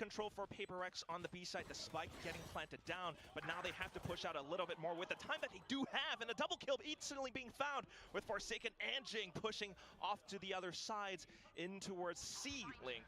control for PRX on the B side. The spike getting planted down, but now they have to push out a little bit more with the time that they do have, and a double kill instantly being found with Forsaken and Jing pushing off to the other sides in towards C Link.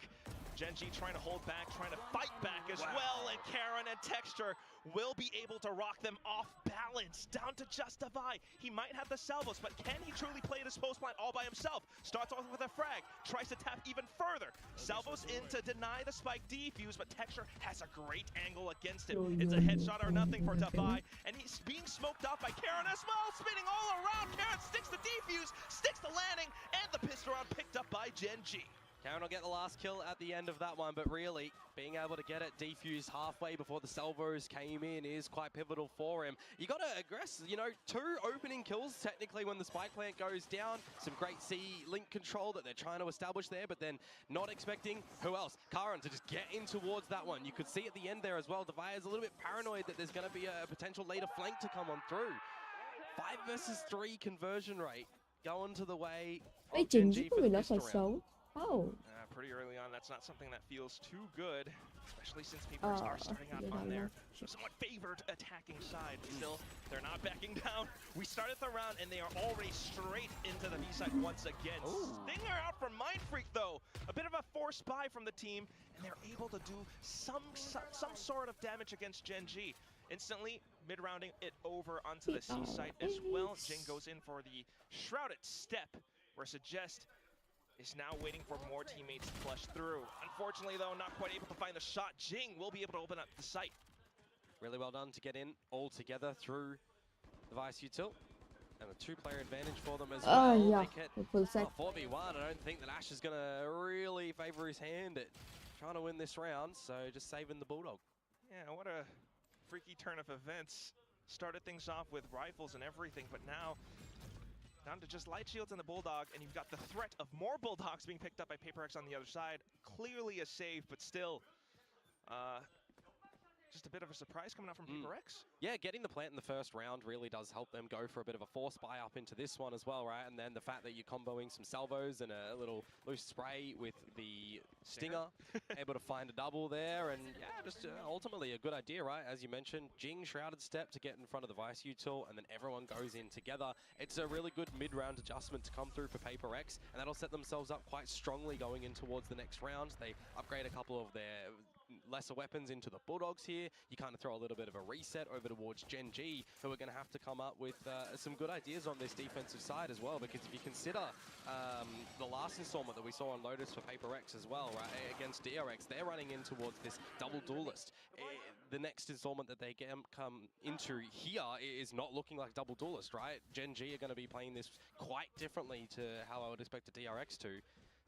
Gen.G trying to hold back, trying to fight back as well, and Karen and Texture will be able to rock them off balance, down to just Divide. He might have the salvos, but can he truly play this post plant all by himself? Starts off with a frag, tries to tap even further. Salvos in to deny the spike defuse, but Texture has a great angle against him. It's a headshot or nothing for Divide, and he's being smoked off by Karen as well, spinning all around. Karen sticks the defuse, sticks the landing, and the pistol round picked up by Gen.G. Karen will get the last kill at the end of that one, but really, being able to get it defused halfway before the salvos came in is quite pivotal for him. You got to aggress, you know, 2 opening kills technically when the spike plant goes down. Some great C-Link control that they're trying to establish there, but then not expecting, who else? Karen to just get in towards that one. You could see at the end there as well, Divide is a little bit paranoid that there's going to be a potential later flank to come on through. 5 versus 3 conversion rate going to the way of Gen.G for the pistol round. Oh. Pretty early on, that's not something that feels too good, especially since people are starting out on their somewhat favored attacking side. Still, they're not backing down. We started the round, and they are already straight into the B side once again. Stinger out from Mindfreak, though. A bit of a forced buy from the team, and they're able to do some sort of damage against Gen.G. Instantly, mid-rounding it over onto the C side as well. Jing goes in for the Shrouded Step, where Suggest is now waiting for more teammates to flush through. Unfortunately, though, not quite able to find the shot. Jing will be able to open up the site. Really well done to get in all together through the Vice Util. And a 2-player advantage for them as well. Yeah, Make it 4v1. I don't think that Ash is going to really favor his hand at trying to win this round, so just saving the Bulldog. Yeah, what a freaky turn of events. Started things off with rifles and everything, but now down to just light shields and the Bulldog, and you've got the threat of more Bulldogs being picked up by PRX on the other side. Clearly a save, but still just a bit of a surprise coming out from PRX. Yeah, getting the plant in the first round really does help them go for a bit of a force buy up into this one as well, right? And then the fact that you're comboing some salvos and a little loose spray with the Stinger, able to find a double there, and yeah, just ultimately a good idea, right? As you mentioned, Jing Shrouded Step to get in front of the Vice Util, and then everyone goes in together. It's a really good mid-round adjustment to come through for PRX, and that'll set themselves up quite strongly going in towards the next round. They upgrade a couple of their lesser weapons into the Bulldogs here. You kind of throw a little bit of a reset over towards Gen.G, who are going to have to come up with some good ideas on this defensive side as well, because if you consider the last installment that we saw on Lotus for PRX as well, right, against DRX, they're running in towards this double duelist. The next installment that they come into here is not looking like double duelist, right? Gen.G are going to be playing this quite differently to how I would expect a DRX to.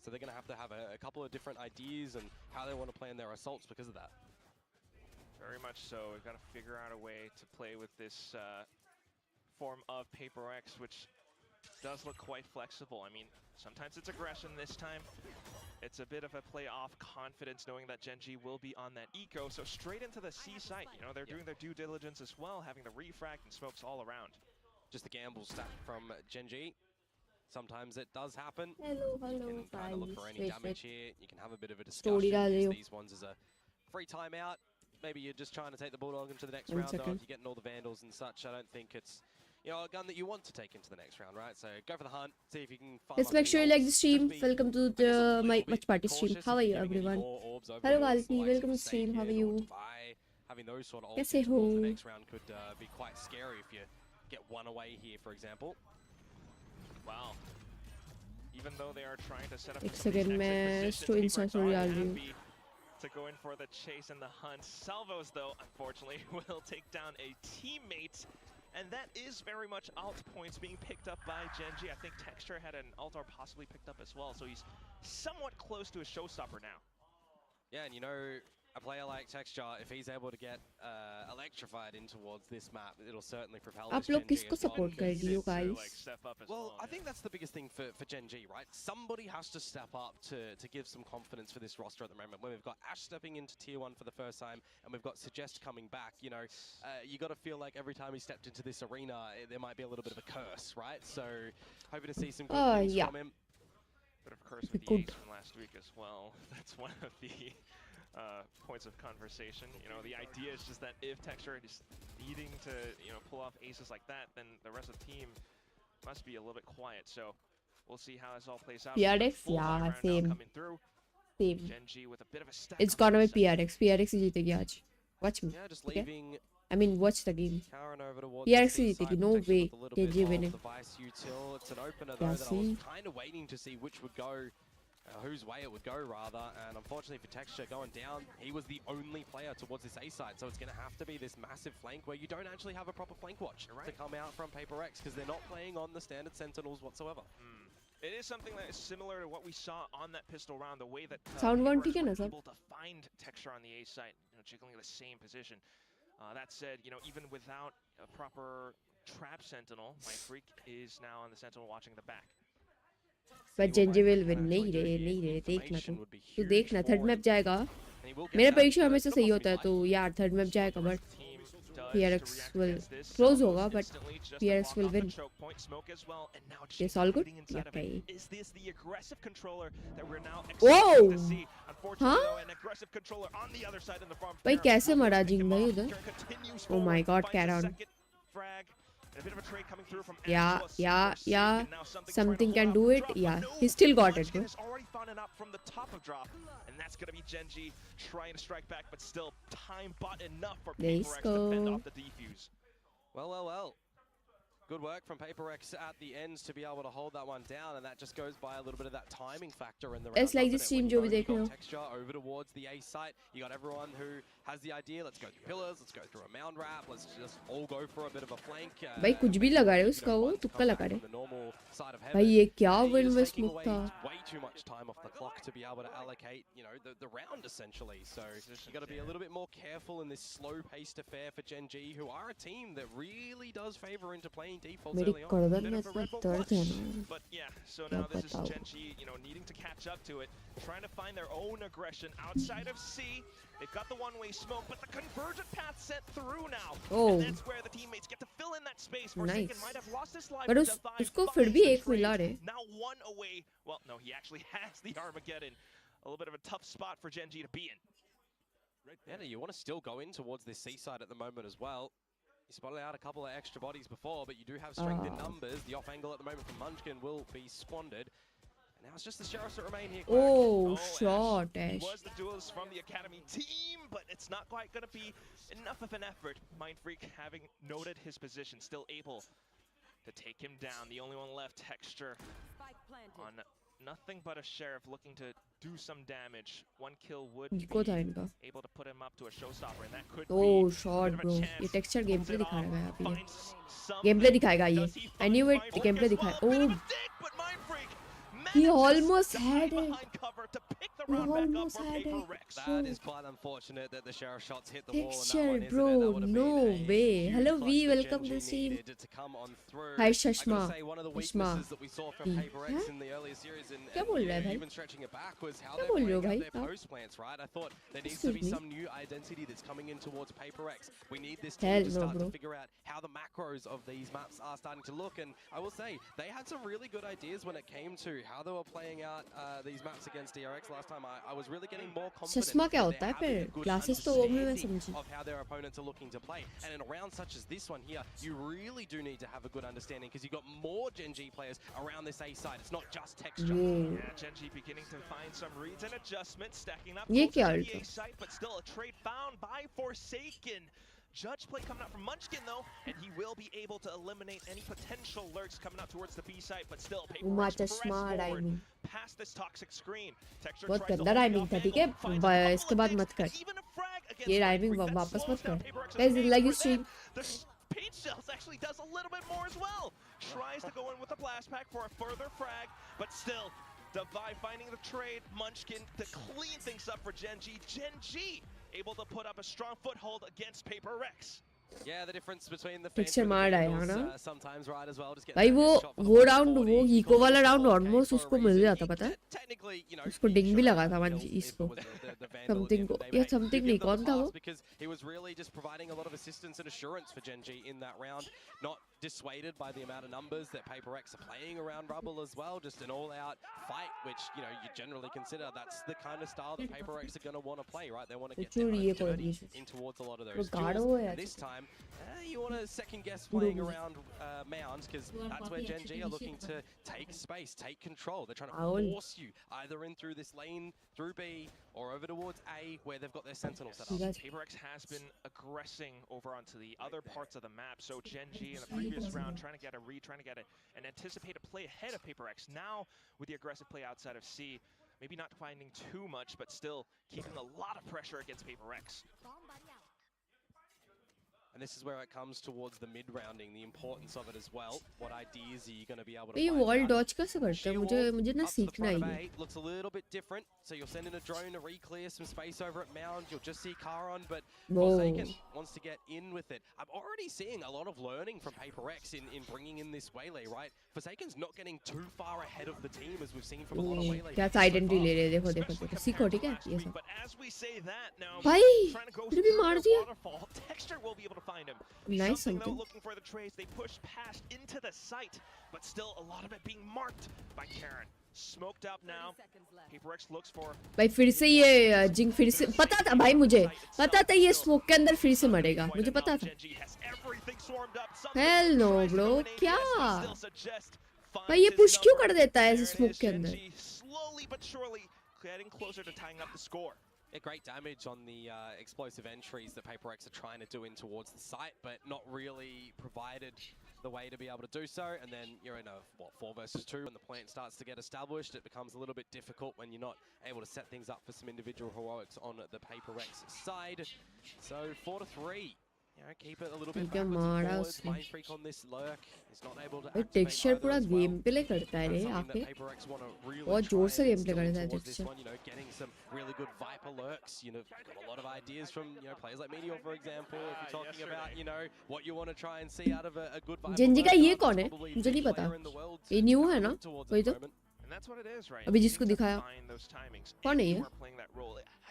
So they're going to have a couple of different ideas and how they want to plan their assaults because of that. Very much so. We've got to figure out a way to play with this form of PRX, which does look quite flexible. I mean, sometimes it's aggression. This time, it's a bit of a play off confidence, knowing that Gen.G will be on that eco. So straight into the C site. You know, they're doing their due diligence as well, having the refract and smokes all around. Just the gamble stat from Gen.G. Sometimes it does happen. Hello, you can kind of look for any damage here. You can have a bit of a Story discussion. Use these ones as a free timeout. Maybe you're just trying to take the Bulldog into the next round. If you're getting all the Vandals and such, I don't think it's, you know, a gun that you want to take into the next round, right? So go for the hunt, see if you can farm. Let's make sure you like the stream. Welcome to the my WatchParty stream. How are you, everyone? Hello, Valky. Welcome to stream. How are you? Having those sort of Kaise ho? the next round could be quite scary if you get one away here, for example. Wow. Even though they are trying to set up to go in for the chase and the hunt. Salvos, though, unfortunately, will take down a teammate. And that is very much alt points being picked up by Gen.G. I think Texture had an alt or possibly picked up as well. So he's somewhat close to a showstopper now. Yeah, and you know, a player like Texture, if he's able to get electrified in towards this map, it'll certainly propel this Gen.G as well. Well, I think that's the biggest thing for Gen.G, right? Somebody has to step up to give some confidence for this roster at the moment. When we've got Ash stepping into Tier 1 for the first time, and we've got Suggest coming back, you know, you got to feel like every time he stepped into this arena, there might be a little bit of a curse, right? So, hoping to see some good things from him. Bit of a curse with the ace from last week as well. That's one of the points of conversation. You know, the idea is just that if Texture is needing to, you know, pull off aces like that, then the rest of the team must be a little bit quiet. So we'll see how this all plays out. PRX, yeah, same. Coming through. Same. Gen G with a bit of a stack. It's gonna be PRX. PRX ही जीतेगी आज. Watch me. Yeah, just Okay? leaving I mean, watch the game. Karen over towards PRX the he C-side, जीतेगी. No protection way. with a little bit KG of winning. the Vice util. It's an opener though Yeah, that I was see? kind of waiting to see which would go, whose way it would go rather. And unfortunately for Texture going down, he was the only player towards this A side. So it's going to have to be this massive flank where you don't actually have a proper flank watch to come out from PRX because they're not playing on the standard Sentinels whatsoever. It is something that is similar to what we saw on that pistol round, the way that Sound one PRX ठीक है ना were सब? able to find Texture on the A site, you know, jiggling in the same position. That said, you know, even without a proper trap sentinel, my freak is now on the sentinel watching the back. But Gen G will win. नहीं रे देखना तू देखना third map जाएगा. मेरा परीक्षा हमेशा सही होता है तो यार थर्ड मैप जाएगा but PRX will close होगा but PRX will win. It's all good? Yeah, okay. Is this the aggressive controller that we're now Whoa! expecting to see? Unfortunately, Huh? though, an aggressive controller on the other side in the farm. भाई कैसे मरा Pick जिंग him भाई off. उधर? Karen continues Oh my forward, God, finds a Karen. second frag, and a bit of a trade coming through from Yeah, Angelus. yeah, Forsaken yeah. now, something Something trying can to do hold it. off the drop, Yeah, but no, he still got it, Munchkin bro. has already found an up from the top of drop, and that's going to be Gen G trying to strike back, but still time bought enough for Let's PRX to fend go. off the defuse. Well. Good work from PRX at the ends to be able to hold that one down, and that just goes by a little bit of that timing factor in the round. It's like this doesn't it? team When जो भी you देख रहे हो. got Texture over towards the A site, you got everyone who has the idea, let's go through pillars, let's go through a mound wrap, let's just all go for a bit of a flank. भाई कुछ भी लगा रहे उसका वो तुक्का लगा रहे. भाई ये क्या win में smoke था? Way too much time off the clock to be able to allocate, you know, the round essentially. So you got to be a little bit more careful in this slow-paced affair for Gen G, who are a team that really does favor into playing defaults मेरी early on. गर्दन Bit में of a इतना Red Bull दर्द clutch. है ना. But yeah, so now this is बताओ. Gen G, you know, needing to catch up to it, trying to find their own aggression outside of C. They've got the one-way smoke, but the convergent path sent through now. Oh. And that's where the teammates get to fill in that space. Forsaken Nice. might have lost his life. But but उस Divide उसको finds फिर भी the एक मिला trade. रे. Now one away. Well, no, he actually has the Armageddon. A little bit of a tough spot for Gen G to be in. Yeah, you want to still go in towards this seaside at the moment as well. You spotted out a couple of extra bodies before, but you do have strength in numbers. The off angle at the moment from Munchkin will be squandered. And now it's just the Sheriffs that remain here. Oh, Ash. shot, He Ash. was the duelist from the Academy team, but it's not quite going to be enough of an effort. Mind Freak, having noted his position, still able to take him down. The only one left, Texture, on nothing but a Sheriff, looking to do some damage. One kill would be eco था इनका. able to put him up to a showstopper, and that could Oh, be shot, a bit of a bro. chance. ये texture Pulls gameplay it दिखा off, रहा है यहाँ पे ये. finds something. Gameplay दिखाएगा ये. Does he I knew find it. Mindfreak Gameplay as दिखाए. well? A bit of Oh, a dig, but Mindfreak he manages almost to had hide it. behind cover to pick the He round back up almost for had it. PRX. That is quite unfortunate that the Sheriff shots hit the wall on that Texture, one, isn't it? That bro. would have No been a way. huge Hello, clutch V. that Welcome Gen to the G stream. needed to come on through. Hi, I Shashma. gotta say, one of the Shashma. weaknesses that we saw from V. PRX in the earlier series and क्या बोल रहा है भाई? even stretching it back was how क्या they're बोल रहे हो playing भाई out their आप? post plants, right? I thought there needs to be Excuse me? some new identity that's coming in towards PRX. We need this Hell team to no, start bro. to figure out how the macros of these maps are starting to look, and I will say they had some really good ideas when it came to how they were playing out these maps against DRX last time. I was really getting more confident चश्मा क्या that होता they're है having a फिर? good Glasses तो वो भी मैं understanding समझी. of how their opponents are looking to play. And in a round such as this one here, you really do need to have a good understanding because you've got more Gen G players around this A side. It's not just Texture. Whoa. Yeah, Gen G beginning to find some reads and adjustments, stacking up ये closer क्या to ult the है? A site, but still a trade found by Forsaken. Judge play coming out from Munchkin though, and he will be able to eliminate any potential lurks coming out towards the B site, but still Uma PRX press चश्मा forward rhyming. past this toxic screen. Texture बहुत tries to गंदा hold the rhyming off था, ठीक angle, है? finds a couple इसके of बाद digs, मत कर. and even a frag against ये Mind rhyming Freak that वापस slows मत down कर. PRX's Guys, pace. like For you stream. them, the Paint Shells actually does a little bit more as well. Tries to go in with a blast pack for a further frag, but still, Divide finding the trade, Munchkin to clean things up for Gen G. Gen G able to put up a strong foothold against PRX. Yeah, the difference between the Texture मार रहा है है ना? sometimes right as well. Just get भाई वो that shot for the वो round 140, वो हीको वाला round calls almost for a उसको मिल reason. जाता पता है? Technically, you know, उसको he डिंग भी should लगा have था kills मंजी if it इसको. was the Vandal at the Something end को of the day, या but something give नहीं him the कौन था pass वो? because he was really just providing a lot of assistance and assurance for Gen G in that round. Not dissuaded by the amount of numbers that PaperX are playing around Rubble as well. Just an all-out fight, which, you know, you generally consider that's the kind of style that PaperX are going to want to play, right? They want to get their own dirty in towards a lot of those duels. And this time, you want to second-guess playing around Mound, because that's where Gen G are looking to take space, take control. They're trying to force you either in through this lane, through B, or over towards A, where they've got their sentinel set up. PRX has been aggressing over onto the other parts of the map, so Gen G in the previous round trying to get a read, trying to get an anticipated play ahead of PaperX. Now, with the aggressive play outside of C, maybe not finding too much, but still keeping a lot of pressure against PaperX. And this is where it comes towards the mid-rounding, the importance of it as well. What ideas are you going to be able to ये wall dodge कैसे करते हैं? मुझे ना सीखना ही है. Looks a little bit different. So you'll send in a drone to re-clear some space over at Mound. You'll just see Karon, but Forsaken wants to get in with it. I'm already seeing a lot of learning from PaperX in bringing in this Waylay, right? Forsaken's not getting too far ahead of the team as we've seen from a lot of Waylay. क्या identity ले रहे हैं? देखो सीखो ठीक है ये सब. But as we say that now, भाई trying to go फिर भी मार दिया. Texture will be able to find him. Nice something. Looking for the trades, they push past into the site, but still a lot of it being marked by Karen. Smoked up now. PaperX looks for. भाई फिर से ये जिंग फिर से पता था भाई मुझे पता था ये स्मोक के अंदर फिर से मरेगा मुझे पता था. Hell no bro क्या? भाई ये पुश क्यों कर देता है इस स्मोक के अंदर? Slowly but surely getting closer to tying up the score. Great damage on the explosive entries that PaperX are trying to do in towards the site, but not really provided the way to be able to do so. And then you're in a, 4 versus 2. When the plant starts to get established, it becomes a little bit difficult when you're not able to set things up for some individual heroics on the PaperX side. So 4 to 3. You know, keep it a little bit backwards and forwards. Mind Freak on this lurk. He's not able to activate texture पूरा game play करता है रे आके बहुत जोर से game play करता है texture. You know, getting some really good Viper lurks. You know, got a lot of ideas from players like Meteor, for example. If you're talking about what you want to try and see out of a good Viper. Gen G का ये कौन है? मुझे नहीं पता. ये new है ना? वही तो. And that's what it is, right? अभी जिसको दिखाया. कौन है ये?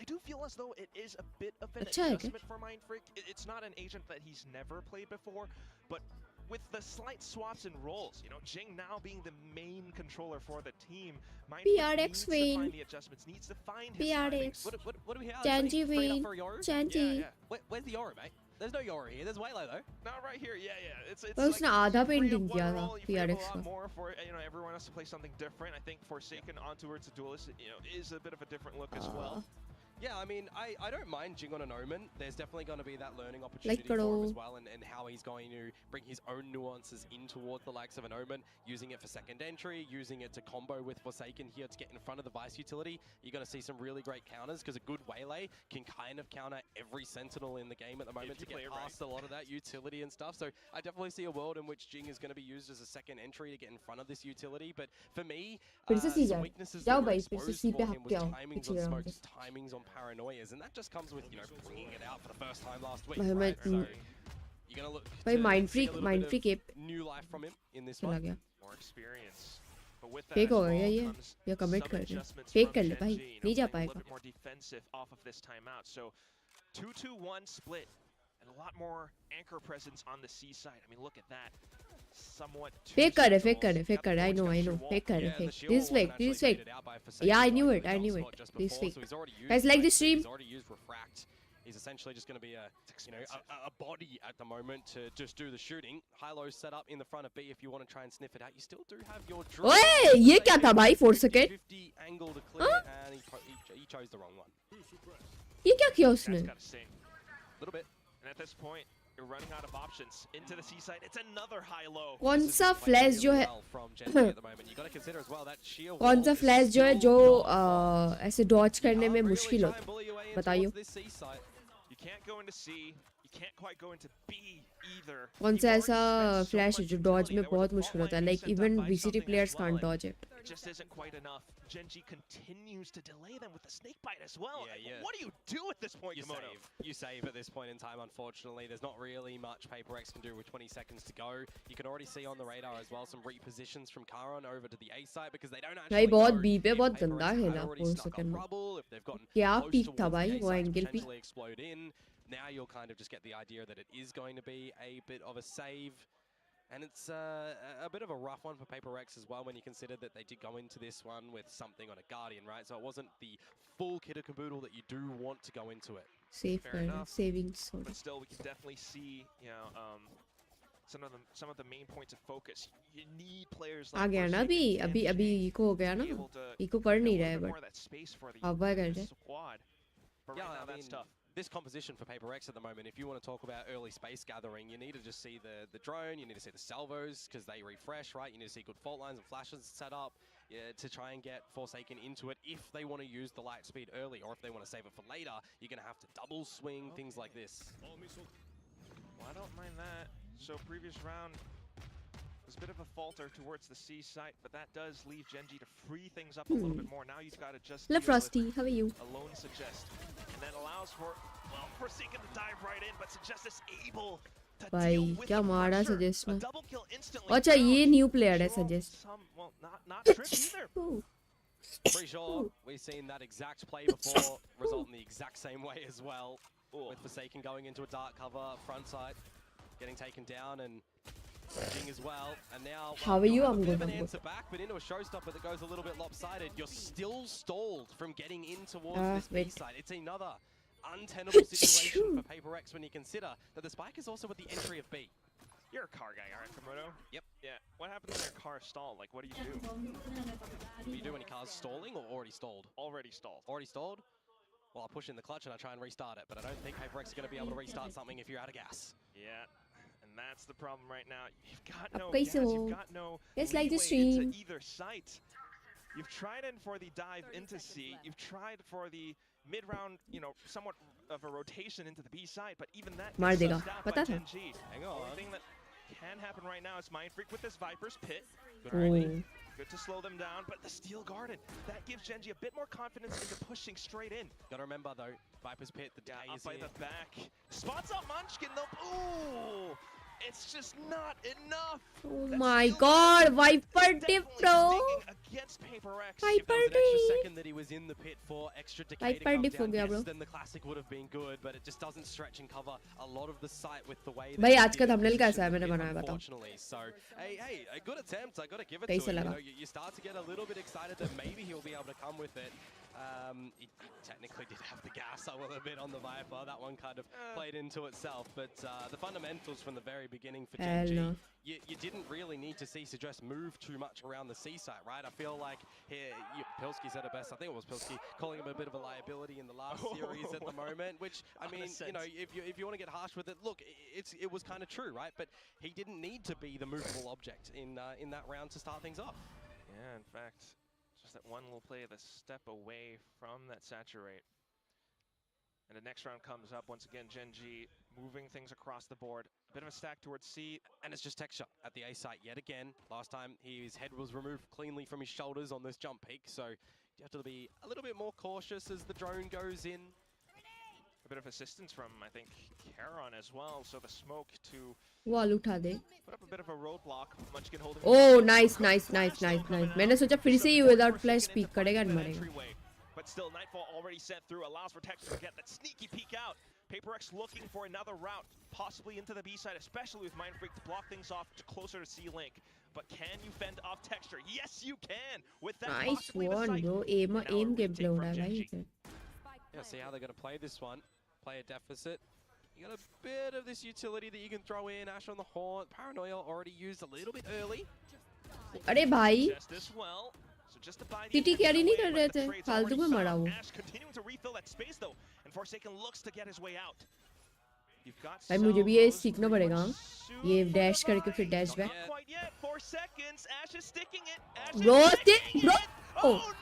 I do feel as though it is a bit of an adjustment for Mind Freak. It's not an agent that he's never played before, but with the slight swaps and roles, Jing now being the main controller for the team, Mind Freak needs to find the adjustments, needs to find his timings. What do we have? Janji win. Janji. Where's the Yoru, mate? There's no Yoru here. There's Waylay though. Not right here. Yeah. It's उसने आधा painting किया था PRX का. More for everyone else to play something different. I think Forsaken onto towards a duelist, is a bit of a different look as well. Yeah, I mean, I don't mind Jing on an Omen. There's definitely going to be that learning opportunity for him as well, and how he's going to bring his own nuances in towards the likes of an Omen, using it for second entry, using it to combo with Forsaken here to get in front of the Vice utility. You're going to see some really great counters, because a good Waylay can kind of counter every Sentinel in the game at the moment to get past a lot of that utility and stuff. So I definitely see a world in which Jing is going to be used as a second entry to get in front of this utility. But for me, some weaknesses that were exposed for him was timings on smokes, timings on paranoias, and that just comes with bringing it out for the first time last week. Right? So you're gonna look to Mind Freak new life from him in this one. More experience. But with Fake हो गया ये commit कर दे. Fake कर ले भाई नहीं जा पाएगा. A little bit more defensive off of this timeout. So 2-2-1 split and a lot more anchor presence on the C side. I mean, look at that. Somewhat fake कर रहे. I know. Fake कर रहे. This is fake. Yeah, I knew it. This is fake. Guys, like the stream. He's already used refract. He's essentially just going to be a body at the moment to just do the shooting. High-low set up in the front of B if you want to try and sniff it out. You still do have your drone. Oye, ये क्या था भाई 4 second? 50 angle to clear, and he chose the wrong one. ये क्या किया उसने? Little bit. And at this point, you're running out of options into the C side. It's another high-low. कौन सा फ्लैश जो है? कौन सा फ्लैश जो है जो ऐसे डॉज करने में मुश्किल होता है? बताइए. You can't go into C. You can't quite go into B either. कौन सा ऐसा फ्लैश है जो डॉज में बहुत मुश्किल होता है? Like even VCT players can't dodge it. It just isn't quite enough. Gen G continues to delay them with the snake bite as well. Yeah. What do you do at this point, Komodo? You save at this point in time, unfortunately. There's not really much PaperX can do with 20 seconds to go. You can already see on the radar as well some repositions from Karon over to the A site, because they don't actually know बहुत B पे बहुत if गंदा PaperX खेला have already 4 snuck second up में. rubble, if they've gotten क्या close peak था towards भाई the A वो site, angle peak. potentially explode in. Now you'll kind of just get the idea that it is going to be a bit of a save. And it's a bit of a rough one for PRX as well when you consider that they did go into this one with something on a Guardian, right? So it wasn't the full kit and caboodle that you do want to go into it. Safe savings. But still, we can definitely see, you know, some of the main points of focus. You need players like गया ना अभी eco हो गया ना eco कर नहीं रहा है बट अब वह कर रहे Yeah, I mean, this composition for PRX at the moment, if you want to talk about early space gathering, you need to just see the drone, you need to see the salvos because they refresh, right? You need to see good fault lines and flashes set up to try and get Forsaken into it if they want to use the light speed early, or if they want to save it for later, you're going to have to double swing, things like this. Well, I don't mind that. So previous round was a bit of a falter towards the C site, but that does leave Genji to free things up a little bit more. Now you've got to just hello Frosty, how are you? Alone Suggest, and that allows for, well, Forsaken to dive right in, but Suggest is able to deal with the pressure. A double kill instantly. अच्छा ये new player है Suggest. Well, not Trip either. Pretty sure we've seen that exact play before result in the exact same way as well. With Forsaken going into a dark cover, front side, getting taken down, and Jing as well. And now, how are you? I'm good. An answer back, but into a showstopper that goes a little bit lopsided. You're still stalled from getting in towards this B side. It's another untenable situation for PRX when you consider that the spike is also at the entry of B. You're a car guy, aren't you, Komodo? Yep. Yeah. What happens when your car stalled? Like, what do you do? Do you do any cars stalling or already stalled? Already stalled. Already stalled? Well, I push in the clutch and I try and restart it, but I don't think PRX is going to be able to restart something if you're out of gas. Yeah, and that's the problem right now. You've got no gas, you've got no like the stream into either site. You've tried in for the dive into C, you've tried for the mid-round, you know, somewhat of a rotation into the B side, but even that gets sussed out by Genji. Hang on. The only thing that can happen right now is Mind Freak with this Viper's Pit. Good to slow them down, but the Steel Garden, that gives Genji a bit more confidence into pushing straight in. Gotta remember though, Viper's Pit, the decay is up by the back. Spots up Munchkin though. Ooh! It's just not enough. Oh my god, Viper diff, bro. Against PRX. If there was an extra second that he was in the pit for extra decay to come down, yes, then the classic would have been good, but it just doesn't stretch and cover a lot of the site with the way that भाई आज का thumbnail कैसा है मैंने बनाया बताओ. Unfortunately, so hey, a good attempt. I got to give it to him. You know, you start to get a little bit excited that maybe he'll be able to come with it. He technically did have the gas a little bit on the Viper. That one kind of played into itself, but the fundamentals from the very beginning for Genji, you didn't really need to see Suggest move too much around the C site, right? I feel like here, Pilsky said it best. I think it was Pilsky calling him a bit of a liability in the last series at the moment, which, I mean, you know, if you want to get harsh with it, look, it was kind of true, right? But he didn't need to be the movable object in that round to start things off. Yeah, in fact, just that one little play, the step away from that saturate. And the next round comes up. Once again, Genji moving things across the board. A bit of a stack towards C. And it's just tech shot at the A site yet again. Last time his head was removed cleanly from his shoulders on this jump peak. So you have to be a little bit more cautious as the drone goes in. A bit of assistance from, I think, Karon as well. So the smoke to wall उठा दे. Put up a bit of a roadblock. Munchkin holding. Oh, nice. मैंने सोचा फिर से ये without flash peek करेगा और मरेगा. But still, Nightfall already sent through, allows for Texture to get that sneaky peek out. PRX looking for another route, possibly into the B side, especially with Mind Freak to block things off to closer to C-Link. But can you fend off Texture? Yes, you can! With that nice one, bro. Aim gameplay हो रहा है भाई. Yeah, see how they're going to play this one. Play a deficit. You got a bit of this utility that you can throw in. Ash on the Haunt. Paranoia already used a little bit early. अरे भाई. Just as well. TT carry नहीं कर रहे थे, फालतू में मरा वो. भाई मुझे भी ये सीखना पड़ेगा. ये dash करके फिर dash back. Bro, oh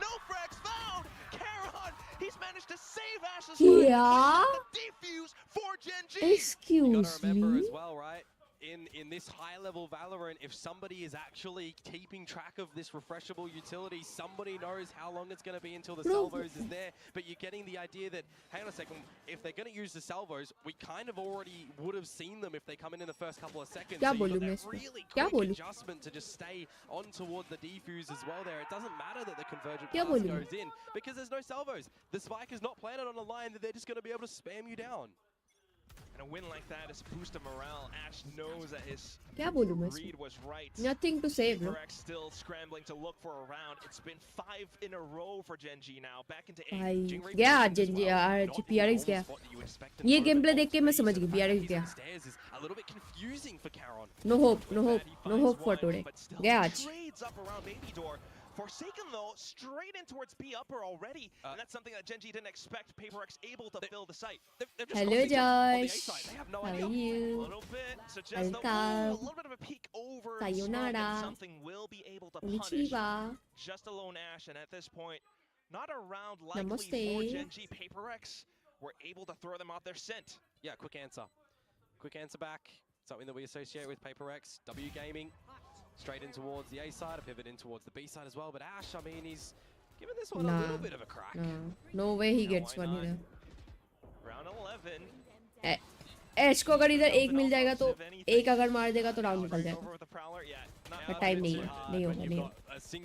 no frags found. Karon, he's managed to save Ash's life. Yeah. Defuse for Genji. Excuse me. You gotta remember as well, right? In this high-level Valorant, if somebody is actually keeping track of this refreshable utility, somebody knows how long it's going to be until the salvos is there. But you're getting the idea that, hang on a second, if they're going to use the salvos, we kind of already would have seen them if they come in the first couple of seconds. So you've got that really quick adjustment to just stay on toward the defuse as well there. It doesn't matter that the convergent pass goes in, because there's no salvos. The spike is not planted on a line that they're just going to be able to spam you down. And a win like that is a boost of morale. Ash knows that his क्या बोलूं मैं read was right. Nothing to say, bro. PRX still scrambling to look for a round. It's been 5 in a row for Gen G now. Back into 8. भाई गया Gen G PRX गया. ये game play देख के मैं समझ गई PRX गया. No hope for today. गया आज. Forsaken though, straight in towards B upper already, and that's something that Gen G didn't expect. PRX able to fill the site. Hello Josh. No How are a you? little bit, suggest though, a little bit of a peek over. Sayonara. Something will be able to punish. Konnichiwa. Just a lone Ash, and at this point, not a round likely Namaste. for Gen G. PRX were able to throw them off their scent. Yeah, quick answer back. Something that we associate with PRX. W Gaming. Straight in towards the A side, a pivot in towards the B side as well. But Ash, I mean, he's given this one a little bit of a crack. No way he gets one either. Round 11. एश को अगर इधर एक मिल जाएगा तो एक अगर मार देगा तो राउंड निकल जाएगा. पर टाइम नहीं होगा.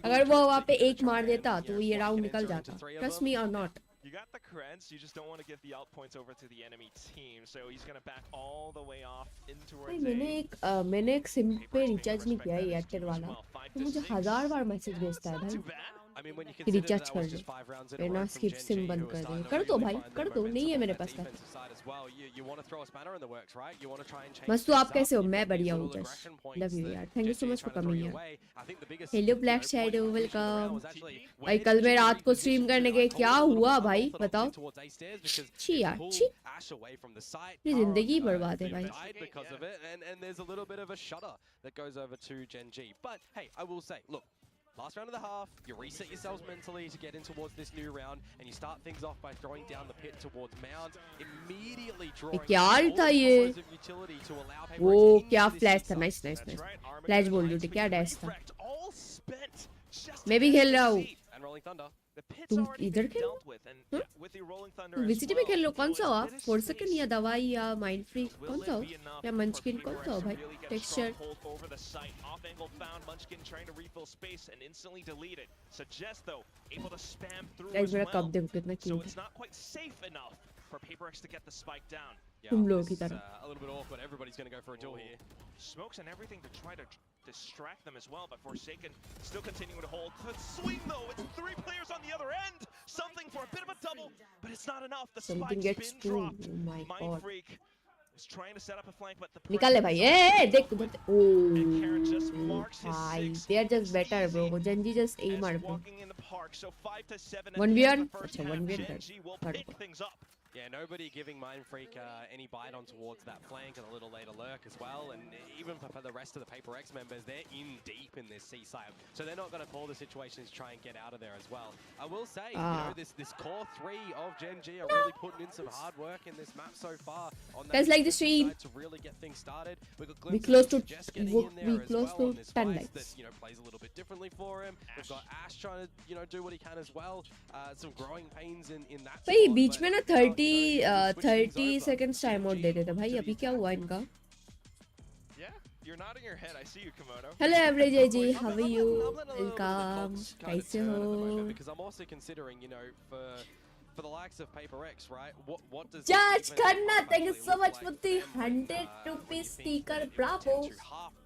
अगर वो वहाँ पे एक मार देता तो ये राउंड निकल जाता. Trust me or not. You got the creds, you just don't want to give the out points over to the enemy team, so he's going to back all the way off in towards मैंने एक SIM पे recharge नहीं किया है Airtel वाला, तो मुझे 1000 बार message भेजता है भाई कि रिचार्ज कर ले, वरना स्किप सिम बंद कर दे. कर दो भाई, कर दो, नहीं है मेरे पास का. मस्तु आप कैसे हो? मैं बढ़िया हूँ जश. लव यू यार, thank you so much for coming यार. Hello black shadow, welcome. भाई कल मैं रात को स्ट्रीम करने के क्या हुआ भाई बताओ. छी यार, छी, ये जिंदगी बर्बाद है भाई. Last round of the half, you reset yourselves mentally to get in towards this new round, and you start things off by throwing down the pit towards Mount, immediately drawing क्या था ये? वो क्या फ्लैश था. Nice nice nice. Flash बोल रही थी, क्या डैश था. मैं भी खेल रहा हूँ. तुम इधर खेल लो. तुम VCT में खेल लो. कौन सा हो आप? 4 सेकंड या दवाई या माइंड फ्री कौन सा हो? या मंचकिन कौन सा हो भाई? टेक्सचर. गाइस मेरा कप देखो कितना क्यूट है. For PRX to get the spike down. तुम लोगों की तरह. A little bit awkward. Everybody's going to go for a duel here. Smokes and everything to try to distract them as well, but Forsaken still continuing to hold. The swing though, it's 3 players on the other end. Something for a bit of a double, but it's not enough. The Something spike's gets been dropped. through. Oh my Mind god. Freak is trying to set up a flank, but the निकाल ले भाई. ए देख उधर. And Karen just Oh marks his भाई, 6th. they are just better bro. Gen G just aim As मार bro. walking in the park, so 5 to 7 at 1v1? the end of the first अच्छा, half. 1v1 Gen G will third. pick things up. Yeah, nobody giving Mind Freak any bite on towards that flank and a little later lurk as well. And even for the rest of the PRX members, they're in deep in this C side. So they're not going to call the situations to try and get out of there as well. I will say, you know, this core 3 of Gen G are really putting in some hard work in this map so far. On that Guys, like the stream. to really get things started. We got We glimpses close of to Jess getting in there as well on this 10 fight likes. that, you know, plays a little bit differently for him. We've got Ash trying to, you know, do what he can as well. Some growing pains in that. भाई बीच में ना 30 seconds time out दे देते भाई. अभी क्या हुआ इनका? You're nodding your head. I see you, Komodo. Hello average AJ, how are you? Welcome. कैसे हो? Because I'm also considering, you know, for the likes of PRX, right? What does Judge Khanna, thank you so much for the 100 rupees sticker. Bravo.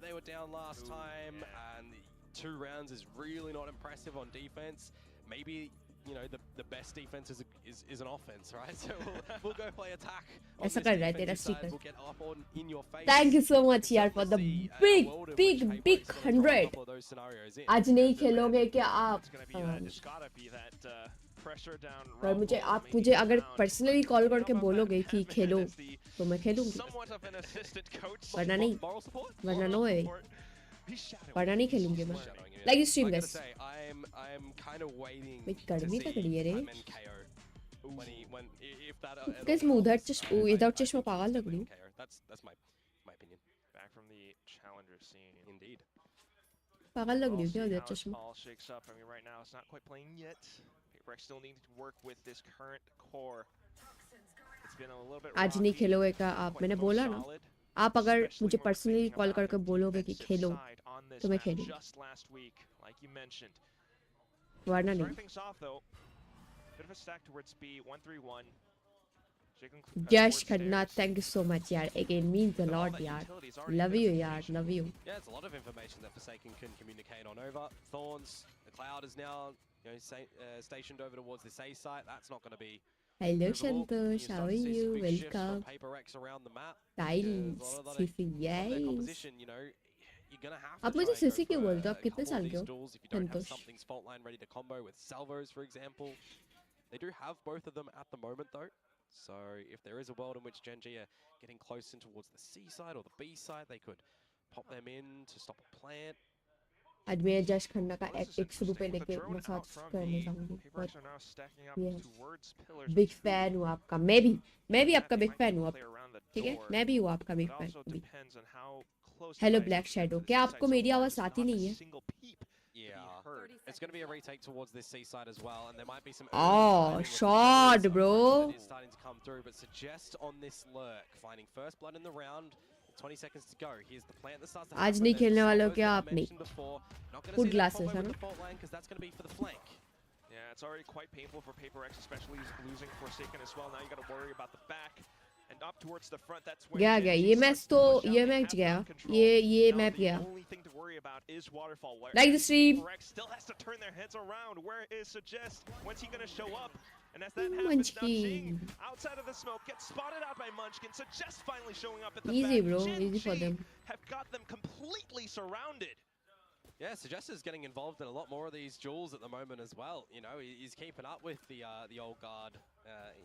They were down last time, and 2 rounds is really not impressive on defense. Maybe, you know, the best defense is an offense, right? So we'll go play attack. ऐसा कर रहा है तेरा sticker. We'll get up in your face. Thank you so much यार for the big 100. आज नहीं खेलोगे क्या आप? और मुझे अगर पर्सनली कॉल करके बोलोगे कि खेलो तो मैं खेलूंगी. वरना नहीं. वरना नो है. वरना नहीं खेलूंगी मैं. Like you stream guys. I'm kind of waiting. Wait, गर्मी तक रही है रे. If that Guys मैं इधर चश्मा पागल लग रही हूँ. That's my opinion. Back from the challenger scene. Indeed. पागल लग रही हूँ क्या इधर चश्मा? All shakes up. I mean, right now it's not quite playing yet. PRX still needing to work with this current core. It's been a little bit. आज नहीं खेलोगे क्या आप? मैंने बोला ना. आप अगर मुझे पर्सनली कॉल करके बोलोगे कि खेलो तो मैं खेलूंगी. वरना नहीं. Bit of a stack towards B, 1-3-1. Yash Khanna, thank you so much, yaar. Again, means a lot, yaar. Love you, yaar. Love you. Yeah, it's a lot of information that Forsaken can communicate on over. Thorns, the Cloud is now stationed over towards this A site. That's not going to be Hello, movable. Shantosh. How are you? Welcome. PaperX around the map. Thanks, Sifi. Yes. Competition, you know, you're gonna have to आप मुझे try and cc go क्यों for बोलते हो? आप a कितने couple of साल these के हो? duels if you don't have Santosh. something's fault line ready to combo with salvos, for example. They do have both of them at the moment, though. So if there is a world in which Gen G are getting close in towards the C side or the B side, they could pop them in to stop a plant. आज मैं यश खन्ना का 100 रुपए लेके massage करने जाऊंगी. Big fan हूँ आपका. मैं भी आपका बिग फैन हूँ. ठीक है, मैं भी हूँ आपका big fan. Hello black shadow. क्या आपको मेरी आवाज आती नहीं है? Yeah, it's going to be a retake towards this C side as well, and there might be some. Oh, shot, bro. That is starting to come through, but suggest on this lurk, finding first blood in the round. 20 seconds to go. Here's the plant that starts to आज नहीं खेलने वाले हो क्या आप नहीं? Put glasses, है ना? Because that's going to be for the flank. Yeah, it's already quite painful for PaperX, especially losing Forsaken as well. Now you got to worry about the back. And up towards the front, that's where गया ये match तो ये match गया. ये map गया. Like the stream. Still has to turn their heads around. Where is Suggest? When's he gonna show up? And as that happens, now Jing outside of the smoke gets spotted out by Munchkin. Suggest finally showing up at the easy, back. bro. Gen easy for G them. have got them completely surrounded. Yeah, Suggest is getting involved in a lot more of these duels at the moment as well. You know, he's keeping up with the old guard,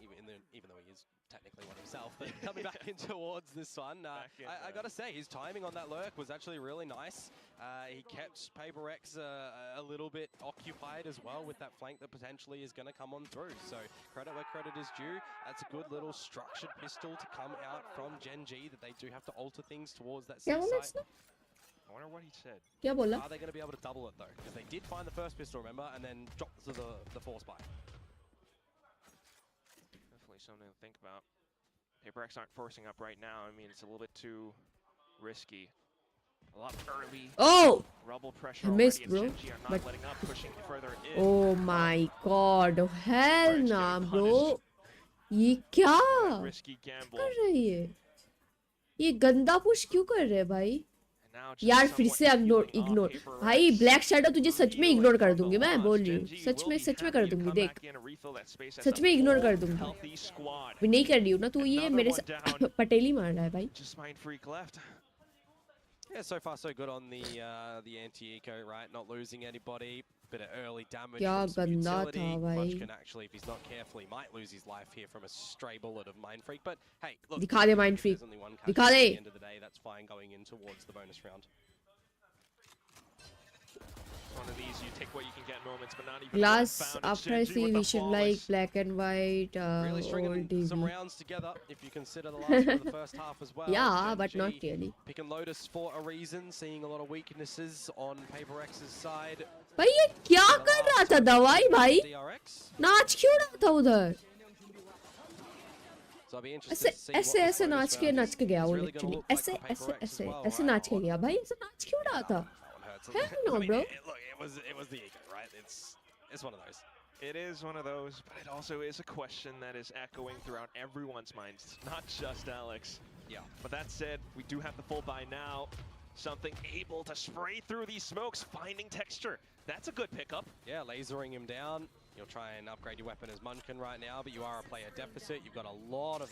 even though he is technically one himself. But coming back in towards this one, I got to say, his timing on that lurk was actually really nice. He kept PaperX a little bit occupied as well with that flank that potentially is going to come on through. So credit where credit is due. That's a good little structured pistol to come out from Gen G that they do have to alter things towards that C site. I wonder what he said. क्या बोला? Are they going to be able to double it though? Because they did find the first pistol, remember, and then drop to the force buy. Definitely something to think about. PaperX aren't forcing up right now. I mean, it's a little bit too risky. A lot early. Oh! Rubble pressure I missed, bro. Gen G are not letting up, pushing further in. Oh my god. Oh, hell nah, bro. ये क्या? Risky gamble. कर रही है? ये गंदा push क्यों कर रहे हैं भाई? यार फिर से इग्नोर भाई ब्लैक शैडो तुझे सच में इग्नोर कर दूंगी मैं बोल रही हूँ सच में कर दूंगी देख सच में इग्नोर कर दूंगी भी नहीं कर रही हूँ ना तू ये मेरे से पटेली मार रहा है भाई. Yeah, so far so good on the anti-eco, right? Not losing anybody. Bit of early damage क्या from some गंदा utility. था भाई. Munchkin actually, if he's not careful, he might lose his life here from a stray bullet of Mind Freak. But hey, look, दिखा दे Mind Freak. there's only one दिखा casualty they. at the end of the day. That's fine going in towards the bonus round. One of these, you take what you can get moments, but not even Glass after I see we should like black and white Really stringing old some TV. rounds together if you consider the last one of the first half as well. Yeah, Gen but G not really. Picking Lotus for a reason, seeing a lot of weaknesses on PaperX's side. भाई ये क्या कर रहा था दवाई भाई? DRX. नाच क्यों रहा था उधर? So I'll be interested to see ऐसे what नाच के गया वो literally. ऐसे नाच के गया भाई. ऐसे नाच क्यों रहा था? Hell no, bro. Look, it was the ego, right? It's one of those. It is one of those, but it also is a question that is echoing throughout everyone's minds, not just Alex. Yeah. But that said, we do have the full buy now. Something able to spray through these smokes, finding texture. That's a good pickup. Yeah, lasering him down. You'll try and upgrade your weapon as Munchkin right now, but you are a player deficit. You've got a lot of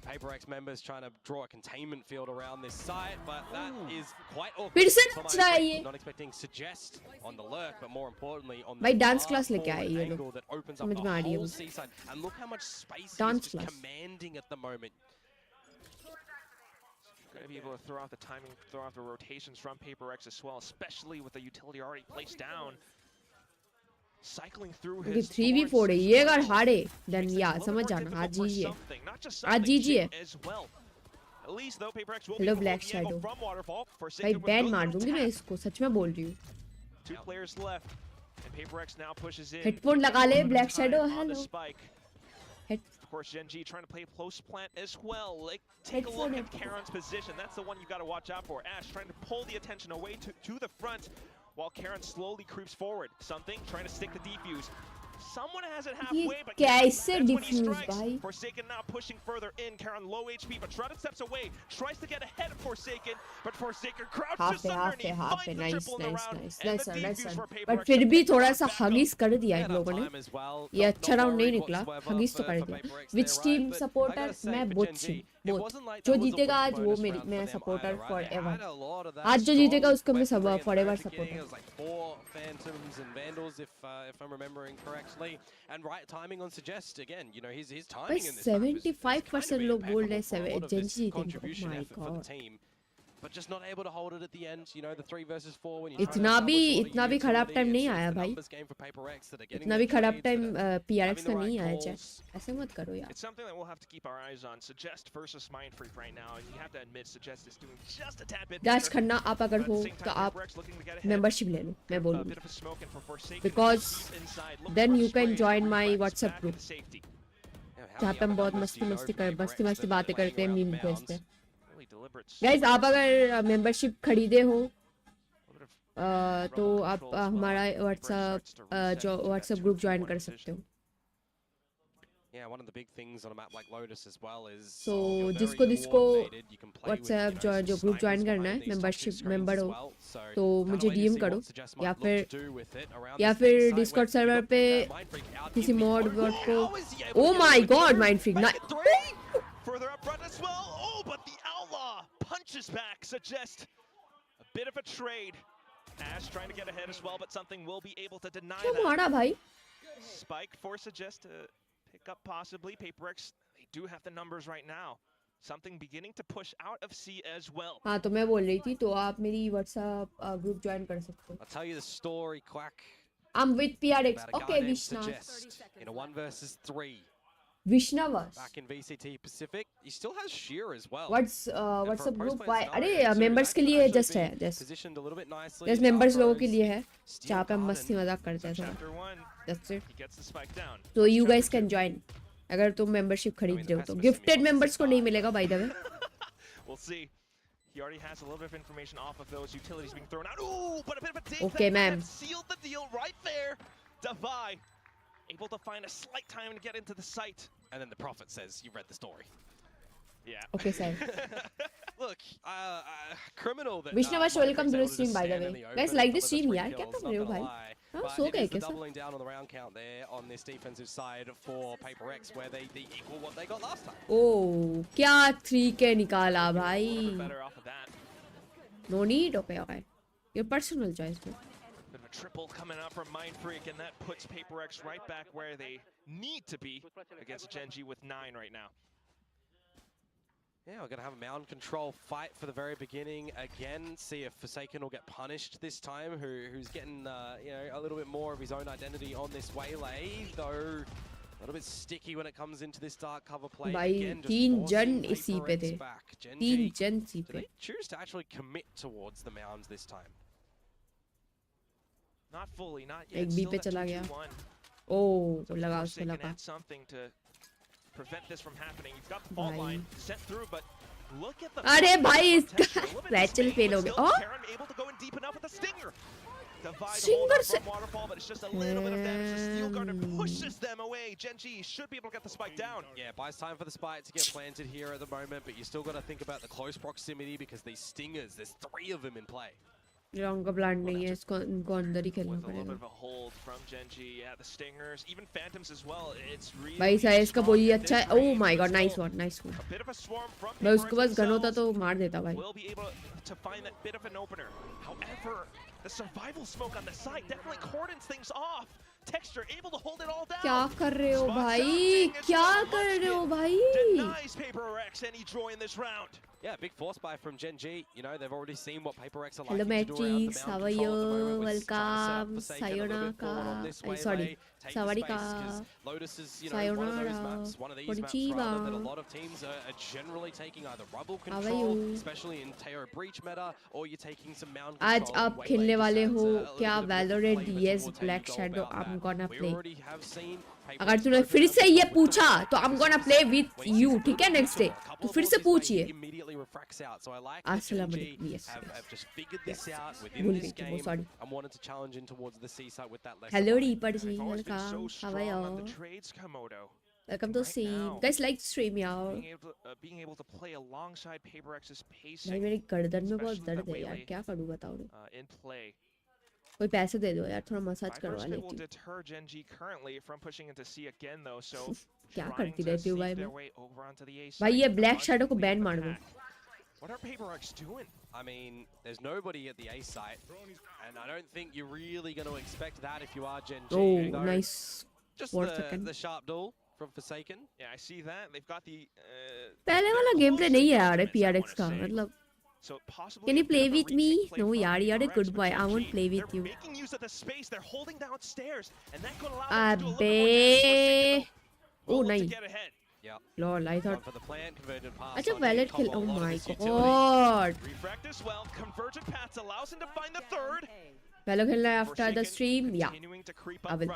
PaperX members trying to draw a containment field around this site, but that is quite awkward. फिर से नाच रहा है ये. Not expecting Suggest on the lurk, but more importantly on भाई the dance class लेके आए ये angle लोग. that opens up समझ the में आ रही है whole मुझे. seaside. And look how much space Dance he's just class. commanding at the moment. Going to be able to throw off the timing, throw off the rotations from PaperX as well, especially with the utility already placed down. Cycling through his 3v4 है ये अगर हारे then yeah समझ जाना आज जीजिए. आज जीजिए. Hello Black Shadow. भाई ban मार दूंगी मैं इसको सच में बोल रही हूँ. 2 players left and PaperX now pushes in. Headphone लगा ले Black Shadow. Hello. Of course, Gen G trying to play close plant as well. Like, take a look at Karen's position. That's the one you got to watch out for. Ash trying to pull the attention away to the front while Karen slowly creeps forward. Something trying to stick the defuse. Someone has it halfway, but कैसे that's when he diffuse strikes. भाई? Forsaken now pushing further in. Karan low HP, but Shrouded steps away, tries to get ahead of Forsaken, but Forsaken crouches under and he finds the nice triple in the round. nice And nice the nice defuse for but PayPX फिर to भी pick the थोड़ा round सा back up. Huggies कर दिया इन Yeah, लोगों ने. time as well. ये Not अच्छा राउंड नहीं worried निकला, whatsoever हगीज तो for कर दिया. PayPX Which there, team right? But I supporter? gotta say, मैं for both Gen team, G, it both. wasn't like जो there was a जीतेगा weak आज वो bonus मेरी round मैं for them supporter either, right? They forever. had a lot of that आज जो जीतेगा strong उसको मैं सब weaponry in the forever very beginning. supporter. It was like 4 Phantoms and Vandals, if I'm remembering correctly. And right timing on Suggest, again, you know, his timing in this map is kind 75% of लोग बोल रहे impeccable for a lot of Gen this Z जीतेंगे. contribution Oh my effort for the god. team. But just not able to hold it at the end, you know, the 3 versus 4 when you're इतना भी खराब time नहीं आया भाई. इतना भी खराब टाइम PRX का नहीं आया चैट. ऐसे मत करो यार. It's something that we'll have to keep our eyes on. Suggest versus Mindfreak right now, and you have to admit Suggest is doing just a tad bit Dash better. Khanna आप अगर हो तो आप membership ले लो. मैं बोलूँगी. Because then you can join my WhatsApp group. जहाँ पे हम बहुत मस्ती बातें करते हैं, मीम भेजते हैं. गाइस आप अगर मेंबरशिप खरीदे हो तो आप हमारा व्हाट्सएप ग्रुप ज्वाइन कर सकते हो. Yeah, one of the big things on a map like Lotus as well is so जिसको व्हाट्सएप जो ग्रुप ज्वाइन करना है, मेंबरशिप मेंबर हो तो मुझे डीएम करो या फिर डिस्कॉर्ड सर्वर पे किसी मॉड को. ओ माय गॉड माइंडफ्रीक ना. Further up front as well. Oh, but the Outlaw punches back. Suggest a bit of a trade. Ash trying to get ahead as well, but something will be able to deny क्या that. मारा भाई? Spike for Suggest to pick up possibly. PayPX, they do have the numbers right now. Something beginning to push out of C as well. हाँ तो मैं बोल रही थी तो आप मेरी व्हाट्सएप ग्रुप ज्वाइन कर सकते हो. I'll tell you the story, Quack. I'm with PRX. About a Okay, guy named Vishna. Suggest in a 1 versus 3. Vishna was. Back in VCT Pacific, he still has Sheer as well. What's a group? Why? अरे So members के लिए just है, positioned a little bit nicely. just members लोगों के लिए है. जहाँ पे हम मस्ती मजाक करते हैं थोड़ा. Chapter 1, That's it. he gets the spike down. So you guys can join. अगर तुम membership खरीद रहे हो तो gifted members को नहीं मिलेगा by the way. We'll see. He already has a little bit of information off of those utilities being thrown out. Ooh, but a bit of a dig. Okay, that ma'am. sealed the deal right there. Davai able to find a slight time to get into the site. And then the Prophet says, you read the story. Yeah. Okay, sir. Look, criminal that Vishna was welcome to the stream by the way. Guys, like this stream यार क्या कर रहे हो भाई? हाँ सो गए क्या सब? Doubling down on the round count there on this defensive side for PayPX where they equal what they got last time. Oh, क्या 3K निकाला भाई? Better off of that. No need. Okay. Your personal choice. Bit of a triple coming out from Mindfreak, and that puts PayPX right back where they need to be against Gen G with 9 right now. Yeah, we're going to have a mound control fight for the very beginning. Again, see if Forsaken will get punished this time, who's getting you know, a little bit more of his own identity on this waylay, though a little bit sticky when it comes into this dark cover play. Again, just forcing PayPX back. Gen G, do they choose to actually commit towards the mounds this time? Not fully, not yet. एक B पे चला गया. Oh, लगा उसको लगा. Something to prevent this from happening. He's got the fault line sent through, but look at the. अरे भाई इसका Rachel fail हो गया. Oh. Karen able to go in deep enough with the stinger. Stinger से. Waterfall, but it's just a little bit of damage. The Steel Garden pushes them away. Gen G should be able to get the spike down. Yeah, buys time for the spike to get planted here at the moment, but you still got to think about the close proximity because these stingers, there's 3 of them in play. Wrong का plan नहीं है इसको इनको अंदर ही खेलना पड़ेगा. भाई size का बोली अच्छा है. ओह माय गॉड नाइस वन मैं उसके पास गन होता तो मार देता भाई. The survival smoke on the side definitely cordons things off. Texture able to hold it all down. क्या कर रहे हो भाई? क्या कर रहे हो भाई? Denies PayPX any joy in this round. Yeah, big force buy from Gen G. You know, they've already seen what PayPX are like. Hello, Matrix. How are you? Welcome. Sayonara. Sorry. Sawadika. Lotus is, you know, one of those maps, one of these maps rather, that a lot of teams are generally taking either rubble control, especially in Teo Breach meta, or you're taking some mound control. आज आप खेलने वाले हो क्या Valorant DS Black Shadow? I'm gonna play. अगर तूने फिर से ये पूछा तो I'm gonna play with you. ठीक है next day. तो फिर से पूछिए. refracts out. So I like that Genji have just figured this out within this game and wanted to challenge in towards the C site with that lesser. Hello, Reaper ji. Welcome. How are you? Welcome to stream. Guys, like the stream, y'all. Being able to play alongside PRX's pacing. भाई मेरी गर्दन में बहुत दर्द है यार, क्या करूँ बताओ? In play. कोई पैसे दे दो यार, थोड़ा मसाज करवा लेती हूँ। क्या करती रहती हूँ भाई मैं? भाई ये ब्लैक शैडो को बैन मार दो। What are PRX doing? I mean, there's nobody at the A site, and I don't think you're really going to expect that if you are Genji. Oh, nice. Just the sharp duel from Forsaken. Yeah, I see that. They've got the. पहले वाला gameplay नहीं है यार PRX का, मतलब. Can you play with me? No, yaar, you're a good boy. I won't play with you. Making use of the space, they're holding downstairs, and that could allow them to do a little more. Oh, nice. Yeah. Lol, I thought. For the plant convergent pass. Acha, valid kill. Oh my god. Refract as well. Convergent paths allows him to find the third. Valor खेलना है after the stream. Yeah. I will.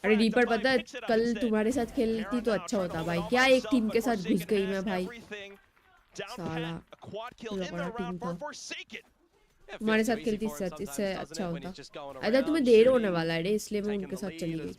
अरे reaper पता है कल तुम्हारे साथ खेलती तो अच्छा होता भाई. क्या एक टीम के साथ घुस गई मैं भाई. साला. तुम्हारे साथ खेलती इससे अच्छा होता. अरे तुम्हें देर होने वाला है इसलिए मैं उनके साथ चली गई.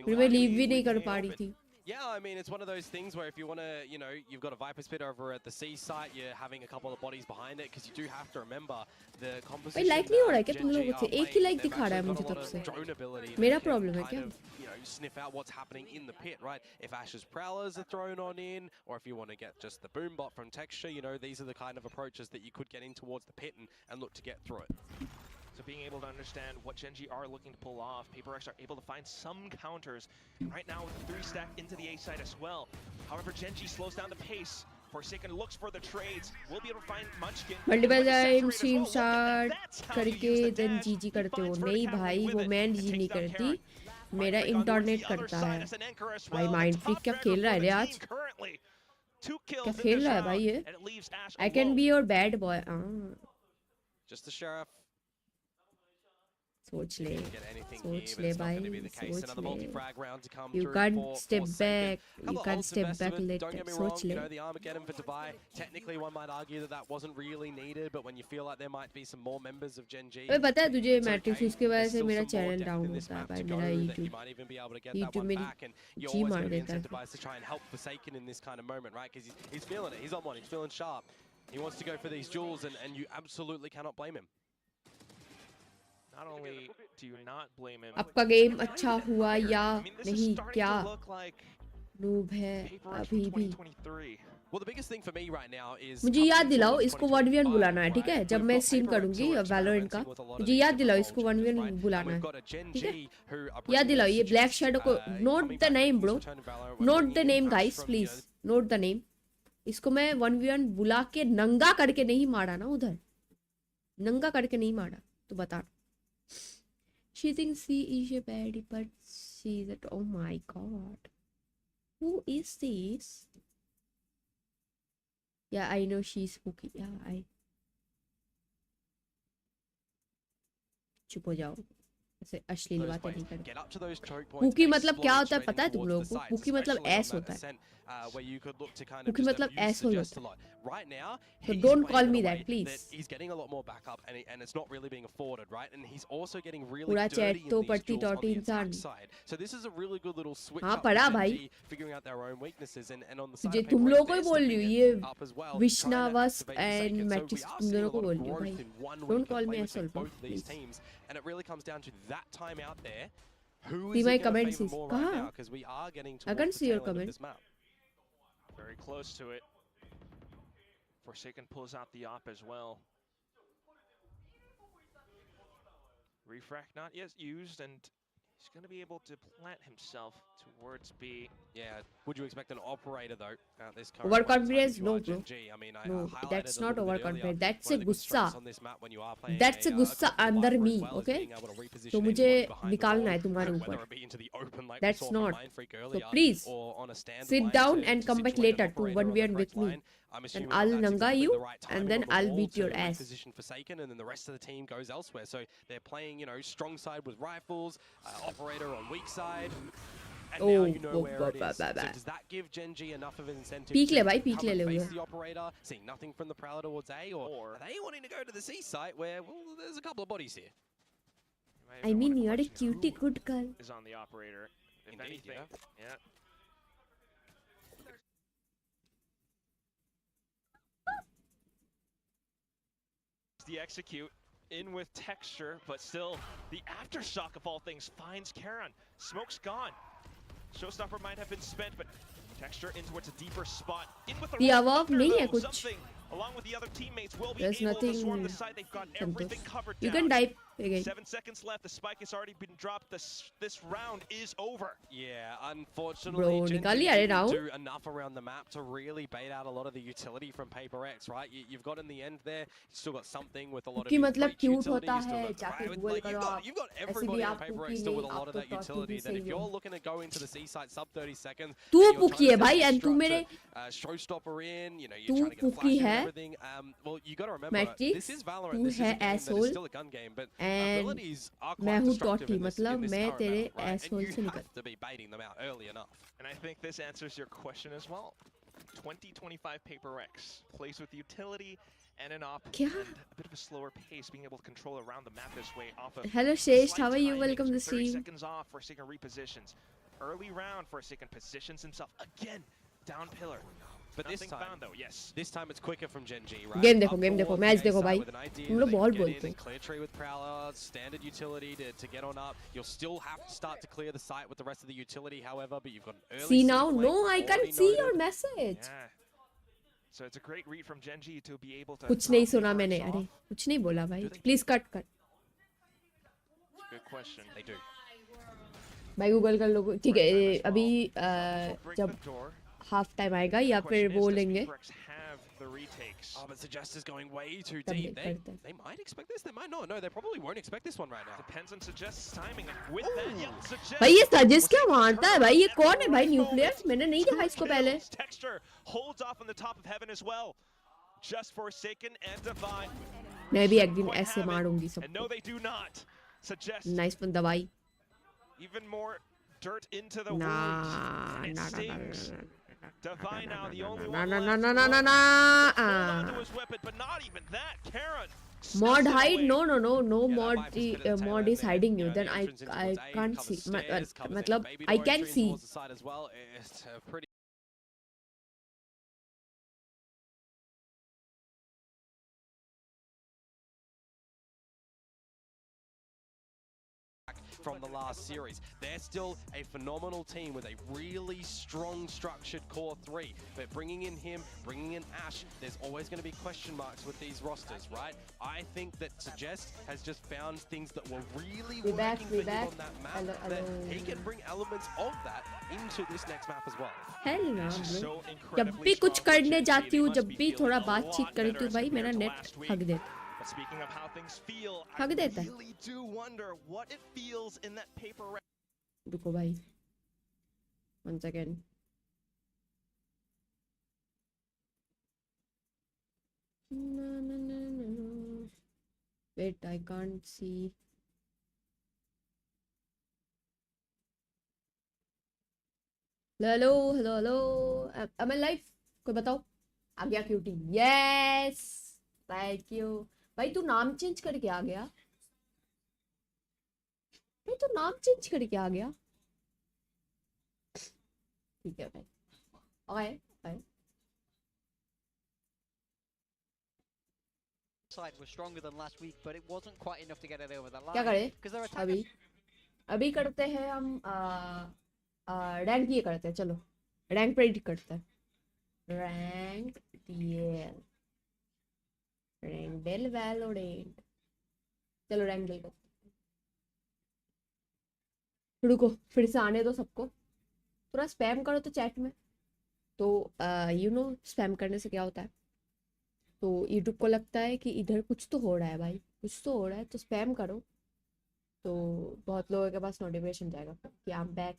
फिर मैं लीव भी नहीं कर पा रही थी. Yeah, I mean, it's one of those things where if you want to, you know, you've got a Viper Spit over at the C site, you're having a couple of bodies behind it, because you do have to remember the composition. भाई like नहीं हो रहा है क्या तुम लोगों से? एक ही लाइक दिखा रहा है मुझे तब से. मेरा प्रॉब्लम है क्या? You know, sniff out what's happening in the pit, right? If Ash's Prowlers are thrown on in, or if you want to get just the boom bot from Texture, you know, these are the kind of approaches that you could get in towards the pit and look to get through it. So being able to understand what Genji are looking to pull off, PRX are able to find some counters. And right now with the 3-stack into the A side as well. However, Genji slows down the pace. Forsaken looks for the trades. We'll be able to find Munchkin. Multiple time stream start करके then GG करते हो. नहीं भाई, वो मैं GG नहीं करती. मेरा इंटरनेट करता है. भाई माइंड फ्रीक क्या खेल रहा है रे आज? क्या खेल रहा है भाई ये? I can be your bad boy. Just the sheriff. सोच ले भाई, सोच ले. You can't step back. You can't step back. सोच ले. Technically, one might argue that wasn't really needed, but when you feel like there might be some more members of Gen G. अबे पता है तुझे मैट्रिक्स उसके वजह से मेरा चैनल डाउन होता है भाई. मेरा YouTube मेरी जी मार देता है. To try and help Forsaken in this kind of moment, right? Because he's feeling it. He's on one. He's feeling sharp. He wants to go for these duels, and you absolutely cannot blame him. Not only do you not blame him. आपका game अच्छा हुआ या नहीं क्या? Noob है अभी भी. Well, the biggest thing for me right now is मुझे याद दिलाओ इसको 1v1 बुलाना है, ठीक है? जब मैं स्ट्रीम करूंगी वैलोरेंट का, मुझे याद दिलाओ इसको 1v1 बुलाना है, ठीक है? याद दिलाओ ये ब्लैक शैडो को. Note the name bro, note the name guys please, note the name. इसको मैं 1v1 बुला के नंगा करके नहीं मारा ना उधर, नंगा करके नहीं मारा तो बता. She thinks she is a baddie, but she's at. Oh my god, who is this? Yeah, I know she's spooky. Yeah, चुप हो जाओ. ऐसे अश्लील बातें नहीं करते. कुकी मतलब क्या होता है पता है तुम लोगों को? कुकी मतलब ऐस होता है. कुकी मतलब ऐस होता है. So don't call me that, please. He's getting a lot more backup, and it's not really being afforded, right? And he's also getting really पूरा dirty चैट in तो these पढ़ती duels on टॉटी the इंसान. attack side. So this is a really good little switch हाँ up पढ़ा for भाई. Gen G, figuring out their own weaknesses, and on the side तुझे of तुम लोगों को ही PayPal, बोल रही हूँ ये up as well, विष्णावस trying to activate and Forsaken. So matrix we are तुम seeing दोनों a को lot बोल of रही हूँ growth भाई. in 1 Don't week call of me play asshole, between both these please. teams, and it really comes down to that time out there. Who See is my it going to comments favor is more कहाँ? right now? Because we are getting I towards can't the see your tail end of comment. this map. Very close to it. Forsaken pulls out the op as well. Refract not yet used, and he's going to be able to plant himself towards B. Yeah, would you expect an operator though? This Overconfidence? No, bro. I mean, No, highlighted that's a not little bit overconfidence. earlier, That's one a of the गुस्सा. constraints on this map when you are playing That's a गुस्सा अंदर me, okay? तो मुझे निकालना है तुम्हारे ऊपर. That's not. So please sit down and come back later to 1v1 with me. And I'll nanga you, and then I'll beat your ass. Forsaken, and then the rest of the team goes elsewhere. So they're playing, you know, strong side with rifles, operator on weak side. and now you know where it is. So does that give Gen.G enough of an incentive Peek le to bhai, peek come and le face उधर. the operator, seeing nothing from the Prowler towards A, or are they wanting to go to the C site where, well, there's a couple of bodies here? I mean, you're a cutie good girl. Is on the operator. If Indeed, anything, yeah. The execute in with texture, but still the aftershock of all things finds Karan. Smoke's gone. Showstopper might have been spent, but texture in towards a deeper spot. In with the above nahi hai kuch. something along with the other teammates will be There's able to swarm nothing the side. They've got everything covered You down. can type again. 7 seconds left. The spike has already been dropped. This round is over. Yeah, unfortunately, Bro, Gen.G nikal liya re didn't round. do enough around the map to really bait out a lot of the utility from PRX, right? You've got in the end there, you've still got something with a lot of कि his मतलब breach cute utility, होता you've still है, got the जाके riot, Google like, करो आप. you've got ऐसे everybody भी on आप PRX cookie still नहीं, with a आप lot of तो that thought utility. भी Then सही if हो. you're looking to go into the C site sub 30 seconds, तू and you're पुकी trying है to भाई, set and the तू structure, मेरे showstopper in, you know, तू you're trying to get a पुकी flash in and है. everything. Well, you got to remember, Matrix, this is Valorant. तू This is a है game that is asshole. still a gun game, but And abilities are मैं quite हूँ destructive टॉटी, in this मतलब मैं current तेरे map, right? And asshole you से निकल. have to be baiting them out early enough. And I think this answers your question as well. 2025 PRX plays with utility and an op क्या? and a bit of a slower pace, being able to control around the map this way off of Hello Shresh, slight how are you? timings, Welcome to the 30 stream. seconds off, Forsaken repositions. Early round, Forsaken positions himself again down pillar. But Nothing found though, yes. This time it's quicker from Gen.G, right? Game देखो, Up game देखो, towards match the A देखो side भाई. with an idea तुम that लोग they बहुत can get in बोलते हो. and clear tree with Prowler, standard utility to get on up. You'll still have to start to clear the site with the rest of the utility, however, but you've got an early See C now? flank No, I already can't see noted. your message. Yeah. So it's a great read from Gen.G to be able to कुछ नहीं drop सुना PRX मैंने. off. अरे कुछ नहीं बोला भाई. Please cut. Good question. They do. भाई गूगल कर लो. ठीक है, अभी Break जब the door. हाफ टाइम आएगा या फिर वो लेंगे. The retakes. Oh, but Suggest is going way too तब deep. करते हैं. They might expect this, they might not. No, they probably won't expect this one right now. Depends on Suggest's timing. And with that, yeah, Suggest भाई ये suggest was क्या able to मारता है turn भाई? ये around कौन at है the भाई? right nuclear moment. मैंने नहीं देखा 2 इसको पहले. kills. Texture holds off on the top of heaven as well. Just Forsaken and Divine. मैं भी एक दिन Quite ऐसे have it. मारूंगी And no, सबको. they do not. Suggest nice बंदा भाई. even more dirt into the Nah, wounds. And nah, it nah, nah, stings. nah, Divine now, the only nah, one nah, left. nah, nah, nah, nah, Hold nah. on to his weapon, but not even that. Karan. Mod snatched it hide? away. No, no, no, no. Yeah, that Mod Viper's bit at the tail mod end is there. hiding You you. know, Then the entrance in I towards A, can't covers see. stairs, covers any मतलब baby I door can entry see. towards the side as well. It's a pretty from the last series. They're still a phenomenal team with a really strong structured core 3. But bringing in him, bringing in Ash, there's always going to be question marks with these rosters, right? I think that Suggest has just found things that were really working for him on that map, that he can bring elements of that into this next map as well. Hell no, This is bro. so जब incredibly भी कुछ strong for करने Gen.G. जाती They हूँ, must जब be भी feeling थोड़ा a बातचीत lot करती better हूँ as भाई, मेरा compared to net last week. हक देता. But speaking of how things feel, I हक देता है. really do wonder what it feels in that paper round. रुको भाई. Once again. No, no, no, no, no. Wait, I can't see. Hello, hello, hello. Am I live? कोई बताओ. आ गया cutie. Yes. Thank you. भाई तू नाम change करके आ गया. भाई तू नाम चेंज करके आ गया. ठीक है भाई. Okay, okay. Side was stronger than last week, but it wasn't quite enough to get it over the line. क्या करें? Because their attackers अभी करते हैं हम रैंक ये करते हैं. चलो रैंक प्रेडिक्ट करते हैं. रैंक डीएल रैंक डेल वैलोरेंट. चलो रैंक डेल करते हैं. रुको फिर से आने दो सबको. थोड़ा स्पैम करो तो चैट में. तो यू नो स्पैम करने से क्या होता है, तो यूट्यूब को लगता है कि इधर कुछ तो हो रहा है भाई, कुछ तो हो रहा है, तो स्पैम करो. तो बहुत लोगों के पास नोटिफिकेशन जाएगा कि I am back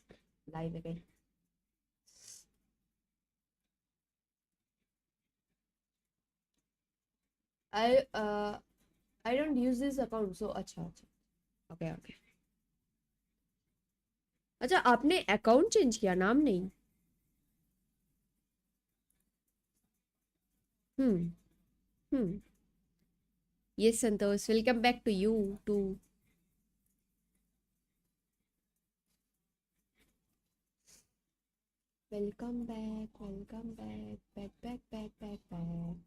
live again. I don't use this account. So अच्छा अच्छा. Okay okay. अच्छा आपने अकाउंट चेंज किया, नाम नहीं? Hmm hmm yes Santosh, welcome back to you too. Welcome back, back back back back back.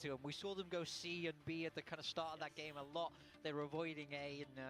To them. We saw them go C and B at the kind of start of that game a lot. They were avoiding A and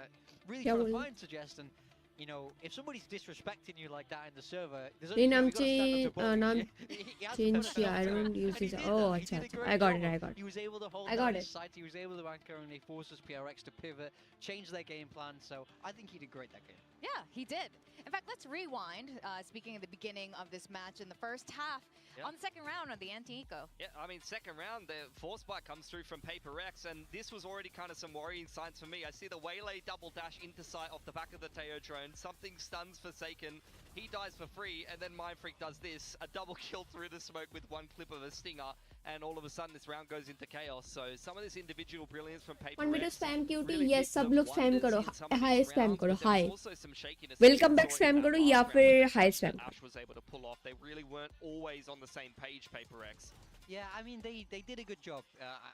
really trying to find Suggest. And you know, if somebody's disrespecting you like that in the server, there's only naam you gotta stand up to bully. naam change kiya. I He don't use and he this. did Oh, that. He acha did a acha. great I got job. it. I got He was able to hold I down got his it. sight. He was able to anchor, and he forces PRX to pivot, change their game plan. So I think he did great that game. Yeah, he did. In fact, let's rewind. Speaking of the beginning of this match in the first half, on the second round of the anti-eco. Yeah, I mean, second round, the force bite comes through from PRX, and this was already kind of some worrying signs for me. I see the Waylay double dash into sight off the back of the Teo drone. Something stuns Forsaken. He dies for free, and then Mindfreak does this, a double kill through the smoke with one clip of a stinger, and all of a sudden this round goes into chaos. So some of this individual brilliance from PRX. Want me to spam QT? Really Yes, सब लोग spam करो. Hi, spam करो. Hi. Welcome Welcome back spam करो या फिर hi spam. Ash was able to pull off. They really weren't always on the same page, PRX. Yeah, I mean, they did a good job,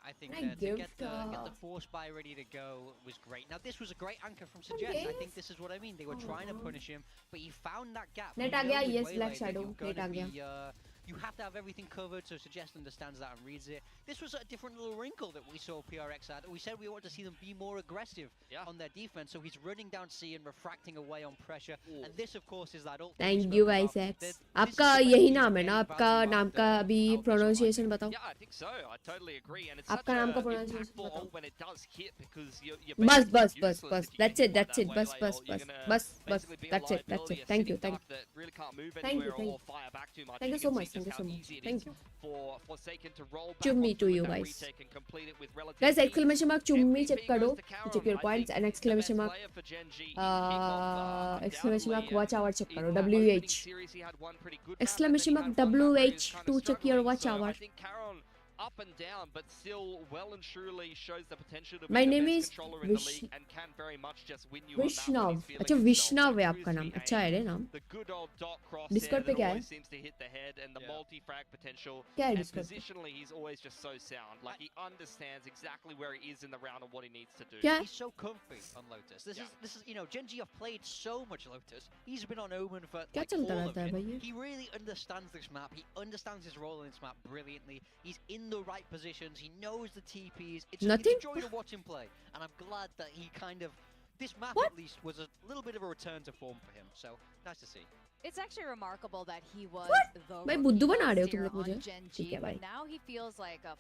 I think, I to get the force buy ready to go was great. Now, this was a great anchor from Suggest. I think this is what I mean. They were trying to punish him, but he found that gap. Net आ गया, yes, Black Shadow. Net आ गया. You have to have everything covered, so Suggest understands that and reads it. This was a different little wrinkle that we saw PRX at. We said we wanted to see them be more aggressive on their defense, so he's running down C and refracting away on pressure. And this, of course, is that ult. Thank you guys, X. आपका यही नाम है ना? आपका नाम का अभी pronunciation बताओ. Yeah, I think so. I totally agree. And it's आपका नाम का pronunciation impactful बताओ. ult when it does hit because you're बस basically बस बस useless बस. if you That's get it. That's that it. बस Waylay बस ult. You're बस gonna बस बस. basically be a That's it. That's liability, it. a Thank you. sitting Thank duck that really can't move Thank you, anywhere thank or fire back too much. Thank you can so much. see Thank you just so how much. easy it Thank is you. for Forsaken to roll back Chummi onto to you with that guys. retake and complete it with relative Guys, ease. exclamation mark chummi check MVP करो. goes to Karam. Check your I points think and the exclamation best mark. player for Gen G in kickoff, Exclamation mark undoubtedly, watch hour check in करो. that opening WH. series, he had one pretty good map, and then Exclamation he mark had one map where he was WH kind to of check your struggling. watch So hour. I think Karam up and down, but still well and truly shows the potential to be My the name best is controller in the league and can very much just win you a map when Vishnav. he's feeling अच्छा himself. विष्णव है That आपका नाम. crispy अच्छा है aim, रे नाम. the good old dot cross Discord पे there that क्या है? always seems to hit the head, and the multi-frag potential. क्या है And Discord पे? positionally, he's always just so sound. Like he understands exactly where he is in the round and what he needs to do. क्या? He's so comfy on Lotus. This is you know, Gen G have played so much Lotus. He's been on Omen for क्या like चलता all रहता of है it. भाई ये? He really understands this map. He understands his role in this map brilliantly. He's in the right positions. He knows the TPs. It's Nothing? a joy to watch him play, and I'm glad that he kind of this map What? at least was a little bit of a return to form for him. So nice to see. It's actually remarkable that he was the भाई rookie बुद्धू बना रहे हो last तुम year लोग मुझे. on Gen ठीक G, है भाई. but now he feels like a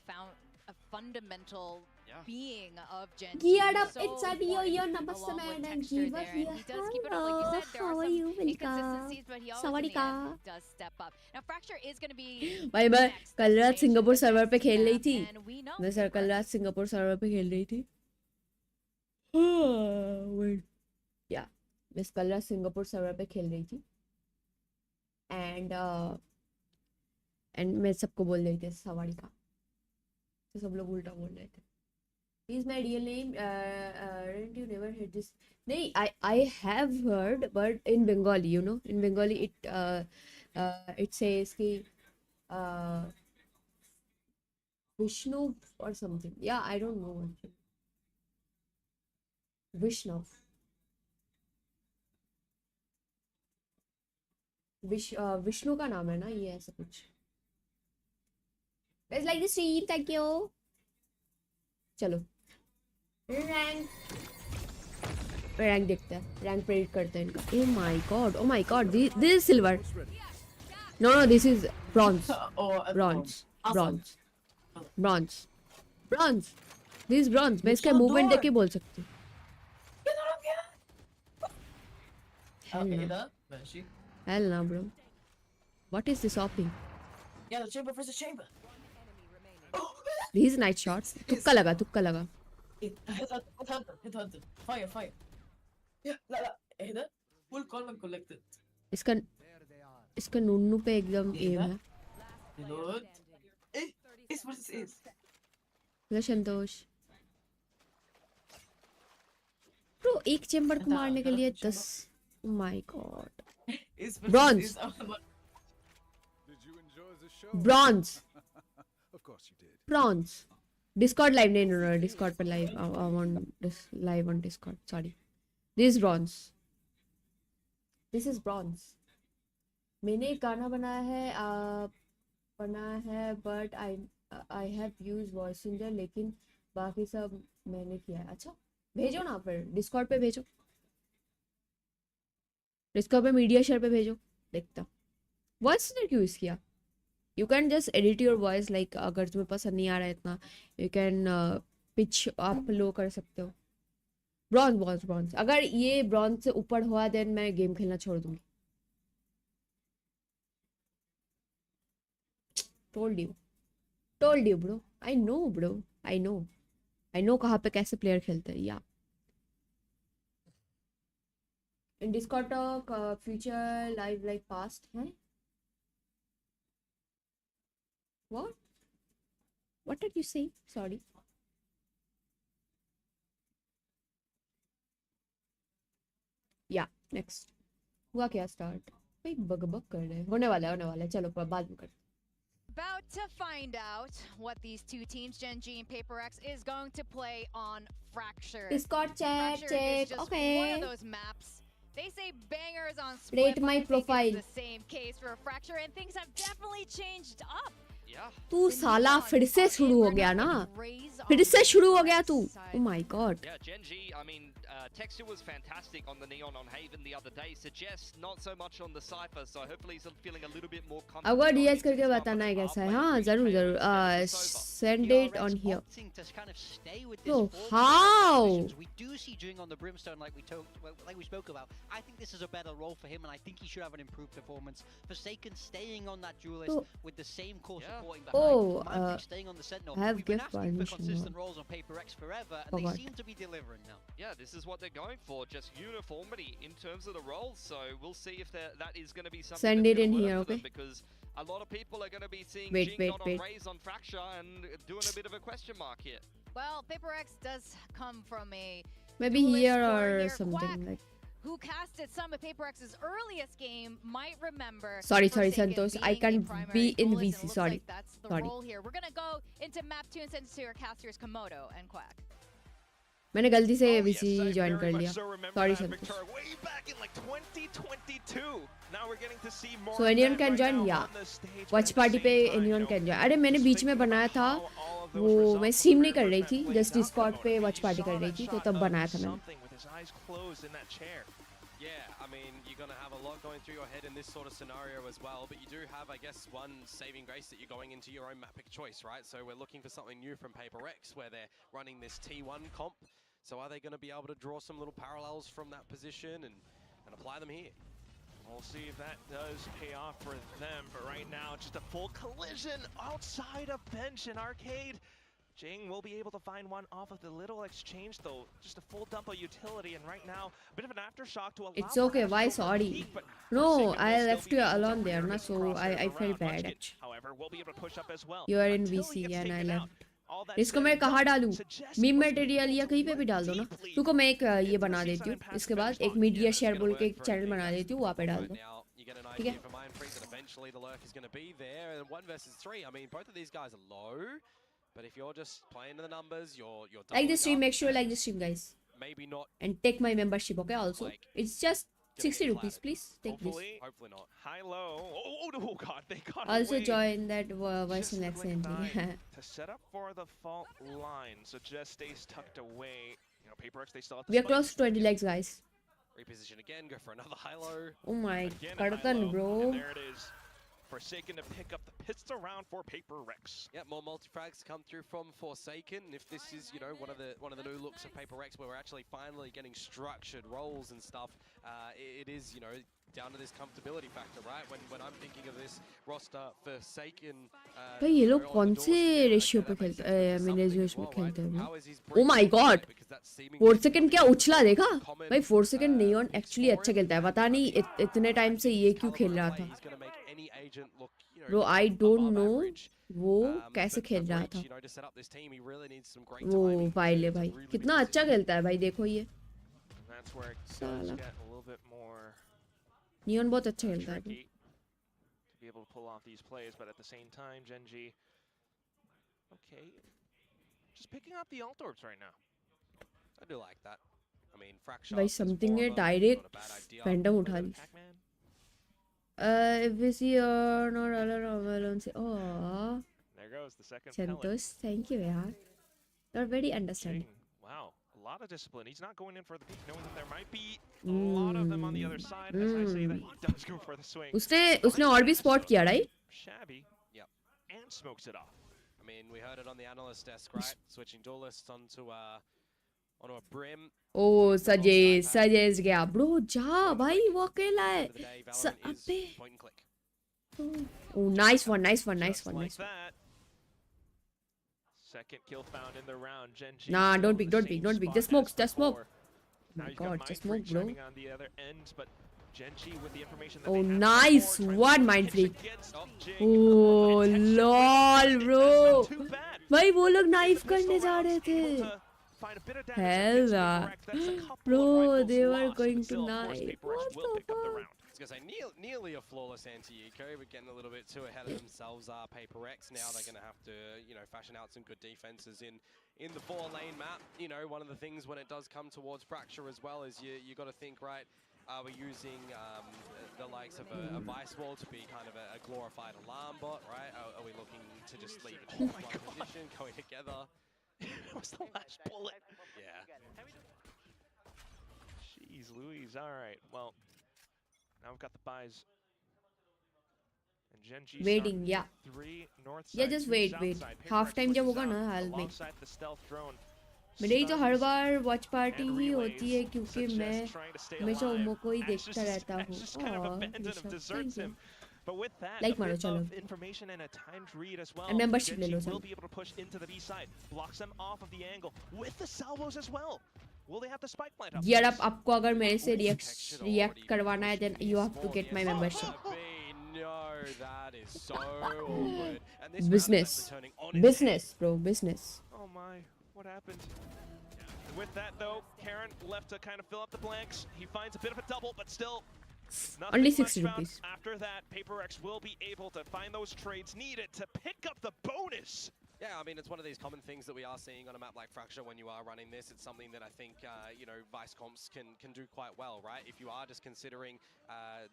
fundamental being of Gen G. Geared up, So it's a Dio, important your along namaste with man and texture give there, us and he does keep it up. Like you said, there how are are you? some inconsistencies, but he always in the Sawadika. end does step up. Now Fracture is going to be भाई मैं next कल रात destination Singapore with server पे this खेल रही map, थी. and we know मैं they sir कल were- रात सिंगापुर सर्वर पे खेल रही थी. Wait. Yeah. मैं कल रात सिंगापुर सर्वर पे खेल रही थी. And मैं सबको बोल रही थी सवाड़िका. तो सब लोग उल्टा बोल रहे थे. Is my real name? Didn't you never heard this? No, I have heard, but in Bengali, you know, in Bengali it says कि Vishnu or something. Yeah, I don't know. Vishnu. Vishnu का नाम है ना ये ऐसा कुछ. Guys like the stream, thank you. चलो rank देखते हैं, रैंक प्रेडिक्ट करते हैं इनका. Oh my god, this is silver. No, this is bronze. This is bronze. मैं इसका मूवमेंट देख के बोल सकती हूँ. Hell no, bro. What is this hopping? Yeah, the chamber versus chamber. These night shots. तुक्का लगा. Hit hunter. Fire. Yeah, la. Either full column collected. इसका नुन्नू पे एकदम एम है. Reload. Ace versus ace. Hello Santosh. Bro, एक chamber को मारने के लिए 10. Oh my god. Ace versus Bronze. ace. Did you enjoy the show? Bronze. Of course you did. Bronze. Discord live नहीं no Discord पे live. I want this live on Discord. Sorry. This is bronze. This is bronze. मैंने एक गाना बनाया है but I have used voice changer लेकिन बाकी सब मैंने किया है. अच्छा भेजो ना फिर Discord पे भेजो. Discord पे मीडिया शेयर पे भेजो. देखता. Voice changer क्यों यूज किया? You can just edit your voice like अगर तुम्हें पसंद नहीं आ रहा है इतना you can pitch आप लो कर सकते हो. Bronze. अगर ये bronze से ऊपर हुआ then मैं गेम खेलना छोड़ दूंगी. Told you bro. I know bro. I know कहाँ पे कैसे प्लेयर खेलते हैं. या in Discord talk future live like past है. What did you say? Sorry. Yeah, next. हुआ क्या start? भाई बग कर रहे हैं. होने वाला है. चलो बाद में करते. About to find out what these two teams, Gen G and PaperX, is going to play on Fracture. Discord check. Is just Okay. one of those maps. They say bangers on Split, Rate but my I think profile. it's the same case for Fracture, and things have definitely changed up. Yeah. तू साला फिर से शुरू हो गया ना. फिर से शुरू हो गया तू. Oh my god. Yeah, Gen G, I mean, Texture was fantastic on the Neon on Haven the other day. Suggests not so much on the Cypher, so hopefully he's feeling a little bit more comfortable. अगर DH करके बताना है कैसा है. हाँ जरूर. Send it on here. So how? We do see Jing on the Brimstone like we spoke about. I think this is a better role for him, and I think he should have an improved performance. Forsaken staying on that duelist with the same core supporting behind. Mantic staying on the Sentinel. I have We've been gift asking for permission consistent now. roles on PaperX forever, and they seem to be delivering now. Yeah, this is what they're going for, just uniformity in terms of the roles. So we'll see if that is going to be something. Send that's it in gonna work here, for them, okay? because a lot of people are going to be seeing Wait, Jing not on wait. Raze on Fracture and doing a bit of a question mark here. Well, PaperX does come from a Maybe duelist here core or near something Quack, like. who casted some of PaperX's earliest game might remember. Sorry, Forsaken Santosh. I being a can't primary be in duelist, and VC. it looks Sorry. like that's the Sorry. role here. We're gonna go into map 2 and send it to our casters Komodo and Quack. मैंने गलती से Oh, VC yes, I join very कर much लिया. so remember Sorry, that, Santosh. Victor, way back in like 2022. Now we're getting to see more So of anyone that can right join? now Yeah. on the stage, but Watch at the party same पे time, anyone you can know, join. अरे मैंने just बीच में thinking बनाया about था. how all of those वो results मैं from stream नहीं the कर रही match थी. plays just out Discord for पे Komodo. Watch You party saw कर रही that थी तो shot तब of बनाया था मैंने. something with his eyes closed in that chair. Yeah, I mean, you're going to have a lot going through your head in this sort of scenario as well, but you do have, I guess, one saving grace that you're going into your own map pick choice, right? So we're looking for something new from PaperX, where they're running this T1 comp. So are they going to be able to draw some little parallels from that position and apply them here? We'll see if that does pay off for them, but right now, just a full collision outside of bench and arcade. Jing will be able to find one off of the little exchange, though. Just a full dump of utility, and right now, a bit of an aftershock to allow. It's okay. Why sorry? No, I left you alone there, na, so I felt bad actually. However, we'll be able to push up as well. You are in Until he VC gets and I taken out. left. All that इसको said मैं and कहाँ done, डालूं? Suggest meme was material या कहीं पे भी डाल दो ना. तुमको मैं एक ये बना देती हूँ. इसके बाद एक मीडिया शेयर बोल के एक चैनल बना देती हूँ, वहाँ पे डाल दो. Now, you get an ठीक idea है? for Mindfreak that eventually the lurk is going to be there, and 1 versus 3. I mean, both of these guys are low, but if you're just playing to the numbers, you're Like this stream, doubling make up, sure you like this stream, guys, maybe not. and take my membership. Okay, also Like, it's just gonna 60 get rupees. flattered. Please take this. Hopefully Hopefully not. high-low. Oh God, they got Also away. join that voice Just and the blink of an accidentally. eye to set up for the fault line, so just stays tucked away. You know, PaperX, they still have the We are spike. close to 20 legs, guys. Reposition again, go for another high-low. Oh my, Again, a Kartan, high-low, bro. and there it is. Forsaken to pick up the pistol round for PaperX. Yeah, more multi-frags come through from Forsaken. If this is, you know, one of the new looks of PaperX, where we're actually finally getting structured roles and stuff, it is, you know, down to this comfortability factor, right? When I'm thinking of this roster, Forsaken. भाई ये लोग कौन से ratio पे खेलते हैं? I mean ratio में खेलते हैं? Oh my God! 4 सेकंड क्या उछला देखा? भाई 4 सेकंड नियॉन एक्चुअली अच्छा खेलता है. पता नहीं इतने टाइम से ये क्यों खेल रहा था. Bro, I don't know वो कैसे खेल रहा था. वो वाइले भाई कितना अच्छा खेलता है भाई, देखो ये. साला नियॉन बहुत अच्छा खेलता है. Be able to pull off these plays, but at the same time, Genji, okay, just picking up the alt orbs right now. I do like that. I mean, fracture. भाई समथिंग है direct Phantom उठा ली. If we see not alone say, oh, there goes the second Santosh, thank you yaar. You're very understanding. Wow, a lot of discipline. He's not going in for the peak, knowing that there might be a lot of them on the other side. As I say that, he does go for the swing. उसने और भी spot किया, right? Shabby. Yep. And smokes it off. I mean, we heard it on the analyst desk, right? Switching duelists onto a brim. Oh, Sajesh गया. Bro, जा भाई, वो अकेला है. अबे. Point and click. Oh, nice one. Second kill found in the round. Genji. Nah, don't peek. Just smoke. Now My you God, got just Mind smoke, Freak bro. chiming on the other end, but Genji with the information that Oh, they have nice before, one, trying to Mind pitch Freak. against Jing. Oh, Intentional lol, it's bro. not too bad. भाई वो लोग knife In the करने missile जा रहे rounds, थे. able to find a bit of damage Hell against nah. PRX. That's a couple Bro, of rifles they were lost, going but still, to of course, knife. PRX What will the pick up the fuck? round. I was going to say, nearly a flawless anti-eco, but getting a little bit too ahead of themselves. PayPX now they're going to have to, fashion out some good defenses in the 4-lane map. One of the things when it does come towards Fracture as well is you got to think, right, are we using the likes of a Vice Wall to be kind of a glorified alarm bot, right? Are we looking to just leave it in one position, going together? It was the last bullet. Yeah. Jeez Louise, all right, well, now we've got the buys. And Genji Waiting, yeah. 3 north side, Yeah, just 2 wait. south side. Half time PRX जब pushes होगा ना, out I'll make. alongside the stealth drone. मेरी तो हर Stuns bar watch party and he relays होती है क्योंकि suggest मैं trying to stay हमेशा alive. उमो को ही Ash देखता just- रहता Ash हूँ. just kind of abandons him, Rishabh, deserts thank you. him. But with that, Like a मारो, bit चलो. of information and a timed read as well. And membership ले Genji लो, चलो. will be able to push into the B side, blocks them off of the angle with the salvos as well. Will they have the spike plant up? यार आपको अगर मेरे से react करवाना है then you have to get my membership. No, that is so awkward. And this Business. round is turning on its Business, bro, business. Oh my, what happened? With that though, Karen left to kind of fill up the blanks. He finds a bit of a double, but still nothing Only much 60 found. rupees. After that, PaperX will be able to find those trades needed to pick up the bonus. Yeah, I mean, it's one of these common things that we are seeing on a map like Fracture when you are running this. It's something that I think, Vice comps can do quite well, right? If you are just considering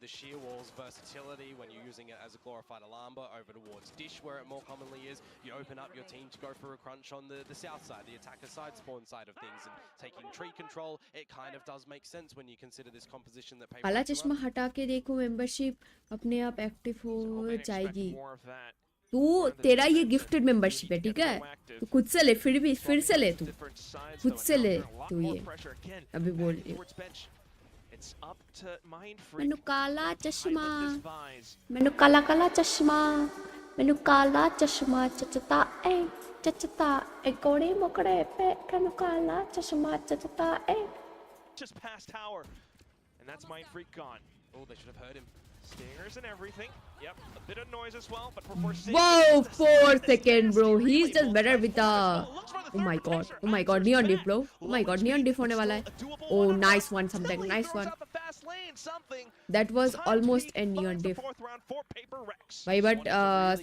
the sheer wall's versatility when you're using it as a glorified alarm bot over towards Dish, where it more commonly is, you open up your team to go for a crunch on the south side, the attacker side spawn side of things, and taking tree control, it kind of does make sense when you consider this composition that PaperX काला चश्मा हटा के देखो membership अपने आप active हो जाएगी. More of that. तू तेरा ये गिफ्टेड मेंबरशिप है, ठीक है? तू खुद से ले, फिर से ले तू. खुद से ले तू ये. अभी बोल रही हूँ. मैंने काला चश्मा, मैंने काला चश्मा, मैंने काला चश्मा चचता ए कोड़े मोकड़े पे मैंने काला चश्मा चचता ए. Just past tower, and that's Mind Freak gone. Oh, they should have heard him. Stingers and everything. Yep, a bit of noise as well, but for Forsaken, Whoa, 4 second, bro. He's just better with the. Oh my god, neon diff, bro. Oh my god, neon diff होने वाला है. Oh, nice one, something, nice one. That was almost a neon diff. Why, but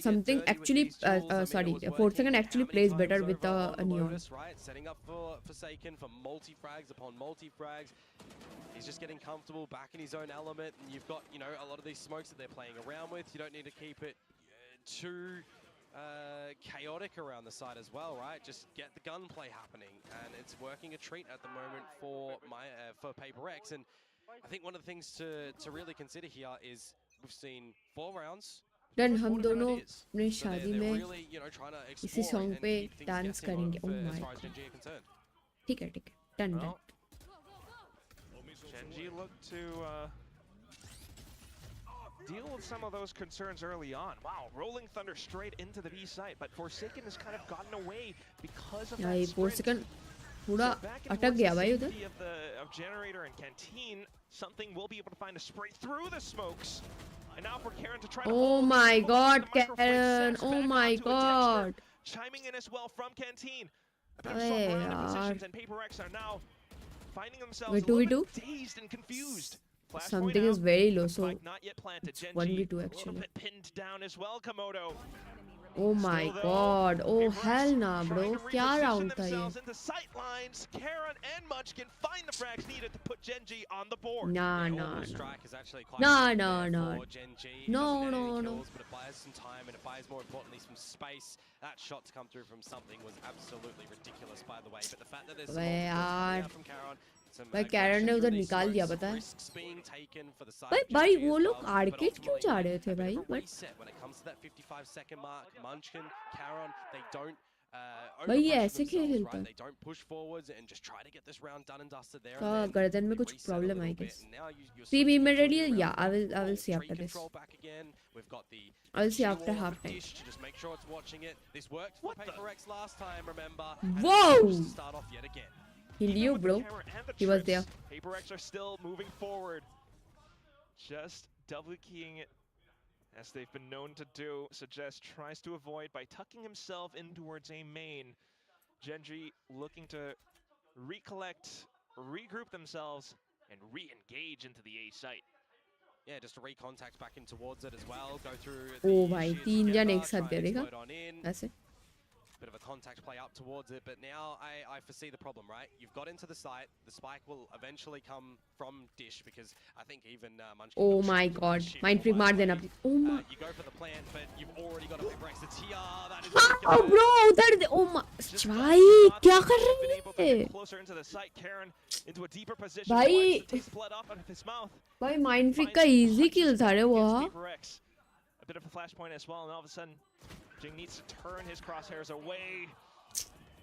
something actually, sorry, 4 second actually plays better with the neon. Right, setting up for Forsaken for multi-frags upon multi-frags. He's just getting comfortable back in his own element, and you've got, a lot of these smokes that they're playing around with. You don't need to keep it too chaotic around the side as well, right? Just get the gunplay happening, and it's working a treat at the moment for PaperX. And I think one of the things to really consider here is we've seen 4 rounds. Then हम दोनों अपनी शादी में इसी song पे dance करेंगे. Oh my god. ठीक है, done. Genji looked to deal with some of those concerns early on. Wow, rolling thunder straight into the B site, but Forsaken has kind of gotten away because of that sprint. Forsaken पूरा So back in अटक towards गया the भाई उधर. safety of Generator and Canteen, something will be able to find a spray through the smokes. And now for Karen to try to Oh hold my these God, smokes, the microflake Karen. sets Oh back my onto a God. Dexter, chiming in as well from Canteen. A bit of अबे swap around in यार. positions, and PRX are now finding themselves Wait, a do we little do? bit dazed and confused. Flash Something point is out, very low, the so spike not yet planted. it's Genji 1v2 a little actually. bit pinned down as well. Komodo. Oh my Still though, God. Oh PRX hell nah, bro. trying to क्या reposition round था ये? themselves into sight lines. Karen and Munchkin find the frags needed to put Genji on the board. Nah, The nah, orbital nah. strike is actually quite Nah, good nah, there nah. for Genji. It No, doesn't net no, any no. kills, but it buys some time and it buys more importantly some space. That shot to come through from something was absolutely ridiculous, by the way. But the fact that there's some अबे multiple coming यार. out from Caron, some भाई Karen ने aggression उधर through these निकाल दिया smokes, पता है. risks being taken for the side भाई of भाई Genji वो as लोग well, but आर्केड क्यों ultimately जा रहे थे a bit भाई? of a But reset when it comes to that 55-second mark. Munchkin, Caron, they don't भाई ये overpressure ऐसे क्यों themselves, खेलता right? है? They don't push forwards and just try to get this round done and dusted there. हाँ, And then गर्दन में they कुछ reset a problem I little bit, guess. and now you're See me switching into a immediately. new round Yeah, I will full see after tree this. control back again. We've got the I will see Q after wall up halftime. Dish to just make sure it's watching it. This worked What for the? PaperX last time, remember? Whoa! And to start off yet again. He Even knew, with the bro. camera and the He was trips, there. PaperX are still moving forward. Just double keying it as they've been known to do. Suggest tries to avoid by tucking himself in towards a main. Genji looking to recollect, regroup themselves, and re-engage into the A site. Yeah, just to recontact back in towards it as well. Go through O the भाई shears 3 जन together, एक साथ try गए and देखा? explode on in. ऐसे. Bit of a contact play up towards it, but now I foresee the problem, right? You've got into the site, the spike will eventually come from Dish because I think even Munchkin... Oh my God. Mind freak मार देना please. Oh my. You go for the plant, but you've already got a PaperX. The TR, that is Oh ridiculous. bro उधर oh my. Just भाई got क्या shots, कर been रही able to है? get closer into the site. Karen into a deeper position. भाई Wipes the taste blood off out of his mouth. भाई mind freak Finds का some easy punches किल था रे वो. against PRX. A bit of a flashpoint as well, and all of a sudden, Jing needs to turn his crosshairs away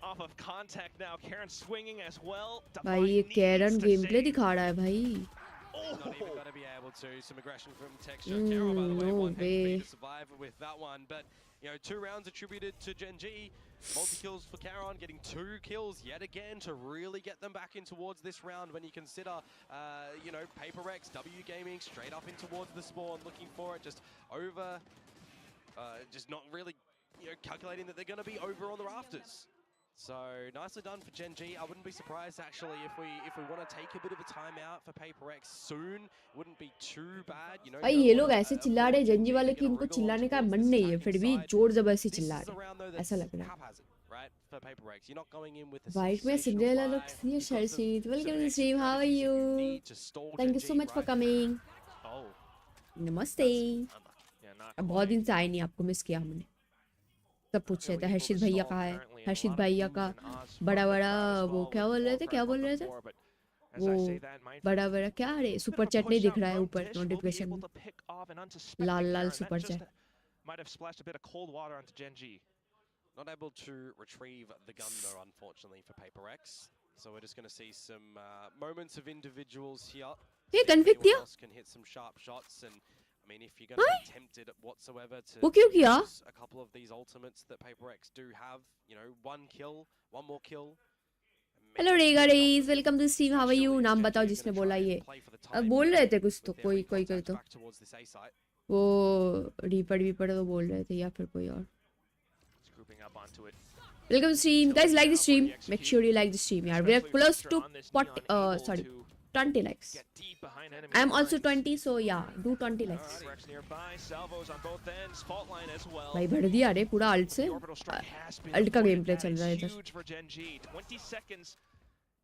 off of contact now. Karen swinging as well. भाई ये Divine कैरन needs to game play save. दिखा रहा है भाई. Not even going to be able to. Some aggression from Texture. Carol, by the way, no one way. HP to survive with that one. But, you know, 2 rounds attributed to Genji. Multi-kills for Caron, getting 2 kills yet again to really get them back in towards this round when you consider, you know, PaperX, W Gaming, straight up in towards the spawn, looking for it, just over, just not really, you know, calculating that they're going to be over on the rafters. So nicely done for Genji. I wouldn't be surprised actually if we want to take a bit of a timeout for PaperX soon. It wouldn't be too bad, you know. भाई ये लोग ऐसे चिल्ला रहे जंजी वाले कि इनको चिल्लाने का मन नहीं है फिर भी जोर जबरदस्ती चिल्ला रहे ऐसा लग रहा है. Right, for PaperX, you're not going in with a White में Cinderella looks here, Sharshit. Welcome to the stream. How are you? Thank you so much for coming. Oh, नमस्ते. yeah, not अब बहुत दिन से आए नहीं आपको मिस किया हमने. सब पूछ रहे थे हर्षित भैया कहाँ है? हर्षित भैया का बड़ा बड़ा वो क्या बोल रहे थे? क्या बोल रहे थे? वो बड़ा बड़ा क्या रे सुपर चैट नहीं दिख रहा है ऊपर नोटिफिकेशन में. लाल लाल super chat. Might have splashed a bit of cold water onto Genji. Not able to retrieve the gun though, unfortunately, for PaperX. So we're just going to see some moments of individuals here. ये config दिया? Else can hit some sharp shots, and I mean, if you're going to be tempted whatsoever to वो क्यों किया? use a couple of these ultimates that PaperX do have, you know, one more kill. Hello रेगा रेस welcome to stream. How are you? नाम बताओ जिसने बोला ये. अब बोल रहे थे कुछ तो कोई तो वो रीपर तो बोल रहे थे या फिर कोई और. Welcome to stream. Guys, like the stream. Make sure you like the stream. Yeah, we're close to 20 likes. I'm also 20, so yeah, do 20 likes. भाई भर दिया रे पूरा अल्ट से. अल्ट का गेम प्ले चल रहा है इधर.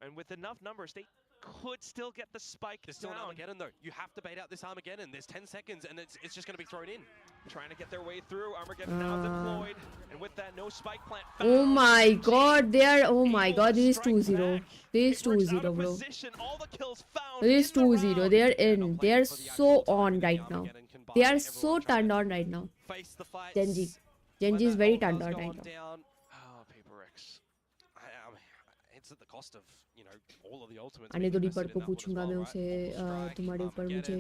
And with enough numbers, they could still get the spike. There's still an Armageddon though. You have to bait out this Armageddon. There's 10 seconds and it's just going to be thrown in. Trying to get their way through. Armageddon now deployed. And with that, no spike plant found. Oh my god, they are. Oh my god, this is 2-0. This is 2-0, bro. This is 2-0. They are in. They are so on right now. They are so turned on right now. Genji. Genji is very turned on right now. Oh, PaperX. It's at the cost of, you know, all of the ultimates. आने दो reaper को पूछूंगा मैं उसे तुम्हारे ऊपर मुझे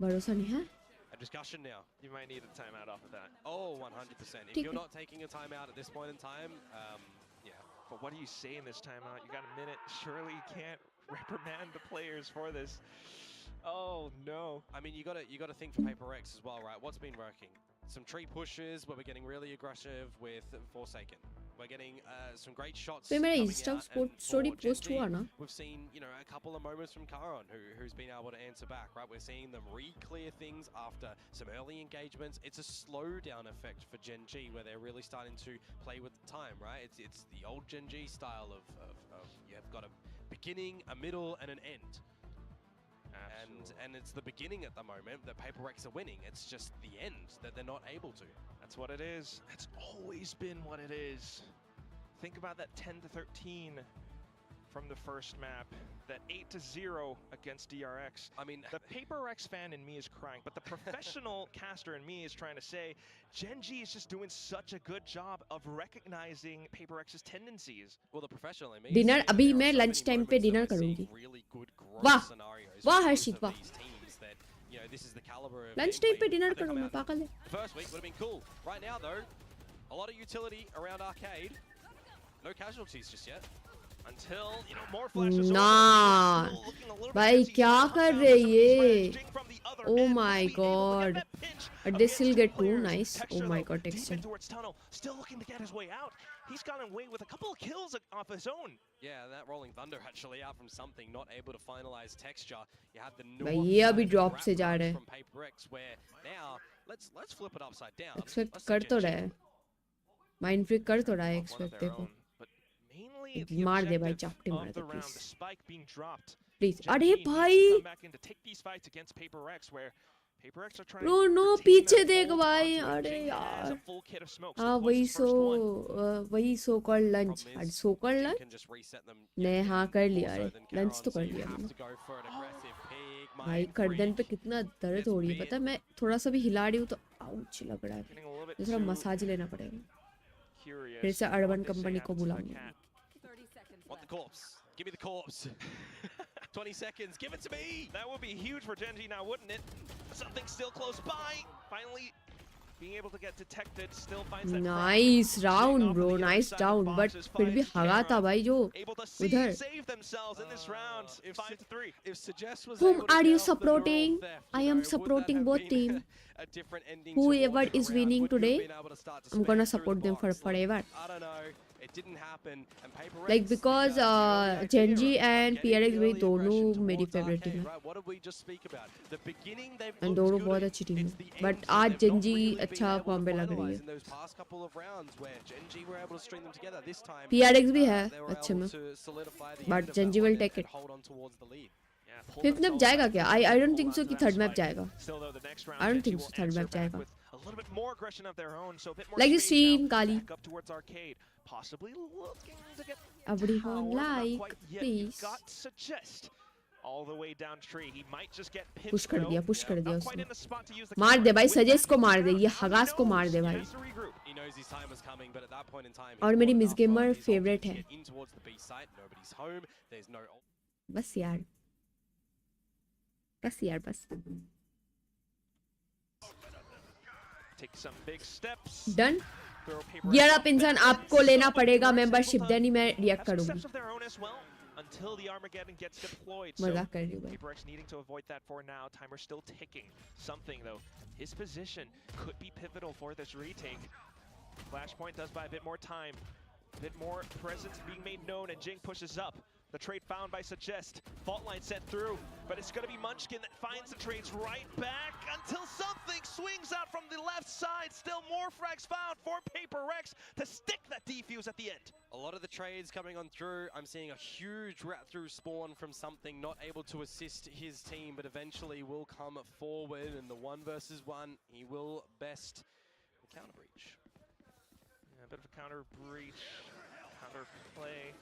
भरोसा नहीं है. A discussion now. You might need a timeout off of that. Oh, 100%. If you're not taking a timeout at this point in time, yeah. But what do you say in this timeout? You got a minute. Surely you can't reprimand the players for this. Oh no. I mean, you gotta think for PaperX as well, right? What's been working? Some tree pushes where we're getting really aggressive with Forsaken. We're getting some great shots. तो मेरा coming Insta out, and story for post Gen G, हुआ ना. We've seen, you know, a couple of moments from Karon who's been able to answer back, right? We're seeing them re-clear things after some early engagements. It's a slowdown effect for Gen G where they're really starting to play with the time, right? It's the old Gen G style of you've got a beginning, a middle, and an end. And it's the beginning at the moment that PaperX are winning. It's just the end that they're not able to. That's what it is. It's always been what it is. Think about that 10 to 13 from the first map, that 8 to 0 against DRX. I mean, the PaperX fan in me is crying, but the professional caster in me is trying to say, Gen G is just doing such a good job of recognizing PaperX's tendencies. Well, the professional in me. Dinner अभी मैं lunch time पे dinner करूँगी. वाह, वाह हर्षित वाह. Lunch time पे dinner करूँ मैं पागल है. First week would have been cool. Right now though, a lot of utility around arcade. No casualties just yet. Until, you know, more flashes. Nah, भाई क्या कर रहे ये? Oh my god. They still get too nice. Oh my god, texture. Still looking to get his way out. He's gotten away with a couple of kills off his own. Yeah, that rolling thunder actually out from something, not able to finalize texture. You have the भाई ये अभी drop से जा रहे हैं. from PaperX where now let's flip it upside down. Expect कर तो रहा है. Mind freak कर तो रहा है expect देखो. मार दे भाई चापटी मार दे प्लीज अरे भाई नो पीछे देख भाई अरे यार हाँ वही सो कॉल्ड लंच आज सो कॉल्ड लंच ने हाँ कर लिया अरे लंच तो कर लिया मैंने भाई गर्दन पे कितना दर्द हो रही है पता है मैं थोड़ा सा भी हिला रही हूँ तो आउच लग रहा है दूसरा मसाज लेना पड़ेगा फिर से अर्बन कंपनी को बुलाऊंगी. Want the corpse. Give me the corpse. 20 seconds. Give it to me. That would be huge for Gen G now, wouldn't it? Something still close by. Finally being able to get detected. Still finds that. Nice round, bro. Nice round. But फिर भी हगा था भाई जो उधर. Save themselves in this round. 5-3. If Suggest was Whom are you supporting? I am supporting both team. Whoever is winning today, I'm gonna support them for forever. I don't know. It didn't happen. And PaperX, like because Gen G and PRX भाई दोनों मेरी favorite team है. What did we just speak about? The beginning they've and दोनों बहुत अच्छी team है. But आज Gen G अच्छा form पे लग रही है. PRX भी है अच्छे में. But Gen G will take it. Fifth map जाएगा क्या? I don't think so कि third map जाएगा. I don't think so third map जाएगा. A little bit more aggression of their own, so a bit more like the stream Kali. Up towards arcade, possibly looking to get everyone like please. Got Suggest all the way down tree. He might just get pinned. Push कर दिया उसने. मार दे भाई Suggest को मार दे ये हगास को मार दे भाई. और मेरी missgamer favorite है. बस यार. बस यार बस. Take some big steps. Done. Gear up इंसान आपको लेना पड़ेगा membership देनी मैं react करूँगी. Until the Armageddon gets deployed. मजाक कर रही हूँ भाई. PaperX needing to avoid that for now. Timer still ticking. Something though, his position could be pivotal for this retake. Flashpoint does buy a bit more time, a bit more presence being made known, and Jing pushes up. The trade found by Suggest. Fault line set through, but it's going to be Munchkin that finds the trades right back until something swings out from the left side. Still more frags found for PaperX to stick that defuse at the end. A lot of the trades coming on through. I'm seeing a huge rat through spawn from something, not able to assist his team, but eventually will come forward in the 1 versus 1. He will best the counter breach. Yeah, a bit of a counter breach, counter play.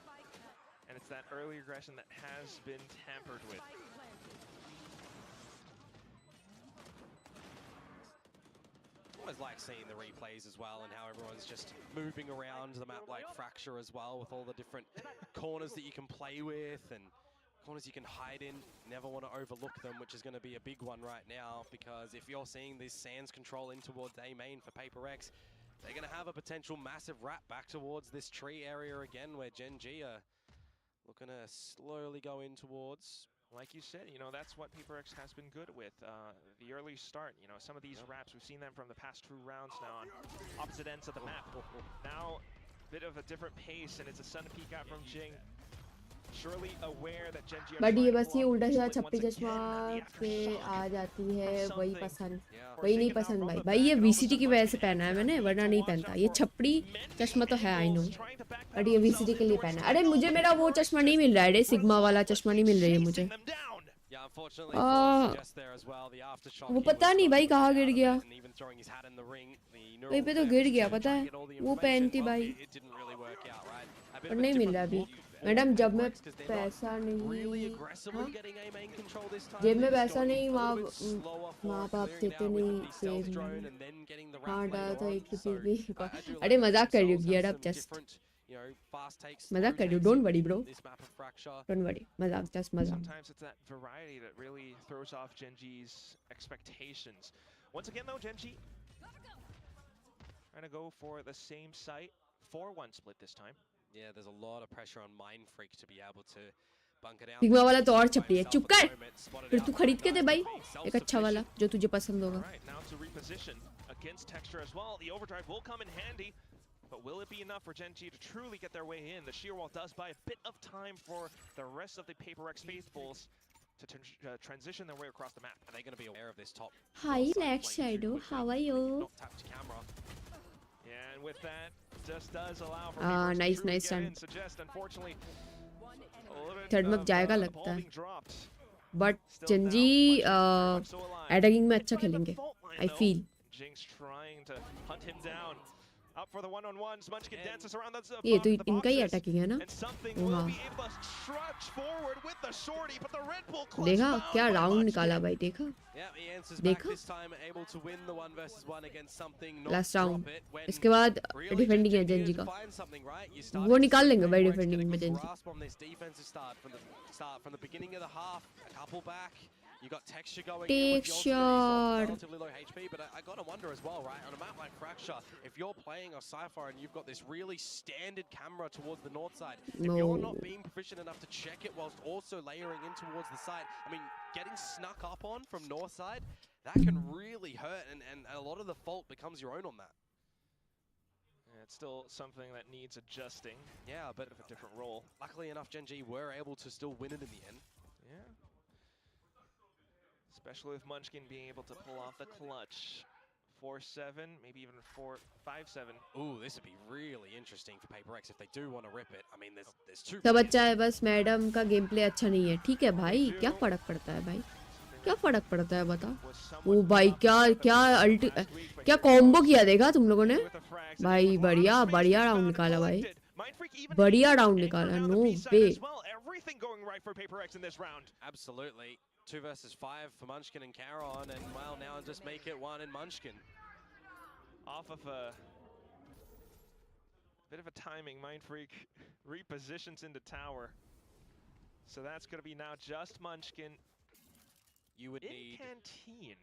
And it's that early aggression that has been tampered with. Always like seeing the replays as well and how everyone's just moving around the map like Fracture as well with all the different corners that you can play with and corners you can hide in. Never want to overlook them, which is going to be a big one right now, because if you're seeing this Sands control in towards A main for PayPRX, they're going to have a potential massive wrap back towards this tree area again, where Gen G are looking to slowly go in towards. Like you said, you know, that's what PayPRX has been good with. The early start, you know, some of these wraps, we've seen them from the past 2 rounds now on opposite ends of the map. Now, a bit of a different pace, and it's a sudden peek out from Jing. Surely aware that Gen G are but ये trying बस to ये pull उल्टा off सीधा this छप्पी win once चश्मा again, the पे aftershock आ जाती है, of वही something. पसंद Yeah. वही नहीं पसंद भाई भाई ये VCT की वजह से पहना है मैंने, वरना नहीं पहनता। ये छपड़ी चश्मा तो है आई नो, बट ये VCT के लिए पहना है। अरे मुझे मेरा वो चश्मा नहीं मिल रहा है, सिग्मा वाला चश्मा नहीं मिल रही है मुझे। Yeah, unfortunately, there as well. The aftershock. वो पता नहीं भाई कहाँ गिर गया, वहीं पे तो गिर गया पता है, वो पहनती भाई पर नहीं मिल रहा अभी। मैडम जब मैं पैसा नहीं, जेब में पैसा नहीं, माँ बाप देते नहीं, सेव हाँ डाला था 1 रुपये भी। अरे मजाक कर रही हूँ यार, अब जस्ट मजाक कर रही हूँ, don't worry bro, don't worry, मजाक जस्ट मजाक। Sometimes it's that variety that really throws off Gen G's expectations. Once again though, Gen G trying to go for the same site, 4-1 split this time. Yeah, there's a lot of pressure on Mind Freak to be able to bunker down. Sigma वाला तो और छपड़ी है, चुप कर, फिर तू खरीद के दे भाई एक अच्छा वाला जो तुझे पसंद होगा। Alright, now to reposition against Texture as well. The overdrive will come in handy, but will it be enough for Gen G to truly get their way in? The sheer wall does buy a bit of time for the rest of the PayPRX faithfuls to transition their way across the map. Are they going to be aware of this top? Hi Lex Shadow, how are you? Not tapped camera. Yeah, and with that, just does allow for people to nice truly nice get in. stand, Suggest, unfortunately, a little bit third में of, जाएगा the लगता ball है, being dropped. But Still Gen down, G Munchkin very much so alive. Attacking में In अच्छा front of the खेलेंगे, fault line, I though. feel। Jinx trying to hunt him down. Up for the one-on-ones. Munchkin dances around the ये तो the इनका ही boxes. Attacking है ना। And something Oh, will wow. be able to trudge forward with the shorty, but the Red Bull clutch देखा found क्या by round Munchkin. निकाला भाई, देखा Yeah, he answers back देखा this time, able to win the 1v1 against something, not last drop round. it when इसके बाद really defending है Gen G Gen G needed का, to find something, right? You वो started to निकाल see लेंगे भाई PayPRX defending get a में good Gen G। grasp on this defensive start from the beginning of the half, a couple back. You got Texture going in with Take the ultimate. He's on shot। relatively low HP, but I gotta wonder as well, right? On a map like Fracture, if you're playing a Cypher and you've got this really standard camera towards the north side, if you're not being proficient enough to check it whilst also layering in towards the side, I mean, getting snuck up on from north side, that can really hurt, and a lot of the fault becomes your own on that. Yeah, it's still something that needs adjusting. Yeah, but Bit of a different role. luckily enough, Gen G were able to still win it in the end. Yeah. Especially with Munchkin being able to pull off the clutch. 4-7, maybe even 5-7. Ooh, this would be really interesting for PayPRX if they do want to rip it. I mean, there's two. सब अच्छा है, बस madam का game play अच्छा नहीं है, ठीक है भाई, क्या फर्क पड़ता है भाई, क्या फर्क पड़ता है बता। ओ भाई क्या क्या अल्टी क्या कॉम्बो किया, देखा तुम लोगों ने भाई, बढ़िया बढ़िया राउंड निकाला भाई, बढ़िया राउंड निकाला, no way. Everything going right for PayPRX in this round. Absolutely. 2 versus 5 for Munchkin and Caron, and well, now just make it 1 in Munchkin. Off of a bit of a timing, Mind Freak repositions into tower. So that's going to be now just Munchkin. You would in need Canteen.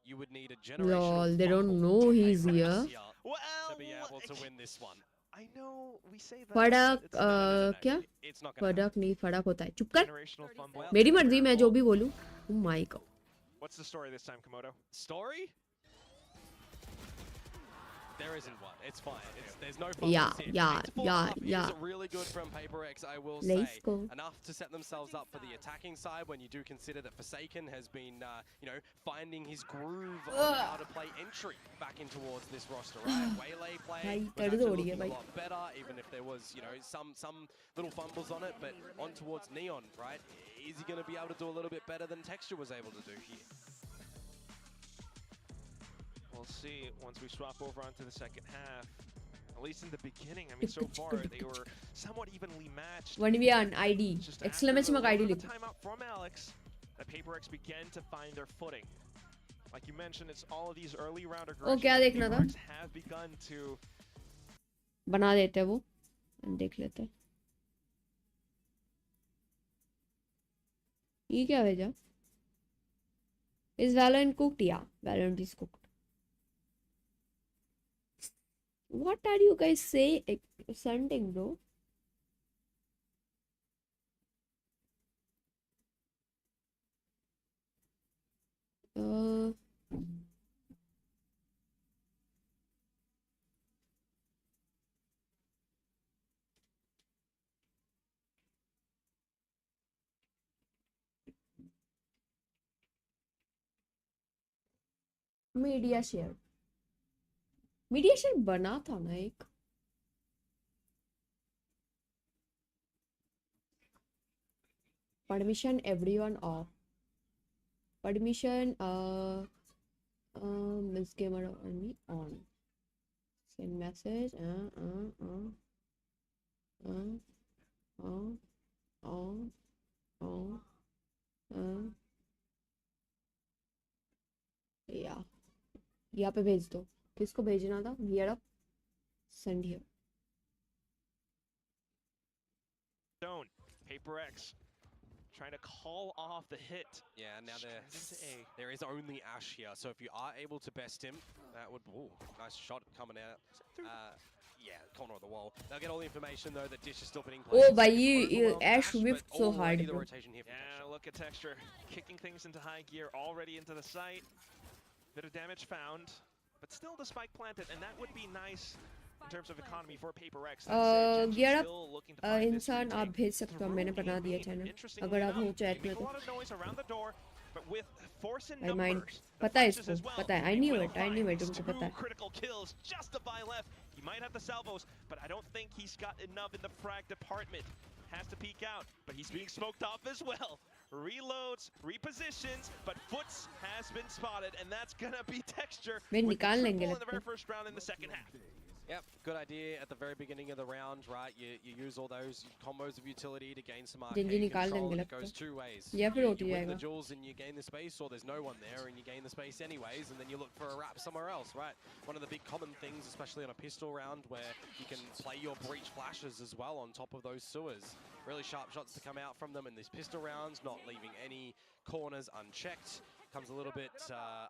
You would need a generational Lol, they don't fumble know to he's PayPRX here. Well, to be able to win this one. I know we say that. फड़क it's not क्या It's not gonna फड़क नहीं, फड़क होता है, चुप कर, generational fumble. मेरी मर्जी, मैं जो भी बोलूं। Oh my god, What's the story this time, Komodo? Story? There isn't one. It's fine. There's no fumbles Yeah, here. yeah, It's full yeah, up. It yeah. is really good from PayPRX, I will Let's say. go. Enough to set themselves up for the attacking side when you do consider that Forsaken has been, finding his groove on how to play entry back in towards this roster, right? Waylay play भाई was दर्द actually हो रही है looking a भाई। lot better, even if there was, some little fumbles on it, but on towards Neon, right? Is he going to be able to do a little bit better than Texture was able to do here? We'll see once we swap over onto the second half. At least in the beginning, I mean, so far they were somewhat evenly matched. 1v1 ID Just exclamation mark ID after लिखो। the timeout from Alex, that PayPRX began to find their footing. Like you mentioned, it's all of these early round aggressions. क्या that देखना था? PayPRX have begun to बना देते हैं वो, देख लेते हैं। ये क्या भेजा? Is Valorant cooked? Yeah, Valorant is cooked. What are you guys sending, bro? Media share बना था ना एक. Permission everyone off. Permission missgamer only on. Send message yeah. यहाँ पे भेज दो. किसको भेजना था? Here up. Send here. Zone. PRX trying to call off the hit. Yeah, now there is only Ash here, so if you are able to best him, that would... Ooh, nice shot coming out. Yeah, corner of the wall. They'll get all the information though that Dish is still being played. Oh, but you Ash whipped so hard. The rotation here yeah, look at Texture. Kicking things into high gear, already into the site. Bit of damage found, but still the spike planted, and that would be nice in terms of economy for PRX. Gear up, इंसान आप भेज सकते हो. मैंने बना दिया channel. अगर आप हो चैट में तो. I mind. पता है इसको. पता है. I knew it. उनको पता है. Critical kills just to buy left. He might have the salvos, but I don't think he's got enough in the frag department. Has to peek out, but he's being smoked off as well. Reloads, repositions, but Foots has been spotted, and that's gonna be Texture way with the निकाल triple लेंगे in the very first round in the second half. Yep, good idea at the very beginning of the round, right? You use all those combos of utility to gain some arcade control, and it goes two ways. या फिर You OT win जाएगा. the jewels and you gain the space, or there's no one there and you gain the space anyways, and then you look for a wrap somewhere else, right? One of the big common things, especially on a pistol round, where you can play your breach flashes as well on top of those sewers. Really sharp shots to come out from them in these pistol rounds, not leaving any corners unchecked. Comes a little bit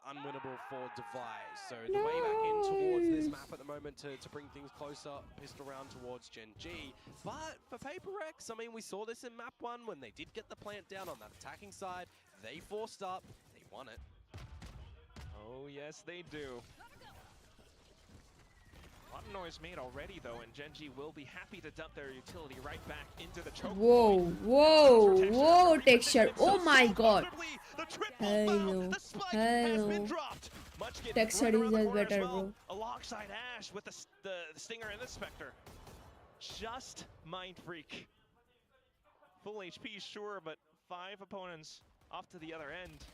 unwinnable for Device. So the way back in towards this map at the moment to bring things closer, pistol round towards Gen G. But for PRX, I mean, we saw this in map 1 when they did get the plant down on that attacking side. They forced up, they won it. Oh yes, they do. A lot of noise made already though, and Gen G will be happy to dump their utility right back into the choke. Whoa, Texture. Oh my god. Hello. Texture is just better, bro. Alongside Ash with the Stinger and the Spectre. Just Mind Freak. Full HP, sure, but 5 opponents off to the other end.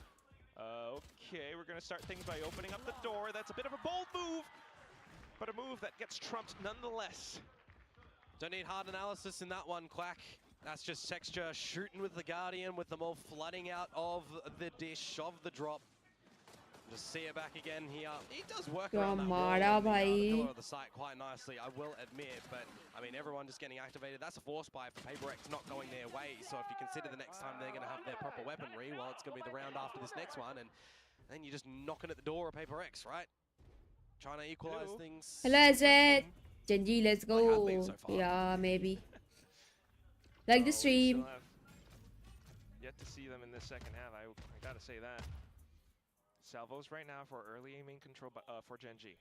Okay, we're gonna start things by opening up the door. That's a bit of a bold move, but a move that gets trumped nonetheless. Don't need hard analysis in that one, Quack. That's just Texture shooting with the Guardian, with them all flooding out of the dish, of the drop. Just see it back again here. He does work around that wall of the site quite nicely, I will admit. But, I mean, everyone just getting activated. That's a force buy for PRX not going their way. So if you consider the next time they're going to have their proper weaponry, well, it's going to be the round after this next one. And then you're just knocking at the door of PRX, right? Trying to equalize things. Hello, Azet. Genji, let's go. Yeah, maybe. Like the stream. Yet to see them in this second half, I gotta say that. Salvos right now for early aiming control for Gen G.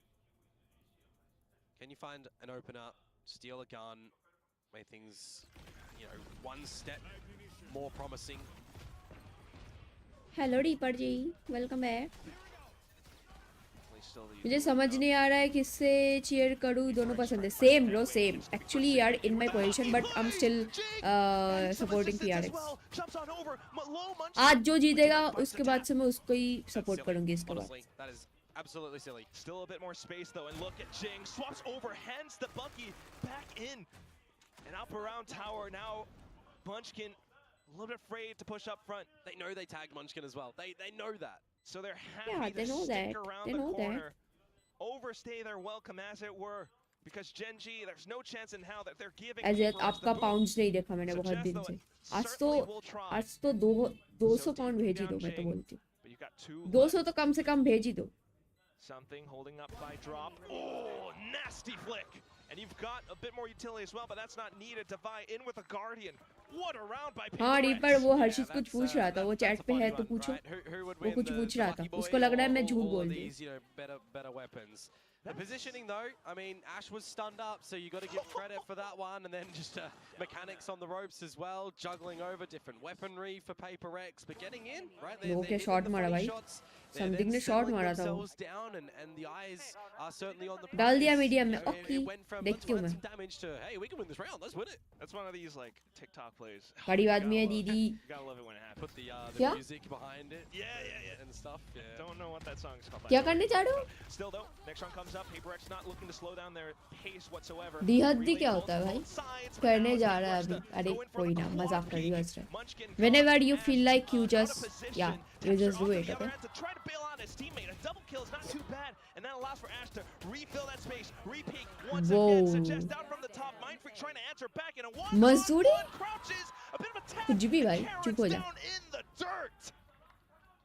Can you find an opener, steal a gun, make things, you know, one step more promising? Hello, Reaper Ji. Welcome back. मुझे समझ नहीं आ रहा है किससे cheer करूँ. दोनों पसंद है. Same bro, same. Actually यार in my position, but I'm still supporting PRX. आज जो जीतेगा उसके बाद से मैं उसको ही support करूँगी इसके बाद. That is absolutely silly. Still a bit more space though, and look at Jing. Swaps over, hands the Bucky back in. And up around tower now. Munchkin a little bit afraid to push up front. They know they tagged Munchkin as well. They know that. So they're happy to stick around the corner. Overstay their welcome, as it were. Because Genji, there's no chance in hell that they're giving As yet PRX the आपका boost. Pounds नहीं देखा मैंने बहुत Suggest दिन though से. it आज certainly will try. तो 200 So pound taking भेज ही down दो मैं तो Jing, बोलती हूँ. but you got 2 200 left. तो कम से कम भेज ही दो. Something holding up by drop. Oh, nasty flick. And you've got a bit more utility as well, but that's not needed. Divide in with a Guardian. What a round by हाँ PRX. Reaper वो हर्षित कुछ पूछ रहा था, वो chat पे है तो पूछो. वो कुछ पूछ रहा था, उसको लग रहा है मैं झूठ बोल रही हूँ. Better weapons. The positioning though, I mean, Ash was stunned up, so you got to give credit for that one, and then just mechanics on the ropes as well, juggling over different weaponry for PRX, but getting in, right? लोगों के shot मारा भाई. Something ने shot मारा था वो. डाल दिया मीडियम में. ओके देखती हूँ मैं. That's one of these like TikTok plays. बड़ी आदमी है दीदी. You gotta love it when it happens. Put the क्या? music behind it. Yeah. And stuff. Yeah. Don't know what that song is called. क्या करने जा रहे हो? Still though, next round comes up. PRX not looking to slow down their pace whatsoever. दिहद्दी क्या होता है भाई? करने जा रहा है अभी. अरे कोई ना, मजाक कर रही हूँ ऐसे. Whenever you feel like you just do it. Okay? Try to bail out his teammate. A double kill is not too bad, and that allows for Ash to refill that space, repeat once again. Suggest out from the top. Mindfreak trying to answer back in a one. मजदूरी? Crouches. A bit of a tap. कुछ भी भाई, चुप हो जा. Down in the dirt.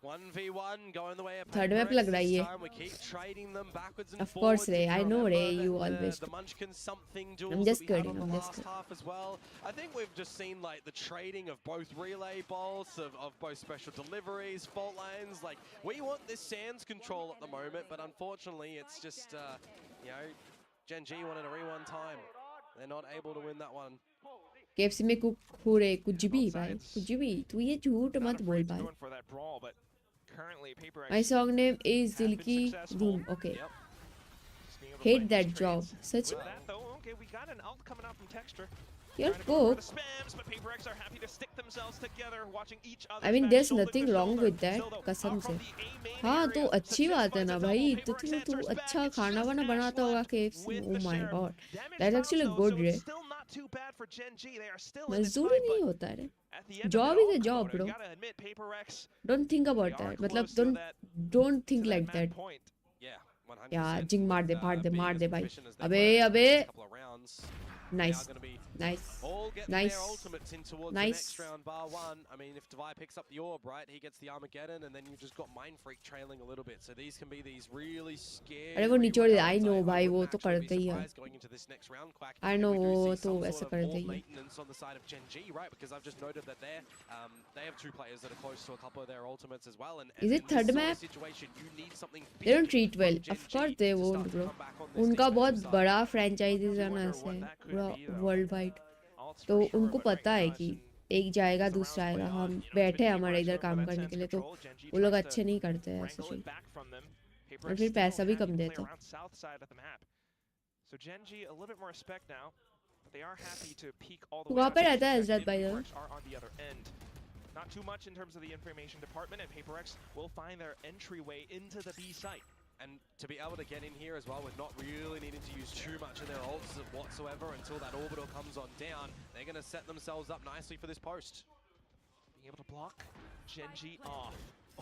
1v1 going the way of Third map लग रहा है ये. we keep trading them backwards and Of course forwards. रे, I know रे, Remember you the- always the do. Munchkin something duels I'm just that we had kidding, on I'm the just last kidding. half as well. I think we've just seen like the trading of both relay bolts, of both special deliveries, fault lines. Like we want this Sands control at the moment, but unfortunately it's just you know, Gen G wanted a rewind time. They're not able to win that one. KFC में cook हो रहे कुछ भी भाई, कुछ भी. तू ये झूठ मत बोल भाई. Going for that brawl, but currently PRX My song name is दिल की धूम. Okay. Hate that job. Such. With that though, okay, we got an ult coming out from Texture. You're Trying to go for cooked. the spams, but PRX are happy to stick themselves together, watching each other. I mean, there's nothing wrong with that, कसम से. हाँ तो अच्छी बात है ना भाई. तो तू अच्छा खाना वाना बनाता होगा KFC. Oh my god. That's actually good रे. Still not too bad for Gen G. They are still in this मजदूरी fight, नहीं but होता रे. at the end Job of it is a all, job, Komodo, bro. you gotta admit, PRX, Don't think they about are that. मतलब close to that don't think like mad that. point. Yeah, 100%. यार जिंग मार दे Being मार as दे भाई. efficient as they अबे were अबे. in a couple of rounds, they Nice. are gonna be Nice. all getting Nice. their ultimates in towards Nice. the next round, bar one. I mean, if Divide picks up the orb, right, he gets the Armageddon, and then you've just got Mindfreak trailing a little bit. So these can be these really scary. अरे वो निचोड़ दे. I rounds. know भाई, वो wouldn't तो actually be करते ही हैं. surprised going into this next round, Quack, I if know, we do वो see तो some ऐसे sort of करते more ही हैं. maintenance on the side of Gen G, right? Because I've just noted that they have 2 players that are close to a couple of their ultimates as well. And Is it in this third sort of map? situation, you need something They don't big treat from well. Gen Of G course they to won't, start to bro. come back on this उनका बहुत defensive side. बड़ा franchises है ना ऐसे पूरा world wide. तो उनको पता है कि एक जाएगा दूसरा आएगा. हम बैठे हैं हमारे इधर काम करने के लिए, तो वो लोग अच्छे नहीं करते हैं ऐसे चीज. और फिर पैसा भी कम देते हैं. So Gen G a little bit more respect now, but they are happy to peek all the तो way वहाँ out पे to रहता है the हजरत भाई defensive. इधर. PRX are on the other end. Not too much in terms of the information department, and PRX will find their entryway into the B site. And to be able to get in here as well with not really needing to use too much of their ults whatsoever until that orbital comes on down, they're going to set themselves up nicely for this post. Being able to block Gen G off.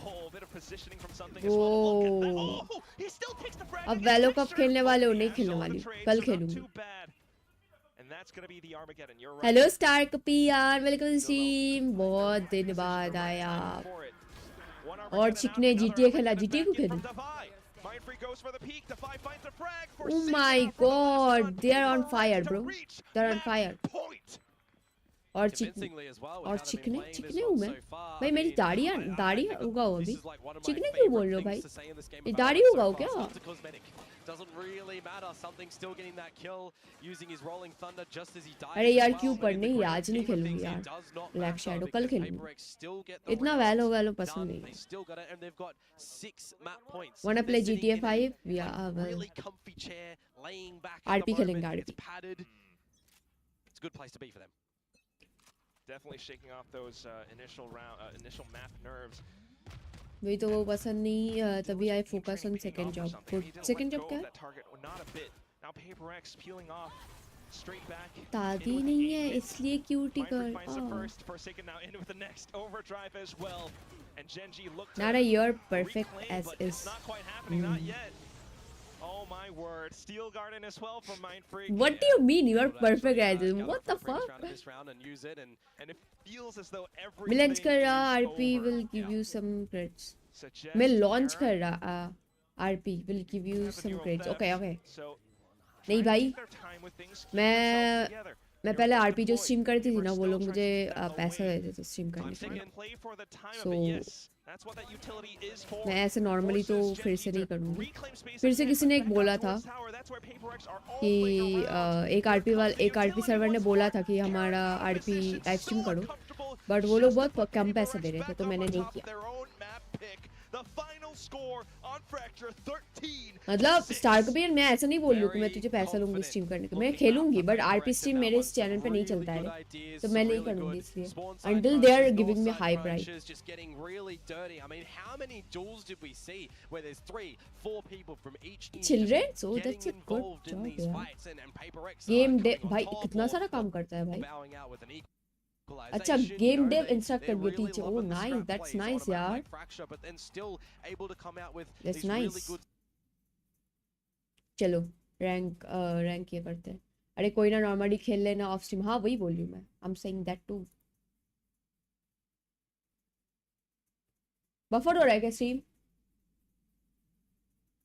Oh, a bit of positioning from something as well. Look at that. Oh, he still takes the frag. अब against वैलो cup Texture. खेलने वाले हो, नहीं Ash खेलने on the वाली. trade, कल so not खेलूंगी. too bad. And that's going to be the Armageddon. You're right. Hello star कपियान, welcome team. बहुत दिन बाद आया. और चिकने GTA खेला. GTA को खेलूं. Oh my god, they are on fire, bro. They are on fire. और चिकने हूँ मैं भाई. मेरी दाढ़ी उगाओ अभी. चिकने क्यों बोल रहे हो भाई? ये दाढ़ी उगाओ क्या? Doesn't really matter. Something still getting that kill using his rolling thunder just as he dies. अरे यार as क्यों well. पढ़ In the नहीं, grand आज नहीं scheme of खेलूंगी things, यार. it does not black matter shadow because कल खेलूंगी. PRX still get the इतना rounds वैलो पसंद done. नहीं They है. still got it, and they've got 6 map points. Wanna They're play sitting GTA in a, 5? Yeah, like, well. really comfy chair, laying back at RP the खेलेंगे moment. RP. It's padded. It's a good place to be for them. Definitely shaking off those initial map nerves. वही तो वो पसंद नहीं, तभी I focus on second job. Second job क्या है? Now PRX peeling off straight back. दादी नहीं है इसलिए क्यूटी Mindfreak कर. finds the first, Forsaken now in with the next overdrive as well. And Gen G looked Nara, you're perfect as but is. it's not quite happening, not yet. Oh my word. Steel Garden as well from Mindfreak. What do you mean? You are perfect at this. What the fuck? And it feels as though Launch everything कर रहा is RP over. will give you some crits. Suggest मैं launch Aaron कर रहा RP will give you have a some neural crits. theft, Okay, okay. so नहीं trying to भाई take their time with things, keep themselves together. मैं Neural पहले theft RP जो deployed. Stream करती थी People ना are वो still लोग trying मुझे to keep that पैसा away. देते थे स्ट्रीम करने के Trying लिए. to play for the time So, of it, yes. That's what that utility is for. मैं ऐसे normally तो Forces फिर Gen से G नहीं to करूँगी. reclaim space फिर से again, किसी but ने एक back बोला up था towards tower. That's where PRX are all कि the way around. एक Here comes the एक RP utility सर्वर ने once बोला more. था कि हमारा Aaron out of RP position, live stream so करो uncomfortable. बट वो लोग Just to बहुत put कम पैसे PRX दे रहे थे back तो up मैंने on नहीं top of किया. their own map pick. The final score on Fracture 13. मतलब स्टार कपियर मैं ऐसा नहीं बोल रही हूँ कि मैं तुझे पैसा लूंगी स्ट्रीम करने का. मैं खेलूंगी बट RP स्ट्रीम मेरे इस चैनल पे नहीं चलता है तो मैं नहीं करूँगी इसलिए until they are giving me high price. just getting really dirty. I mean, how many duels did we see where there's 3-4 people from each team Children, so getting that's a good involved in job, these yeah. fights and PaperX Game coming dev on भाई top कितना of सारा काम करता है भाई. bowing out with an अच्छा equalization. Game You know, Dave instructor they're भी really teacher. Oh loving the nice, scrap that's plays on nice a map यार. like Fracture, but then still able to come out with That's these really nice. good चलो rank ये करते हैं. अरे कोई ना normally खेल लेना ऑफ स्ट्रीम. हाँ वही बोल रही हूँ मैं. I am saying that too. Buffer हो रहा है क्या स्ट्रीम?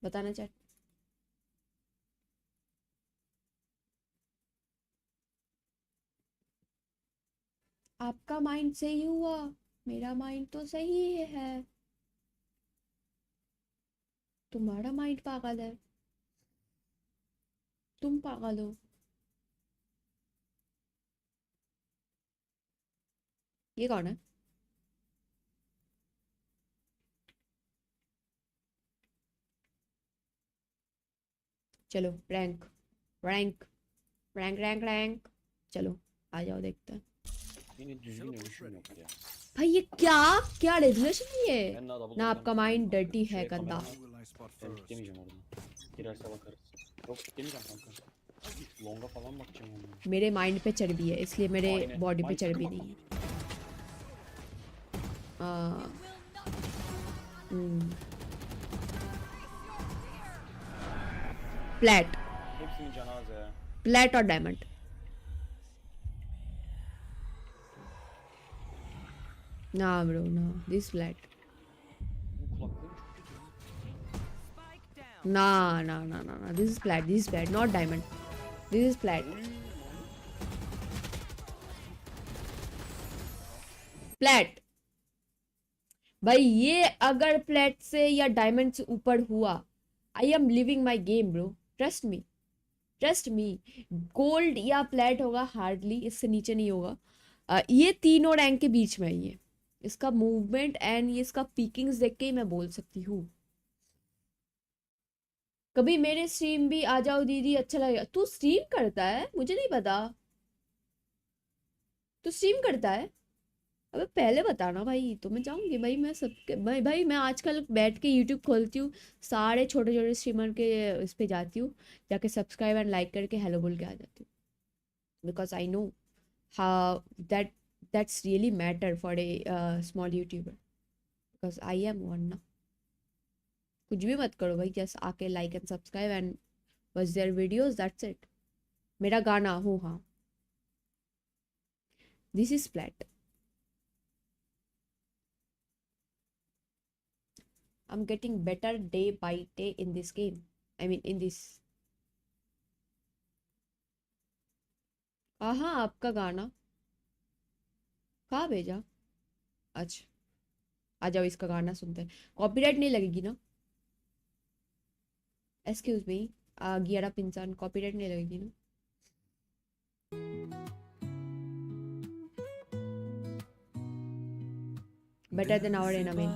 बताना चैट. आपका माइंड सही हुआ, मेरा माइंड तो सही है, तुम्हारा माइंड पागल है, तुम पागल हो. ये कौन है? चलो rank rank rank rank rank. चलो आ जाओ देखते हैं. भाई ये क्या क्या रेजोल्यूशन है ये? ना आपका माइंड डर्टी है गंदा. मेरे माइंड पे चर्बी है इसलिए मेरे बॉडी पे चर्बी नहीं है. फ्लैट फ्लैट और डायमंड. ना ब्रो ना दिस फ्लैट. ना ना ना ना ना this is flat not diamond. This is flat. Flat भाई ये अगर फ्लैट से या डायमंड से ऊपर हुआ I am living my game bro. Trust me. Gold या फ्लैट होगा हार्डली, इससे नीचे नहीं होगा. ये तीनों रैंक के बीच में है. ये इसका मूवमेंट एंड ये इसका पीकिंग्स देख के ही मैं बोल सकती हूँ. कभी मेरे स्ट्रीम भी आ जाओ दीदी, अच्छा लगेगा. तू स्ट्रीम करता है? मुझे नहीं पता. तू स्ट्रीम करता है? अबे पहले बताना भाई तो मैं जाऊंगी भाई. मैं सबके भाई मैं आजकल बैठ के यूट्यूब खोलती हूँ, सारे छोटे छोटे स्ट्रीमर के इस पे जाती हूँ, जाके सब्सक्राइब एंड लाइक करके हेलो बोल के आ जाती हूँ. Because I know how that's really matter for a small YouTuber because I am one ना. कुछ भी मत करो भाई, जस्ट आके like and subscribe and watch their videos, that's it. मेरा गाना हो हाँ this is flat. I am getting better day by day in this game. I mean in this. हाँ आपका गाना कहाँ भेजा? अच्छा आ जाओ इसका गाना सुनते हैं. कॉपीराइट नहीं लगेगी ना? एक्सक्यूज मी गियारा पिंसान, कॉपीराइट नहीं लगेगी ना? Better than our enemy.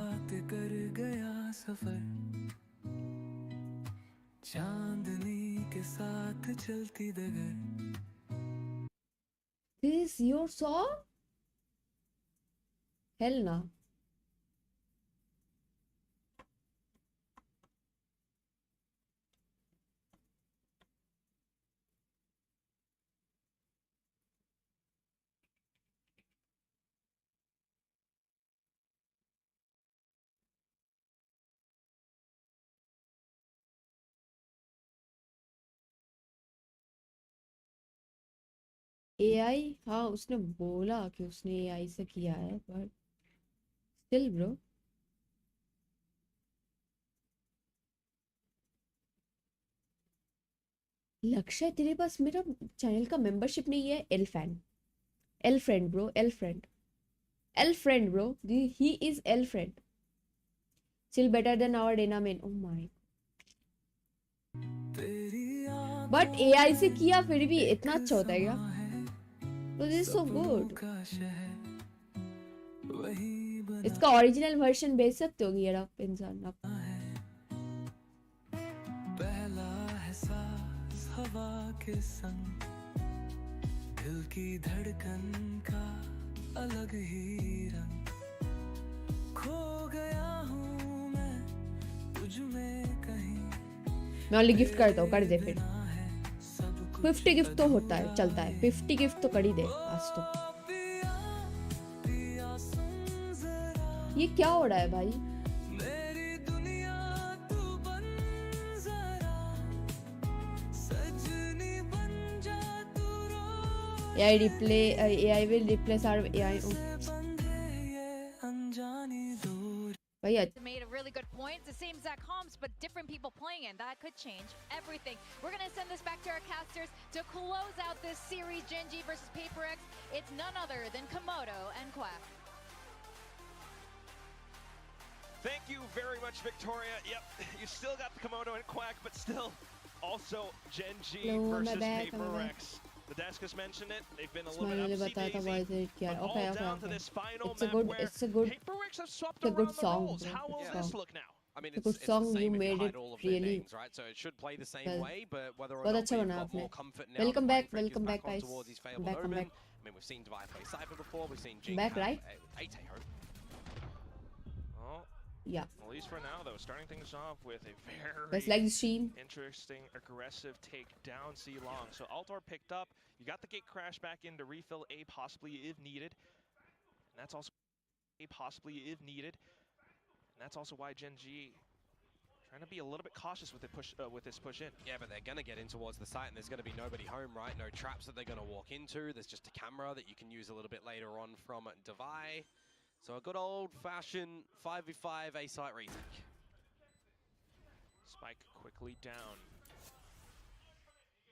चांदनी के साथ चलती डगर. This your song? Hell no. AI हाँ उसने बोला कि उसने AI से किया है but still bro लक्ष्य तेरे पास मेरा चैनल का मेंबरशिप नहीं है L fan L friend bro L friend bro he is L friend still better than our Dana main oh my but AI से किया फिर भी इतना अच्छा होता है क्या तो this is so good इसका ओरिजिनल वर्जन भेज सकते हो यार आप इंसान आप पहला एहसास हवा के संग दिल की धड़कन का अलग ही रंग खो गया हूँ मैं तुझ में कहीं मैं ओनली गिफ्ट करता हूँ कर दे फिर 50 गिफ्ट तो होता है चलता है 50 गिफ्ट तो कर ही दे आज तो ये क्या हो रहा है भाई मेरी दुनिया तू बन जरा सजनी बन जा तू रो AI will replace our AI बंधे ये अनजानी दूर भाई Made a really good point. It's the same exact comps, but different people playing it. That could change everything. We're going to send this back to our casters to close out this series, Gen G versus PayPRX. It's none other than Komodo and Quack. Thank you very much, Victoria. Yep, you still got the Komodo and Quack, but still also Gen G No, versus my bad. PayPRX. The desk has mentioned it. They've been a इसमें little मैंने bit बताया था upsy-daisy, why is it but okay all down to okay this final it's a map good where it's PayPRX have swapped a good around the song, roles. bro. How will Good this song. look now? I mean, The it's good the song, same you when made hide it all of their really names, right? So it should play the same well. way, but whether or बहुत not अच्छा we've बना got आपने more comfort now. welcome that back Fighting Freak is back on guys towards his I'm fabled back Omen. I mean, we've seen Devi play Cypher before, we've seen Jing back have right a Taeho. Well, yeah at least for now, though, starting things off with a best very like the stream interesting, aggressive take down C long. So Altor picked up. You got the gate crash back in to refill A possibly if needed. And that's also A possibly if needed. And that's also why Gen G trying to be a little bit cautious with this push in. Yeah, but they're going to get in towards the site, and there's going to be nobody home, right? No traps that they're going to walk into. There's just a camera that you can use a little bit later on from Devi. So a good old-fashioned 5v5 A-site retake. Spike quickly down.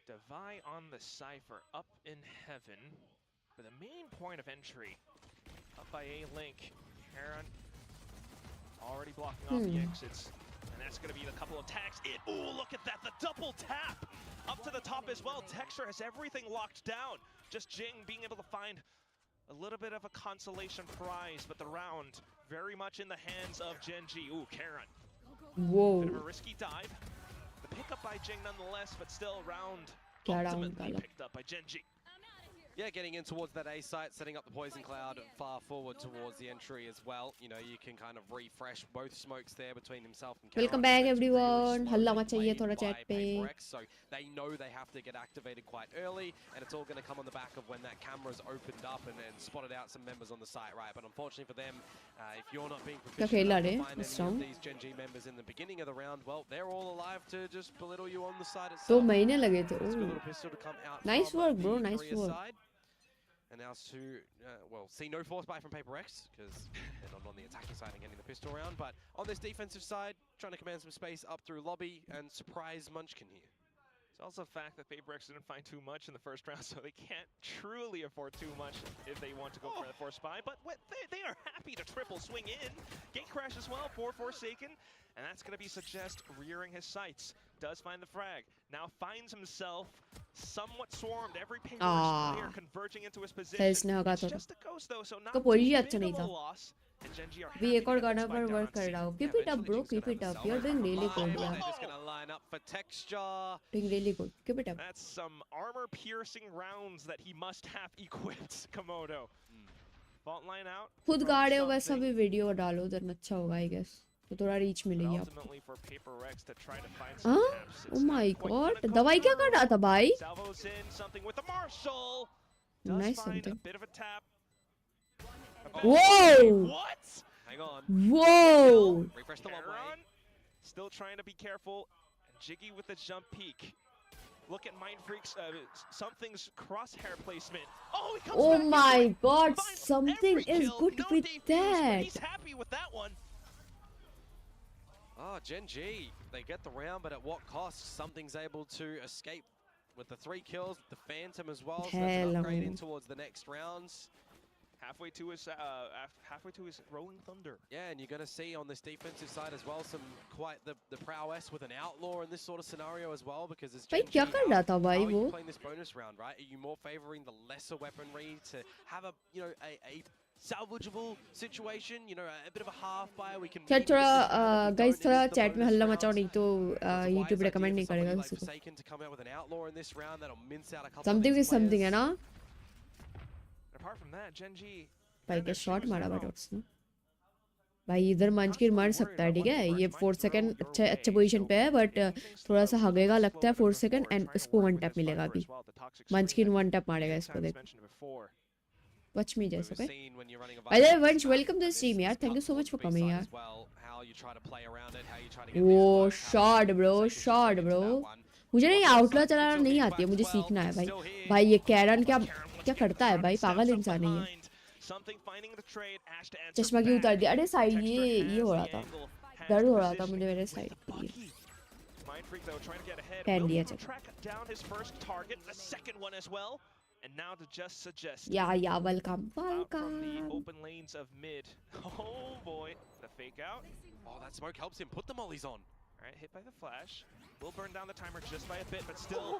Devi on the Cypher, up in heaven. But the main point of entry, up by A-Link. Heron already blocking off the exits. And that's going to be the couple of tags. Ooh, look at that, the double tap! Up to the top as well. Texture has everything locked down. Just Jing being able to find a little bit of a consolation prize, but the round very much in the hands of Gen G. Ooh, Karen. whoa Bit of a risky dive. The pickup by Jing nonetheless, but still round क्या round ultimately निकाला picked up by Gen G. Yeah, getting in towards that A site, setting up the poison cloud far forward towards the entry as well. You know, you can kind of refresh both smokes there between himself and welcome Karan. back It's everyone really हल्ला slowly मचाइए played थोड़ा by chat पे PayPRX, so they know they have to get activated quite early, and it's all going to come on the back of when that camera's opened up and spotted out some members on the site, right? But unfortunately for them, if you're not being proficient enough to find any of these Gen G members in the beginning of the round, well, they're all alive to just belittle you on the side itself. 2 महीने लगे थे It's a good little pistol to come out nice from work bro the nice Korea work side. And now to, well, see no force buy from PayPRX, because they're not on the attacking side and getting the pistol round, but on this defensive side, trying to command some space up through lobby and surprise Munchkin here. It's also a fact that PayPRX didn't find too much in the first round, so they can't truly afford too much if they want to go for the force buy, but they are happy to triple swing in. Gate crash as well for Forsaken, and that's going to be Suggest rearing his sights. Does find the frag, now finds himself somewhat swarmed. Every PayPRX player converging into his position. It's just a ghost though, so not too big of a loss. And Gen G are अभी happy एक और to get गाना that पर spike down work on कर C. रहा हूँ keep it up bro keep it up you're doing really good yeah They're just going to line up for texture. doing really good keep it up That's some armor-piercing rounds that he must have equipped, Komodo. Fault line out. खुद गाड़े हो वैसा भी video डालो तो अच्छा होगा I guess तो थोड़ा रीच मिलेगी आपको Ultimately for PayPRX to try to find some हाँ taps. oh It's my not quite god gonna दवाई come क्या कर रहा था भाई through. Salvo's in something with the Marshall. Does nice find a something bit of a tap. whoa What? Hang on. whoa Refresh the one way. Aaron still trying to be careful. And Jiggy with the jump peek. Look at Mind Freak's something's crosshair placement. Oh, he comes Oh back my into it, god, finds something every is kill, good no with defuse, but that. he's happy with that one. Oh, Gen G, they get the round, but at what cost? Something's able to escape with the 3 kills, with the Phantom as well, so that's Hell an upgrade no. in towards the next rounds. Halfway to his Rolling Thunder. Yeah, and you're going to see on this defensive side as well some quite the prowess with an outlaw in this sort of scenario as well, because as भाई Gen G, क्या कर रहा था how भाई are वो? you playing this bonus round, right? Are you more favoring the lesser weaponry to have a, you know, a salvageable situation, you know, a bit of a half buy, we can चल maybe थोड़ा get this round if we guys don't थोड़ा use the chat में bonus हल्ला rounds. मचाओ नहीं तो So it's a wise YouTube idea recommend for नहीं somebody करेगा like किसी को. Forsaken to come out with an outlaw in this round that'll mince out a couple Something of is these something है players. ना? Apart from that, Gen G. भाई क्या shot मारा भाई डॉट्स ने. भाई इधर मंचकिन मर सकता है, ठीक है? ये 4 सेकंड अच्छे पोजीशन पे है, बट थोड़ा सा हगेगा लगता है 4 सेकंड एंड इसको 1 टैप मिलेगा अभी. मंचकिन 1 टैप मारेगा इसको, देख. Watch me, Jess, okay? By the way, Vansh, welcome to the stream, yaar. Thank you so much for coming, yaar. Oh, shot, bro. Shot, bro. मुझे नहीं आउटलॉ चलाना नहीं आती है, मुझे सीखना है भाई. भाई ये कैरन क्या क्या करता है भाई, पागल इंसान है ये. चश्मा क्यों उतार दिया? अरे साइड ये हो रहा था, दर्द हो रहा था मुझे मेरे साइड पे. पहन लिया चलो. And now to just suggest. Yeah, welcome. From the open lanes of mid. Oh boy, the fake out. Oh, that smoke helps him put the mollies on. All right, hit by the flash. Will burn down the timer just by a bit, but still.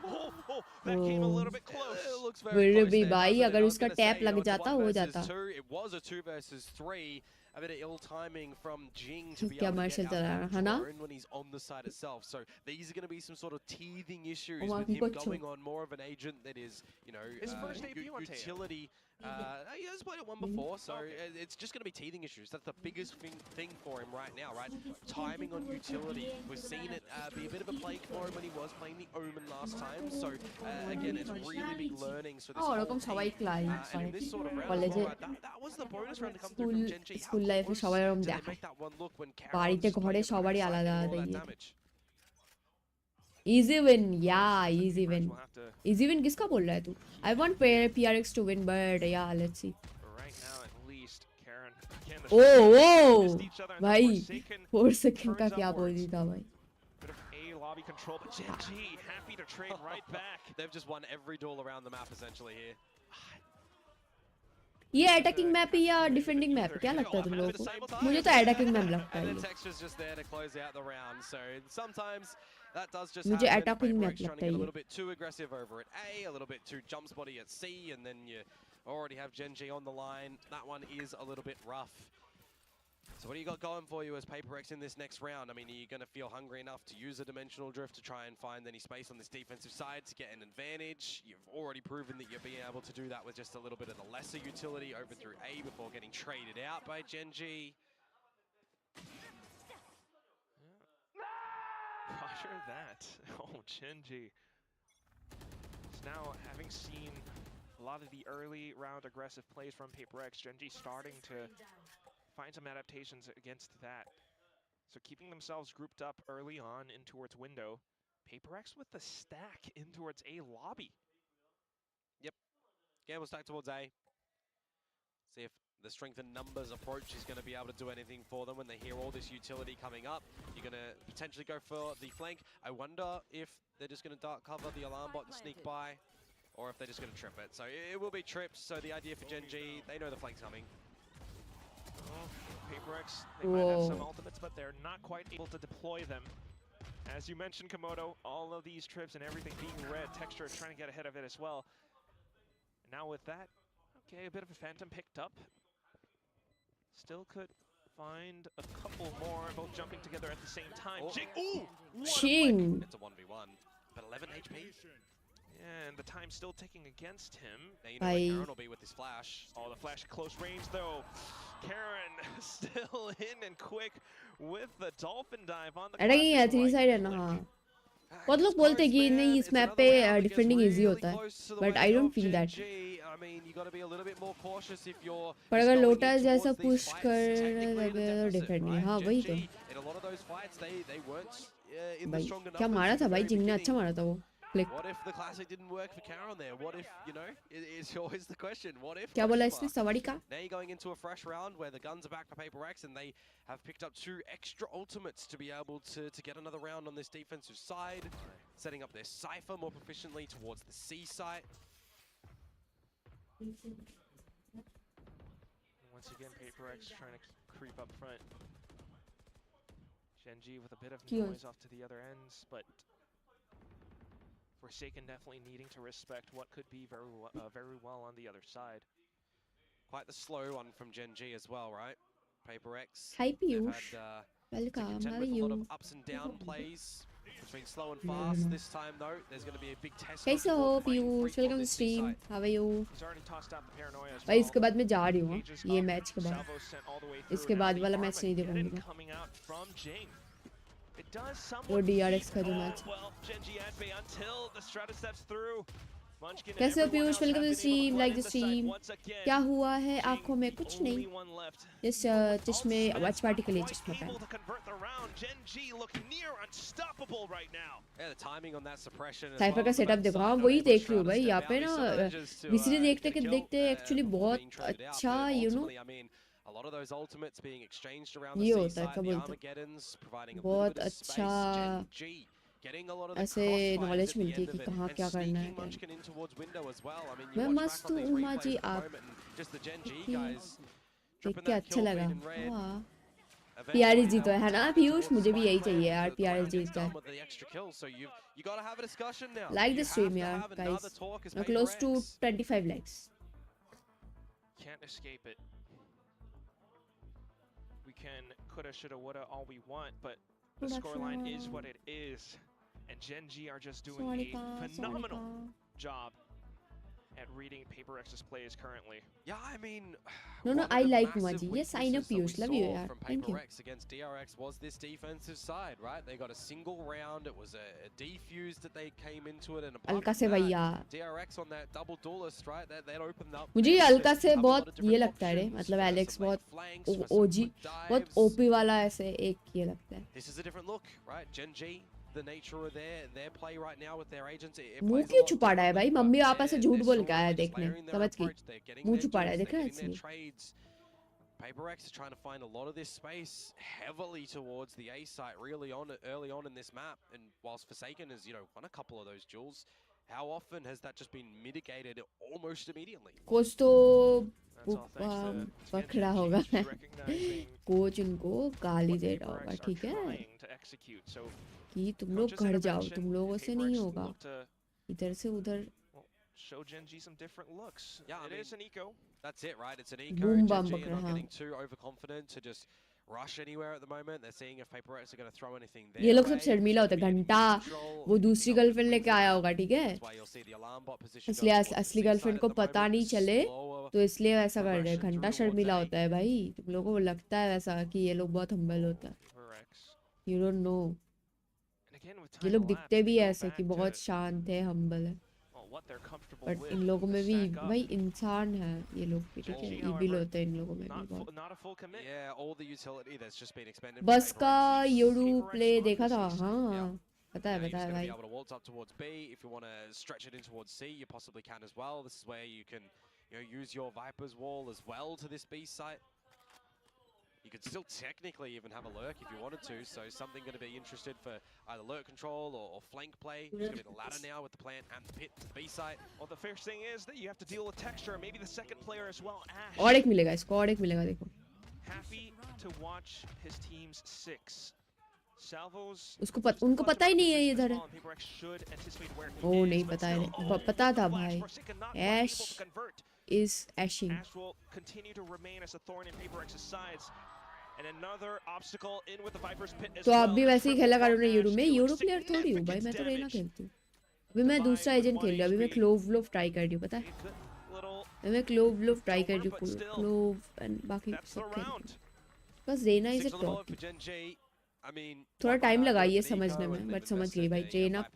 That came a little bit close. It looks very close there, भाई doesn't it? अगर I was उसका gonna tap say, लग it's a जाता 1 हो versus जाता. 2. It was a 2 versus 3. A bit of ill timing from Jing to be क्या able to martial get चला out रहा of है ना? drone when he's on the side itself. So these are going to be some sort of teething issues Oh, with him Macho. going on more of an agent that is, you know, His first debut on Teo. utility. He has played it one before, so it's just going to be teething issues. That's the biggest thing for him right now, right? Timing on utility. We've seen it be a bit of a plague for him when he was playing the Omen last time. So again, it's really big learnings for this whole ওরকম সবাই team. ক্লাই And in this sort of round, কলেজে as well, that was the bonus round to come through from Gen G. How school লাইফে close সবাই এরকম did they দেখায়. make that one look when Karen's বাড়িতে playing ঘরে at the সবারই backside আলাদা doing all আলাদা that ইয়ে. damage? Easy win, yeah, easy win. We'll have to, Easy win किसका बोल रहा है तू? I want PRX to win, but yeah, let's see. for right now at least, Karen. Again, the Oh, shots oh, missed each other, and then भाई Forsaken 4 second का turns क्या बोल upwards. दी था भाई. Bit of A lobby control, but Gen G happy to trade right back. They've just won every duel around the map essentially here. ये attacking map है या defending map है? क्या लगता है तुम लोगों को? मुझे तो अटैकिंग मैप लगता And है the ये. texture's just there to close out the round. So sometimes that does just मुझे happen. attacking map PayPRX trying to लगता get है a ये. little bit too aggressive over at A, a little bit too jump spotty at C, and then you already have Gen G on the line. That one is a little bit rough. So what do you got going for you as PayPRX in this next round? I mean, are you going to feel hungry enough to use a dimensional drift to try and find any space on this defensive side to get an advantage? You've already proven that you're being able to do that with just a little bit of the lesser utility over through A before getting traded out by Gen G. Roger that. Oh, Gen G. So now, having seen a lot of the early round aggressive plays from PayPRX, Gen G starting to find some adaptations against that. So keeping themselves grouped up early on in towards window. PayPRX with the stack in towards A lobby. Yep. Gamble stack towards A. See if the strength in numbers approach is going to be able to do anything for them when they hear all this utility coming up. You're going to potentially go for the flank. I wonder if they're just going to dark cover the alarm bot and sneak by, or if they're just going to trip it. So it will be tripped. So the idea for Gen G, they know the flank's coming. Well, PayPRX, they might have some ultimates, but they're not quite able to deploy them. As you mentioned, Komodo, all of these trips and everything being red, Texture trying to get ahead of it as well. And now with that, okay, a bit of a Phantom picked up. Still could find a couple more, both jumping together at the same time. Oh. Jing, ooh! Ching. It's a 1v1, but 11 HP. Yeah, and the time's still ticking against him. Now you know where Karen will be with this flash. Oh, the flash at close range though. Karen still in and quick with the dolphin dive on the attacking है 3 side है ना. हाँ. बहुत लोग बोलते हैं कि नहीं इस मैप पे डिफेंडिंग इजी होता है, but I don't feel that. पर अगर लोटस जैसा पुश कर लगे तो डिफेंडिंग. हाँ वही तो. भाई क्या मारा था भाई, जिंग ने अच्छा मारा था वो. Click. What if the classic didn't work for Karen there? What if, you know, it's always the question. What if? क्या बोला इसने सवारी का? Now you're going into a fresh round where the guns are back for PRX and they have picked up 2 extra ultimates to be able to get another round on this defensive side, setting up their Cypher more proficiently towards the C site. Once again, PRX trying to creep up front. Gen.G with a bit of noise off to the other ends, but Forsaken definitely needing to respect what could be very well on the other side. Quite the slow one from Gen.G as well, right? PRX. Hi They've Piyush. had, Welcome. contend How are with a lot you? of ups and down plays between slow and fast. This time though, there's going to be a big test. कैसे हो Piyush? Welcome to stream. How are you? He's already tossed out the paranoia as भाई well. इसके बाद मैं जा रही हूँ ये मैच के बाद. Salvo sent all the way through. इसके Now बाद the वाला मैच नहीं Armageddon देखूंगी. coming out from Jing. It does वो somewhat DRX का keep- जो oh, match. well, Gen.G Advay until the Strata steps through. Munchkin and कैसे हो everyone Piyush? else Welcome have to been able stream. to Like run the in the side stream. once again. क्या हुआ है Jing, आँखों में? the कुछ only नहीं. one left. इस चश्मे WatchParty के लिए चश्मा able पहना. to convert the round. Gen.G looking near unstoppable right now. Yeah, the timing on that suppression. Cipher का सेटअप देखो. हाँ वही देख रही हूँ भाई. यहाँ पे ना VCT देखते एक्चुअली बहुत अच्छा A lot of those ultimates being exchanged around the ये होता है seaside, क्या the बोलते हैं. Armageddons providing a little बहुत bit of space. अच्छा Gen.G getting a lot of the ऐसे crossfires knowledge at the मिलती है end कि of it कहाँ and क्या करना है sneaking क्या. Munchkin in towards window as well. I mean, मैं you watch मस्त back on हूँ these Uma replays ji at the आप moment and just the Gen.G guys देख dripping के that अच्छा kill लगा. feed in red. हाँ. Eventually PRX they'll जीतो है ना tap पीयूष? towards मुझे भी यही spike चाहिए plant, यार. but the PRX round Jeet gets जाए. done with the extra kill, so you got to have a discussion now. Like You the stream have to यार have another guys. talk as I'm close to PRX. 25 likes. Can't escape it. We can coulda, shoulda, woulda all we want, but the scoreline is what it is. And Gen.G are just doing a phenomenal job at reading PRX's plays currently. Yeah, I mean, No, one no, of I the like massive Umaji. Yes, I know weaknesses that we Piyush. Love you, saw yaar. from Thank you. PRX against DRX was this defensive side, right? They got a single round. It was a defuse that they came into it, and apart Alka from से that, भैया. DRX on that double duelist, right? That opened up. मुझे ये things Alka to से have a lot बहुत of different ये लगता है रे. options मतलब for एलेक्स some late बहुत flanks, for some OG quick बहुत dives. OP वाला ऐसे एक ये लगता है. This is a different look, right? Gen.G, the nature of their play right now with their agents. मुंह क्यों छुपा रहा है भाई? मम्मी पापा से झूठ बोल के आया है देखने. समझ गई. मुंह छुपा रहा है देखा है इसलिए. PRX is trying to find a lot of this space heavily towards the A site early on in this map, and whilst Forsaken has won a couple of those duels, how often has that just been mitigated almost immediately? Coach तो That's all thanks to पकड़ा Gen.G होगा. just recognizing coach उनको गाली what दे रहा होगा. PRX are ठीक है trying to execute. So कि तुम लोग coach's घर जाओ. intervention, तुम लोगों से नहीं PRX होगा. look to इधर से उधर show Gen.G some different looks. Yeah, I It is mean, an eco. That's it, right? It's an eco. Boom bam Gen.G are not bakra, getting too overconfident to just rush anywhere at the moment. They're seeing if PRX are going to throw anything there. ये लोग सब शर्मिला होते हैं. घंटा वो दूसरी girlfriend लेके आया होगा. ठीक है इसलिए असली गर्लफ्रेंड को पता नहीं चले तो इसलिए वैसा कर रहे हैं. घंटा शर्मिला होता है भाई. तुम लोगों को लगता है वैसा कि ये लोग बहुत हम्बल होता है. PRX. You don't know. And again with ये time लोग elapsed, दिखते भी go ऐसे back कि to, बहुत शांत है, हम्बल है. well, what they're comfortable but with. इन लोगों में भी stack up. भाई इंसान है ये लोग भी. ठीक है Gen.G, इविल however, होते हैं इन लोगों में भी बहुत. not a full commit. Yeah, all the utility that's just been expended. बस का PRX. Yoru PRX play on देखा था. the हाँ Yeah. पता है You're पता just है going to भाई. be able to waltz up towards B. If you want to stretch it in towards C, you possibly can as well. This is where you can use your Viper's wall as well to this B site. You could still technically even have a lurk if you wanted to, so something going to be interested for either lurk control or flank play. It's going to be the ladder now with the plant and the pit to the B site. Well, the first thing is that you have to deal with texture. Maybe the second player as well, Ash. और एक मिलेगा इसको. और एक मिलेगा देखो. Happy to watch his team's 6. Salvos. उनको पता ही नहीं है ये इधर है. PRX should anticipate where he O is, नहीं but पता still, है. oh, पता था flash. भाई. Forsaken not Ash able to convert. is ashing. Ash will continue to remain as a thorn in PRX's sides. And another obstacle in with the Viper's pit as तो well. आप भी वैसे ही खेला करो ना यूरो में. Dealing euro player थोड़ी हूँ भाई. मैं तो रेना खेलती हूँ. अभी मैं दूसरा एजेंट खेल रही हूँ. अभी मैं क्लोव ट्राई कर रही हूँ. पता है अभी मैं क्लोव ट्राई कर रही हूँ. क्लोव एंड बाकी That's the सब खेल. round. बस रेना is a 6 on the board top. for Gen.G. I mean, थोड़ा टाइम लगा ये समझने में, बट समझ गई भाई. ट्रेन अप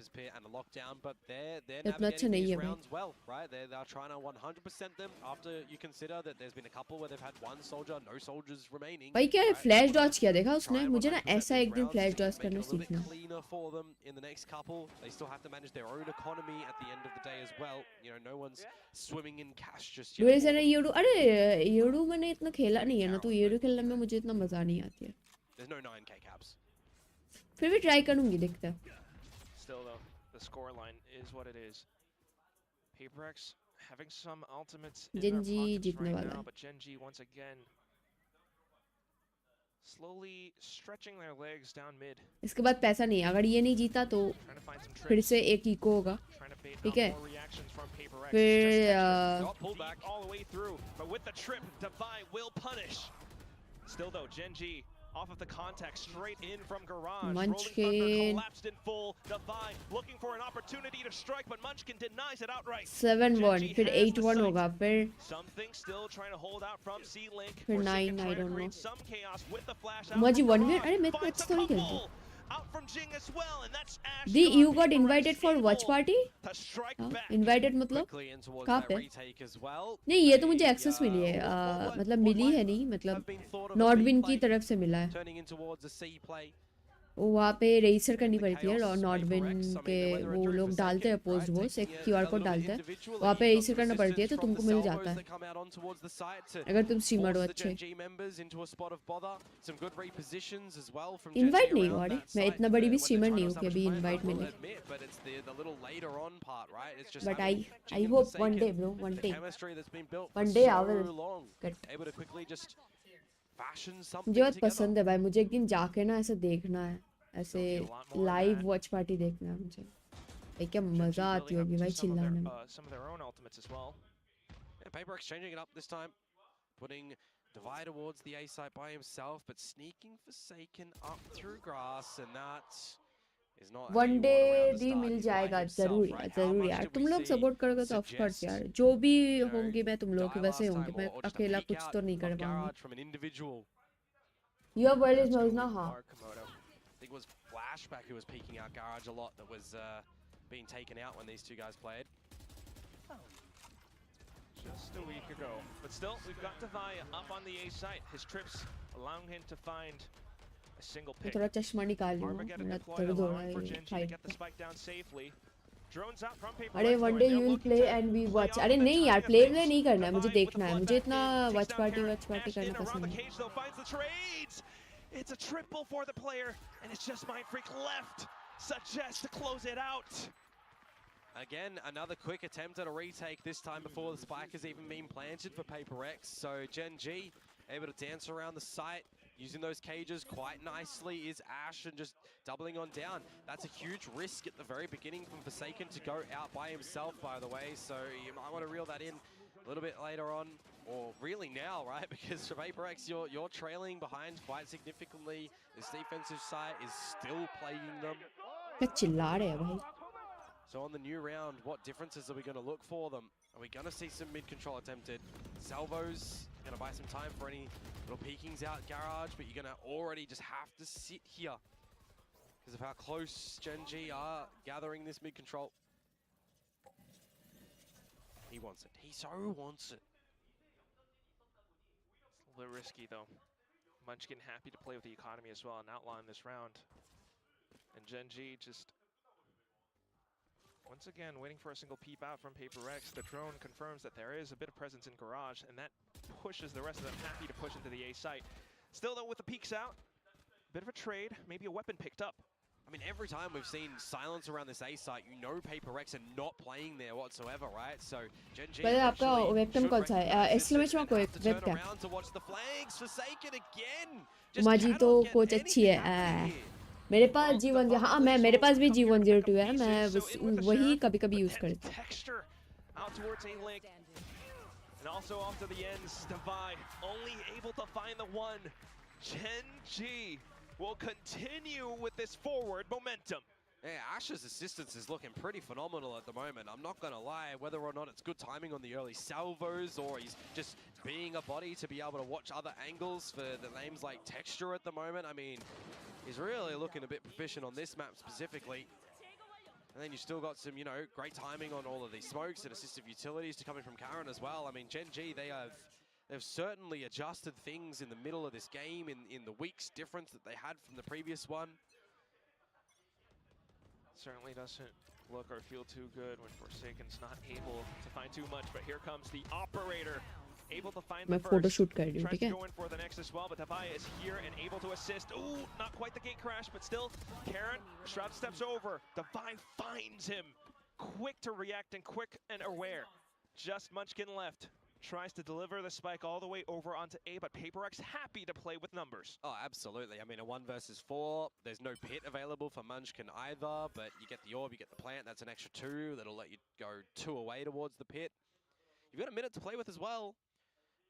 इतना अच्छा नहीं है भाई. Well, right? They're trying to 100% them after you consider that there's been a couple where they've had one soldier, no soldiers remaining. भाई क्या right? फ्लैश डॉज किया देखा उसने? मुझे ना 100% ऐसा एक दिन rounds, flash dodge make it करना a little bit सीखना. cleaner for them in the next couple. They still have to manage their own economy at the end of the day as well. You know, no one's swimming in cash just yet. Duel से ना येडू, अरे येडू मैंने इतना खेला नहीं है ना, तो येडू खेलने में मुझे इतना मजा नहीं आती है. There's no 9k caps. फिर भी ट्राई करूंगी, देखते हैं. Still though, the score line is what it is. PRX having some ultimates in their Genji pockets जीतने right वाला now, है. but Genji once again slowly stretching their legs down mid. इसके बाद पैसा नहीं है. अगर ये नहीं जीता तो Trying to find some फिर tricks. से एक इको होगा. Trying to bait ठीक out है. more reactions from PRX. फिर Just deep all the way through, but with the trip, Divide will punish. Still though, Genji off of the contact, straight in from garage. Rolling Thunder Munchkin collapsed in full. Divide looking for an opportunity to strike, but Munchkin denies it outright. 7-1, फिर 8-1 होगा, फिर Something still trying to hold out from C-Link. फिर Forsaken 9, I trying to don't create know. some chaos with the flash out मजी from 1v. Garage. अरे मैं इतना Finds अच्छा a थोड़ी खेलती couple. हूँ. Out from Jing as well, and that's Ash. The gone. you got PRX invited for able watch party? to strike हाँ, back. invited मतलब Quickly in towards कहाँ that पे? retake as well. नहीं, ये तो मुझे एक्सेस मिली है. मतलब मिली है नहीं, मतलब Have been thought of as नॉर्डविन B की play, तरफ से मिला है. turning in towards a C play. वहाँ पे रजिस्टर करनी पड़ती है और नॉर्डविन के वो लोग डालते हैं पोस्ट, वो एक क्यूआर कोड डालते हैं, वहाँ पे रजिस्टर करना पड़ती है तो तुमको मिल जाता है अगर तुम स्ट्रीमर हो अच्छे. इनवाइट नहीं हुआ. अरे मैं इतना बड़ी भी स्ट्रीमर नहीं हूँ कि अभी इनवाइट मिले. But I hope one day bro, one day I will get. मुझे बहुत पसंद है भाई, मुझे एक दिन जाके ना ऐसे देखना है, ऐसे लाइव वॉच पार्टी देखना है मुझे. भाई क्या मजा आती होगी भाई चिल्लाने में. PayPRX changing it up this time, putting Divide towards the A site by himself, but sneaking Forsaken up through grass, and that is not. One day दी मिल जाएगा जरूर यार, जरूर यार. तुम लोग सपोर्ट करोगे तो ऑफ कोर्स यार, जो भी होंगे मैं तुम लोगों के वैसे होंगे, मैं अकेला कुछ तो नहीं कर पाऊंगा. Your world is knows now, हाँ. I think it was Flashback who was peeking out Garage a lot, that was being taken out when these two guys played. Just a week ago. But still, we've got Divide up on the A site. His trips allowing him to find a single pick. थोड़ा चश्मा निकाल लूँ, Armageddon मेरा deployed, दर्द हो रहा allowing for है Genji to side get the पे. spike down safely. Drones out from PRX. अरे one day you will play and we watch. अरे नहीं यार, प्ले नहीं करना है, मुझे देखना है. मुझे इतना वॉच पार्टी करना पसंद है. It's a triple for the player, and it's just Mindfreak left. Suggest to close it out. Again, another quick attempt at a retake, this time before the spike has even been planted for PayPRX. So Gen.G able to dance around the site, using those cages quite nicely is Ash, and just doubling on down. That's a huge risk at the very beginning from Forsaken to go out by himself, by the way. So you might want to reel that in a little bit later on, or really now, right? Because for PayPRX, you're trailing behind quite significantly. This defensive side is still plaguing them. क्या चिल्ला रहे हैं भाई. So on the new round, what differences are we going to look for them? Are we going to see some mid-control attempted? Salvos, going to buy some time for any little peekings out Garage, but you're going to already just have to sit here because of how close Gen.G are gathering this mid-control. He wants it. He so wants it. It's a little risky though. Munchkin happy to play with the economy as well and outline this round. And Gen.G just once again waiting for a single peep out from PayPRX. The drone confirms that there is a bit of presence in Garage, and that pushes the rest of them happy to push into the A site. Still though, with the peeks out, bit of a trade, maybe a weapon picked up. I mean, every time we've seen silence around this A site, you know PayPRX are not playing there whatsoever, right? So Gen.G पहले आपका webcam कौन सा है? SMH में कोई webcam. माजी तो coach अच्छी है. मेरे पास G1, हाँ मैं मेरे पास भी G102 है, मैं वही कभी-कभी यूज करती हूँ. And also off to the ends, Divide only able to find the one. Gen.G will continue with this forward momentum. Yeah, Ash's assistance is looking pretty phenomenal at the moment. I'm not going to lie, whether or not it's good timing on the early salvos or he's just being a body to be able to watch other angles for the names like Texture at the moment. I mean, is really looking a bit proficient on this map specifically. And then you still got some, you know, great timing on all of these smokes and assistive utilities to coming from Karen as well. I mean, Gen G, they've certainly adjusted things in the middle of this game in the weeks difference that they had from the previous one. Certainly doesn't look or feel too good when Forsaken's not able to find too much, but here comes the operator, able to find the मैं photo first. shoot कर रही हूँ, Tries ठीक to है? go in for the next as well, but Tavai is here and able to assist. Ooh, not quite the gate crash, but still, Karen, Shroud steps over. Tavai finds him. Quick to react and quick and aware. Just Munchkin left. Tries to deliver the spike all the way over onto A, but PaperX happy to play with numbers. Oh, absolutely. I mean, a 1 versus 4. There's no pit available for Munchkin either, but you get the orb, you get the plant. That's an extra 2. That'll let you go 2 away towards the pit. You've got a minute to play with as well.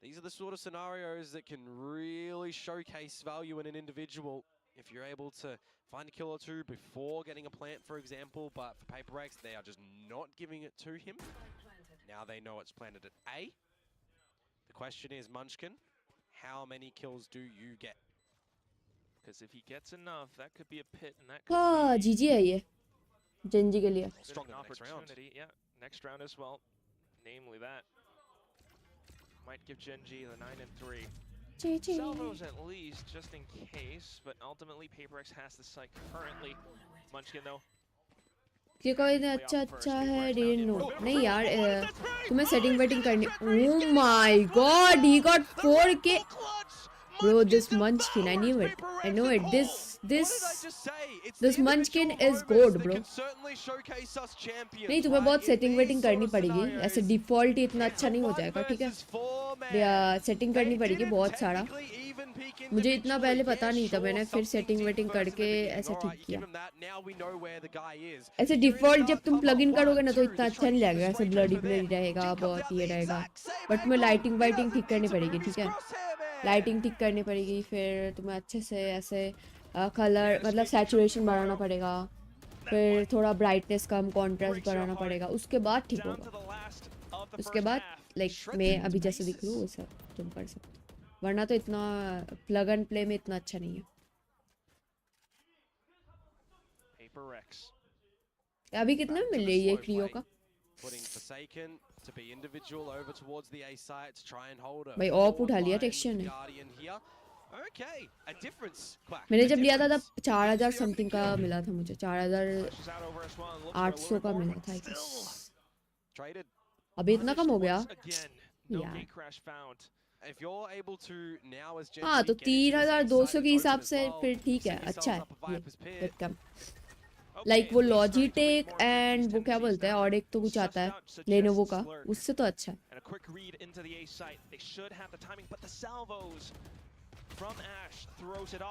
These are the sort of scenarios that can really showcase value in an individual if you're able to find a kill or 2 before getting a plant, for example. But for PaperX, they are just not giving it to him. Now they know it's planted at A. The question is, Munchkin, how many kills do you get? Because if he gets enough, that could be a pit, and that could हाँ be GG है ये Gen G के लिए. Strong in an the next round. opportunity. Yeah, next round as well. Namely that. Might give Gen G the 9 and 3. GG. Salvos at least, just in case, but ultimately PaperX has the site currently. Munchkin though. कि कोई ने अच्छा है didn't know. नहीं यार तुम्हें setting waiting करनी. Oh my god, he got 4K. Bro, this Munchkin, I knew it. I know it. This Munchkin is good, bro. नहीं तुम्हें बहुत setting waiting करनी पड़ेगी. ऐसे default ही इतना अच्छा नहीं हो जाएगा, ठीक है? Setting करनी पड़ेगी बहुत सारा. मुझे इतना पहले पता नहीं था, मैंने फिर setting waiting करके ऐसे ठीक किया. ऐसे default जब तुम plug in करोगे ना तो इतना अच्छा नहीं लगेगा. ऐसे blurry रहेगा, बहुत ये रहेगा. But तुम्हें lighting वाइटिंग ठीक करनी पड़ेगी, ठीक है? लाइटिंग ठीक करनी पड़ेगी, फिर तुम्हें अच्छे से ऐसे कलर मतलब सैचुरेशन बढ़ाना पड़ेगा, फिर थोड़ा ब्राइटनेस कम कॉन्ट्रास्ट बढ़ाना पड़ेगा, उसके बाद ठीक होगा. उसके बाद लाइक मैं अभी जैसे दिख रही हूँ वैसा तुम कर सकते हो, वरना तो इतना प्लग एंड प्ले में इतना अच्छा नहीं है. अभी कितने में मिल रही है क्रियो का? भाई ऑप उठा लिया टेक्सचर ने. मैंने जब लिया था तब 4000 समथिंग का मिला था मुझे, 4800 का मिला था. अभी इतना कम हो गया यार. हाँ तो 3200 के हिसाब से फिर ठीक है, अच्छा है ये कम. लाइक वो लॉजिटेक एंड वो क्या बोलते हैं और एक तो कुछ आता है लेनोवो का, उससे तो अच्छा है.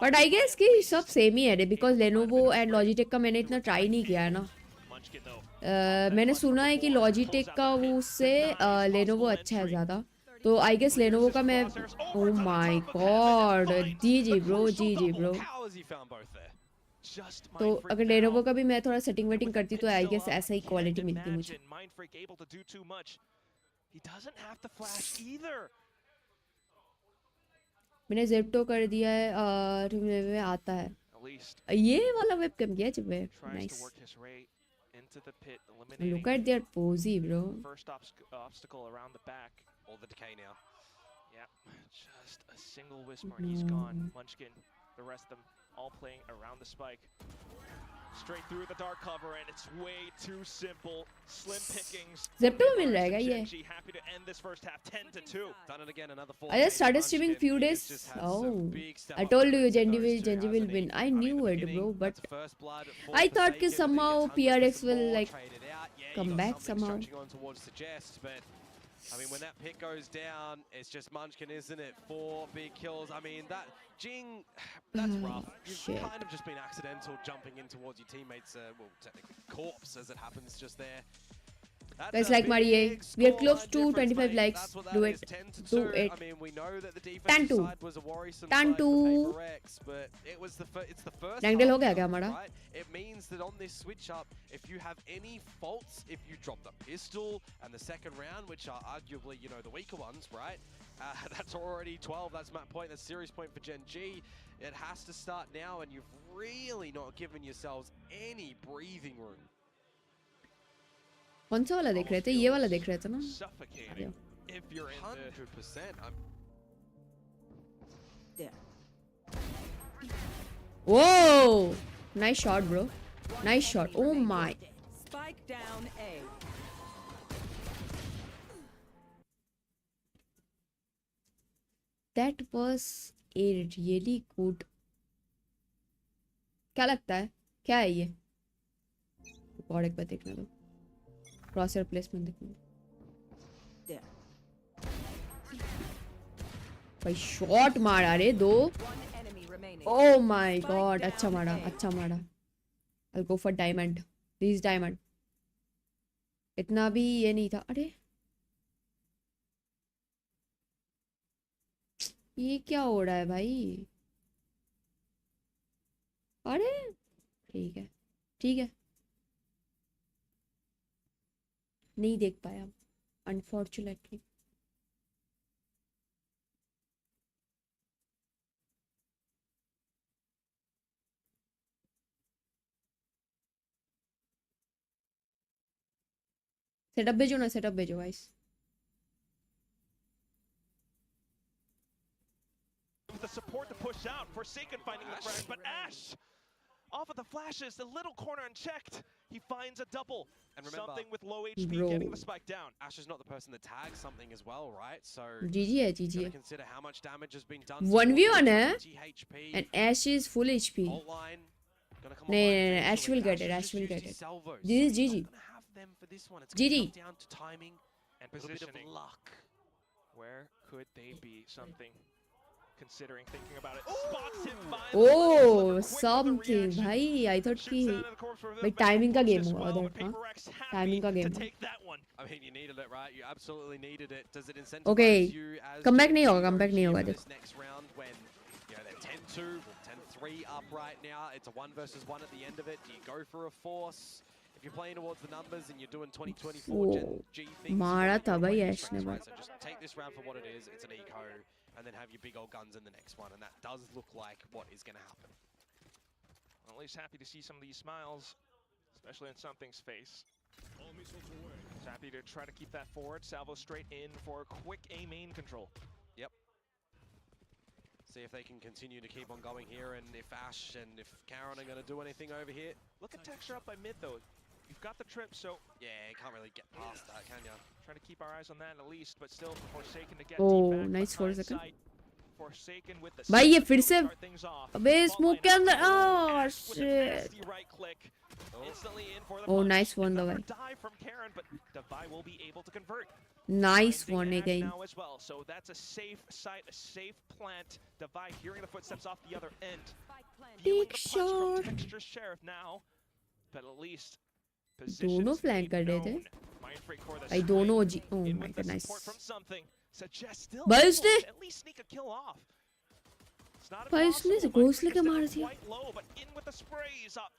बट आई गेस कि सब सेम ही है बिकॉज लेनोवो एंड लॉजिटेक का मैंने इतना ट्राई नहीं किया है ना. मैंने सुना है कि लॉजिटेक का वो उससे लेनोवो अच्छा है ज़्यादा, तो आई गेस लेनोवो का मैं. Oh my god, G bro. तो अगर लेनोवो का भी मैं थोड़ा सेटिंग वेटिंग करती तो आई गेस ऐसा ही क्वालिटी मिलती मुझे. मैंने ज़ेप्टो कर दिया है, में आता है ये वाला वेबकैम किया जब मैं. Nice. Look at their posy, bro. First obstacle around the back. All the decay now. Yep, just a single Wismar. He's gone. Munchkin, the rest of them all playing around the spike. Straight through the dark cover, and it's way too simple. Slim pickings. Zepto मिल रहेगा ये. Happy to end this first half 10-2. Done it again, another 4. I just started streaming few days. Oh, I told you Genji will win. I knew it, bro. But I thought that somehow PRX will like come back somehow. I mean, when that pit goes down, it's just Munchkin, isn't it? 4 big kills. I mean, that Jing, that's rough. You've kind of just been accidental jumping in towards your teammates, well, technically corpse as it happens just there. Guys, like Marie, we are close to 25 likes. Do it. Do it. I mean, we know that the 10-2. defensive side was a worrisome 10-2. side for PaperX, but it's the first Rangdale हो half गया क्या now, हमारा? right? It means that on this switch up, if you have any faults, if you drop the pistol and the second round, which are arguably, you know, the weaker ones, right? That's already 12. That's map point. That's series point for Gen G. It has to start now, and you've really not given yourselves any breathing room. कौन सा वाला देख रहे थे? ये वाला देख रहे थे ना? Suffocating if you're in 100%. Whoa! Nice shot, bro. Nice shot. Oh my. Spike down A. That was a really good. क्या लगता है? क्या है ये? और एक बार देखने दो. Crosshair placement देखने दो. भाई शॉट मारा रे दो. Oh my god, अच्छा मारा, अच्छा मारा. I'll go for diamond. This diamond. इतना भी ये नहीं था. अरे ये क्या हो रहा है भाई? अरे ठीक है, ठीक है. नहीं देख पाया, अनफॉर्चुनेटली. सेटअप भेजो ना, सेटअप भेजो guys. The support to push out. Forsaken finding the frag, but Ash off of the flashes, a little corner unchecked. He finds a double. And remember, something with low HP bro, getting the spike down. Ash is not the person that tags something as well, right? So GG है, GG है. consider how much damage has been done. 1v1 है. 20 HP. And Ash is full HP. Ult line, gonna come No, online no, no, Ash will get it, has Ash will just get used it. his salvos, This is so he's GG. not gonna have them for this one. It's gonna GG. come down to timing And a little bit positioning. of luck. Where could they be? Something. Considering, thinking about it. Spots him finally. Oh, something. भाई, I thought कि भाई timing का game होगा उधर. हाँ, timing का game. I mean, you needed it, right? You absolutely needed it. Does it incentivize Okay, you as comeback नहीं Gen होगा, Z comeback नहीं here होगा for देखो. this next round when you know they're 10-2, well, 10-3 up right now. It's a 1 versus 1 at the end of it. Do you go for a force? If you're playing towards the numbers and you're doing 2024 Gen G things, मारा था भाई you Ash ने right? भाई. So just take this round for what it is. It's an eco, and then have your big old guns in the next one, and that does look like what is going to happen. Well, at least happy to see some of these smiles, especially in Something's face. He's happy to try to keep that forward. Salvo straight in for quick A main control. Yep. See if they can continue to keep on going here, and if Ash and if Karen are going to do anything over here. Look at texture up by mid though. You've got the trip, so yeah, you can't really get past that, can you? Try to keep our eyes on that at least, but still Forsaken to get Oh, deep back nice behind 4 second. sight. Forsaken with the भाई ये फिर से start things off. अबे Ball smoke line के out. अंदर. Oh Ash with a shit. nasty right click. Instantly in for the Oh, punch. nice one though Another भाई. dive from Karen, but Devi will be able to convert. Nice Finding one Ash again. now as well, so that's a safe site, a safe plant. Devi hearing the footsteps off the other end. Feeling Big the punch shot. from Texture Sheriff now, but at least दोनों positions flank कर रहे थे. known. Mindfreak core the भाई spike. दोनों जी. Oh In my with the god, support nice. from Something. Suggests still भाई able उसने to at least sneak a kill off. It's not भाई उसने impossible. घोंस Mindfreak लेके is मार down दिया. quite low, but in with the sprays out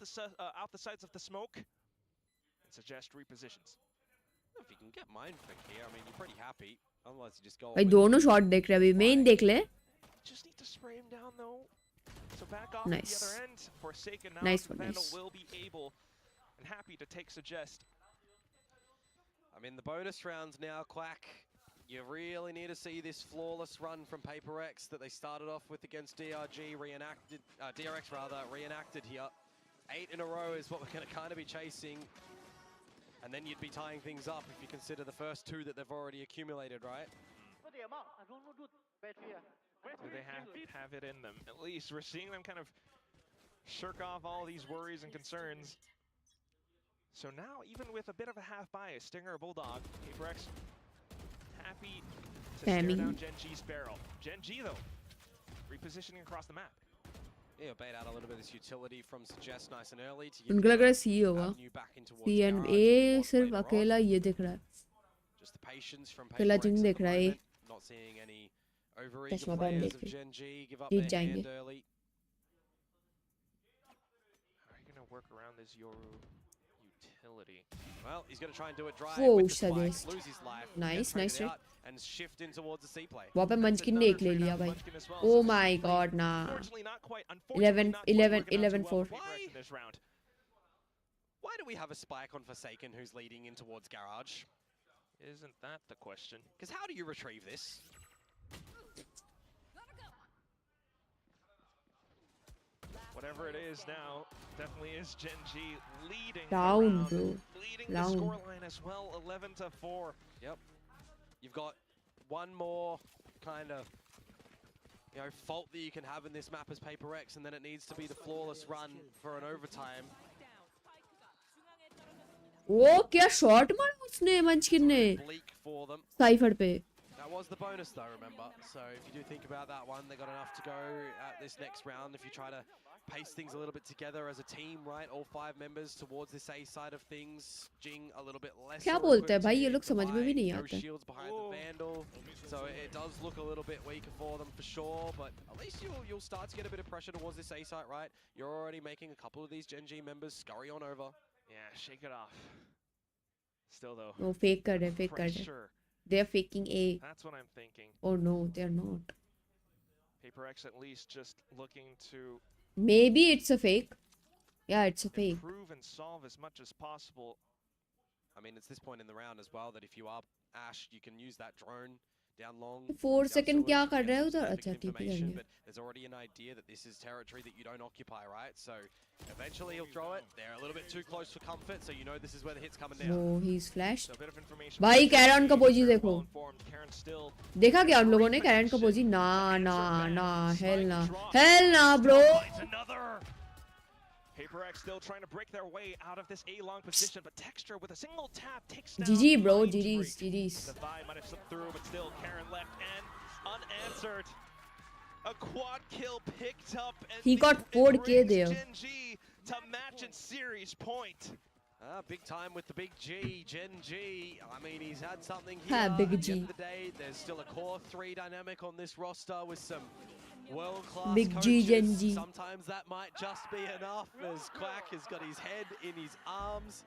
the sides of the smoke. And suggest repositions. If you can get Mindfreak here, I mean, you're pretty happy. Otherwise, you just go. भाई दोनों shot देख रहे हैं अभी. Main देख ले. Just need to spray him down though. So back off Nice. the other end. Forsaken now. Nice one, Vandal nice. will be able and happy to take suggest. I mean, the bonus rounds now, Quack. You really need to see this flawless run from PaperX that they started off with against DRG, DRX reenacted here. 8 in a row is what we're going to kind of be chasing. And then you'd be tying things up if you consider the first 2 that they've already accumulated, right? Do they have it in them? At least we're seeing them kind of shirk off all these worries and concerns. So now, even with a bit of a half bias, Stinger or Bulldog, PaperX happy to stare down Gen G's barrel. Gen G though, repositioning across the map. Yeah, bait out a little bit of this utility from Suggest nice and early to get उनको लग रहा है C होगा avenue back in towards C and garage, A or सिर्फ later on. अकेला ये दिख रहा है Just the patience from अकेला PayPX जिन at दिख the रहा है moment. Not seeing any overeager चश्मा पहन players of लेके Gen G give up Jeet their जाएंगे hand early. How are you going to work around this Yoru utility? Well, he's going to try and do it dry Whoa, with the spike, suggest. lose his life, Nice, get nice traded trick. out, and shift in towards the C play. वहाँ पे मंचकिन ने एक ले लिया भाई Oh my god ना Unfortunately not quite. 11 Unfortunately not quite 11 working out too 11 well 4 for PRX in this round. Why do we have a spike on Forsaken who's leading in towards garage? Isn't that the question? Because how do you retrieve this? Whatever it is now, definitely is Gen G leading Down, the round, bro. leading Down. the scoreline as well, 11-4. Yep. You've got one more kind of fault that you can have in this map as PaperX, and then it needs to be the flawless run for an overtime. वो क्या shot मारा उसने मंचकिन ने Bleak for them. Cipher पे That was the bonus though, remember? So if you do think about that one, they got enough to go at this next round. If you try to pace things a little bit together as a team, right? All 5 members towards this A side of things. Jing a little bit less. क्या बोलते हैं भाई ये लोग समझ में भी नहीं No आते shields behind the Vandal. So it does look a little bit weaker for them for sure, but at least you'll start to get a bit of pressure towards this A site, right? You're already making a couple of these Gen G members scurry on over. Yeah, shake it off. Still though, वो fake कर रहे pressure. they are faking A That's what I'm thinking. oh no they are not PaperX at least just looking to maybe it's a fake yeah it's a fake improve and solve as much as possible. I mean, it's this point in the round as well that if you are Ash, you can use that drone down long. 4 down second sewers क्या to कर get रहा है some उधर specific अच्छा ठीक है information, करेंगे but there's already an idea that this is territory that you don't occupy, right? So eventually he'll throw it. They're a little bit too close for comfort, so you know this is where the hit's coming down. no he's flashed So a bit of information. भाई Karen का पोजी देखो Well informed. Karen still देखा क्या उन लोगों ने Karen का पोजी ना ना ना hell ना bro finds another. PaperX still trying to break their way out of this A-long position, but Texture with a single tap takes down GG bro Mind GG's Freak. GG's The Vi might have slipped through, but still Karen left and unanswered. A quad kill picked up, and He got 4K brings there. Gen G to match and series point. Big time with the big G, Gen G. I mean, he's had something Ha, here. big At the G. end of the day, there's still a core 3 dynamic on this roster with some world-class Big coaches. G, Gen G. Sometimes that might just be enough, as Quack has got his head in his arms.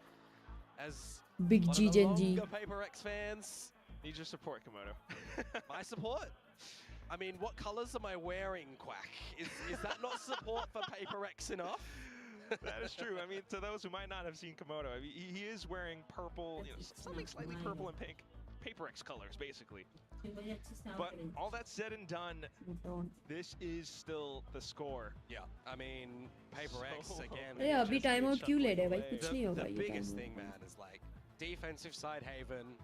As Big one G, of the Gen G. longer PaperX fans, Need your support, Komodo. my support. I mean, what colors am I wearing, Quack? Is that not support for PaperX enough? That is true. I mean, to those who might not have seen Komodo, I mean, he is wearing purple, something slightly purple and pink. PaperX colors, basically. But all that said and done, this is still the score. Yeah, I mean, PaperX, So- again. अरे अभी just time out get क्यों ले रहे हैं shuffling भाई कुछ The, नहीं होगा the ये biggest time thing, man, is like defensive side Haven.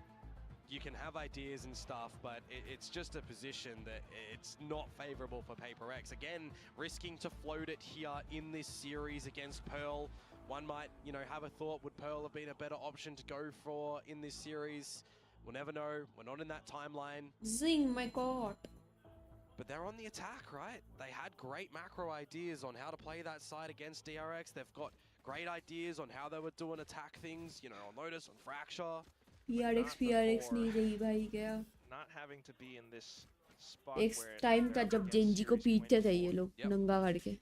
You can have ideas and stuff, but it's just a position that it's not favorable for PaperX. Again, risking to float it here in this series against Pearl. One might, have a thought, would Pearl have been a better option to go for in this series? We'll never know. We're not in that timeline. Zing my god But they're on the attack, right? They had great macro ideas on how to play that side against DRX. They've got great ideas on how they were doing attack things, on Lotus, on Fracture. PRX नहीं रही भाई क्या Not having to be in this spot एक where time था they're जब against Gen Z को series पीटते थे 24. ये लोग Yep. नंगा करके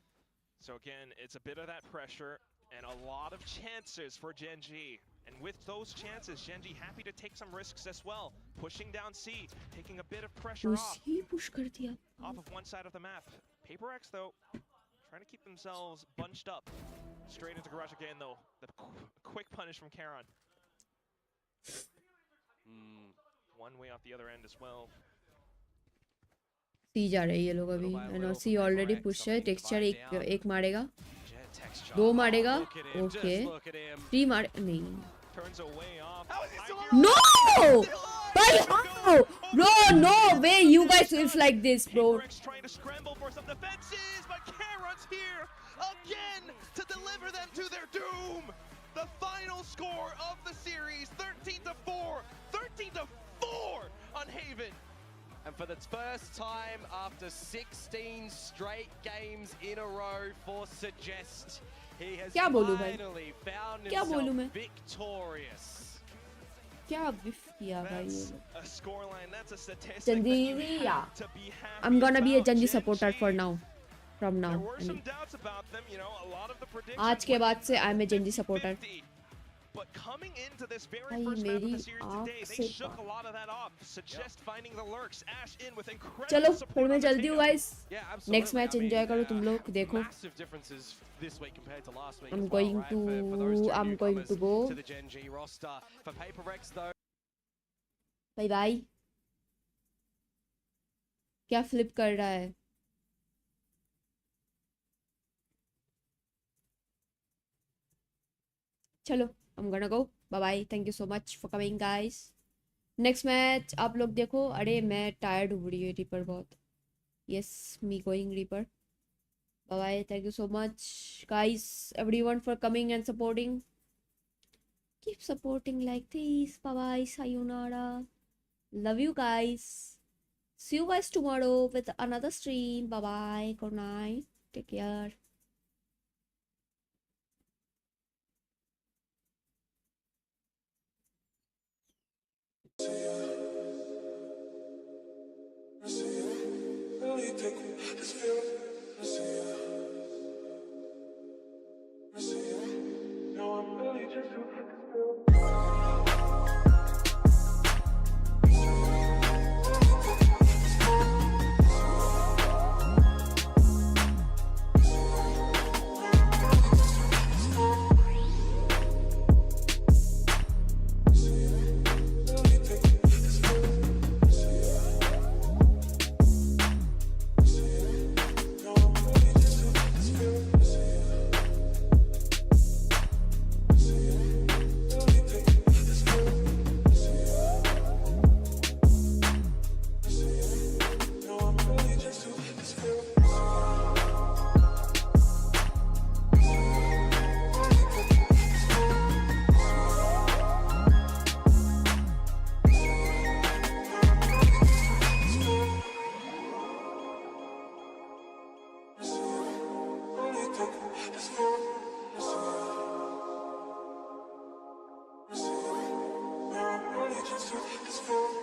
So again, it's a bit of that pressure and a lot of chances for Gen G. And with those chances, Gen G happy to take some risks as well. Pushing down C, taking a bit of pressure off उसी push कर दिया of one side of the map. PaperX though, trying to keep themselves bunched up. Straight into garage again though. The quick punish from Karon. One way off the other end as well. सी जा रहे हैं ये लोग अभी and C already push है texture एक मारेगा दो मारेगा ओके 3 मार नहीं Turns away off. No! But how? Bro, no way you guys is like this, bro. PaperX trying to scramble for some defenses, but Karon's here again to deliver them to their doom. The final score of the series, 13-4, 13-4 on Haven. And for the first time after 16 straight games in a row for Suggest, he has finally found himself victorious. क्या whiff किया भाई ये A scoreline, that's a statistic that Janji, you yeah. have to be happy I'm gonna be a about. Janji supporter for now. From now. There were I mean. some doubts about them, you know, a lot of the predictions आज के बाद से I'm a Janji 50-50. supporter. But coming into this very भाई first map of मेरी the series today, आँख they से shook a lot of that off. Suggest finding the lurks, Ash in with incredible चलो support फिर मैं on the चलती हूँ tail. guys. Yeah, absolutely. Next match enjoy करो तुम लोग देखो. Massive differences this week compared to last week. I'm as well, going right? to for those two I'm going to newcomers go. to the Gen G roster. For PayPRX though. Bye bye. क्या flip कर रहा है? चलो I'm gonna go. Bye bye. Thank you so much for coming guys. Next match आप लोग देखो. अरे मैं tired हो रही है Reaper बहुत. Yes, me going Reaper. Bye bye. Thank you so much guys, everyone for coming and supporting. Keep supporting like this. Bye bye. Sayonara. Love you guys. See you guys tomorrow with another stream. Bye bye. Good night. Take care. Just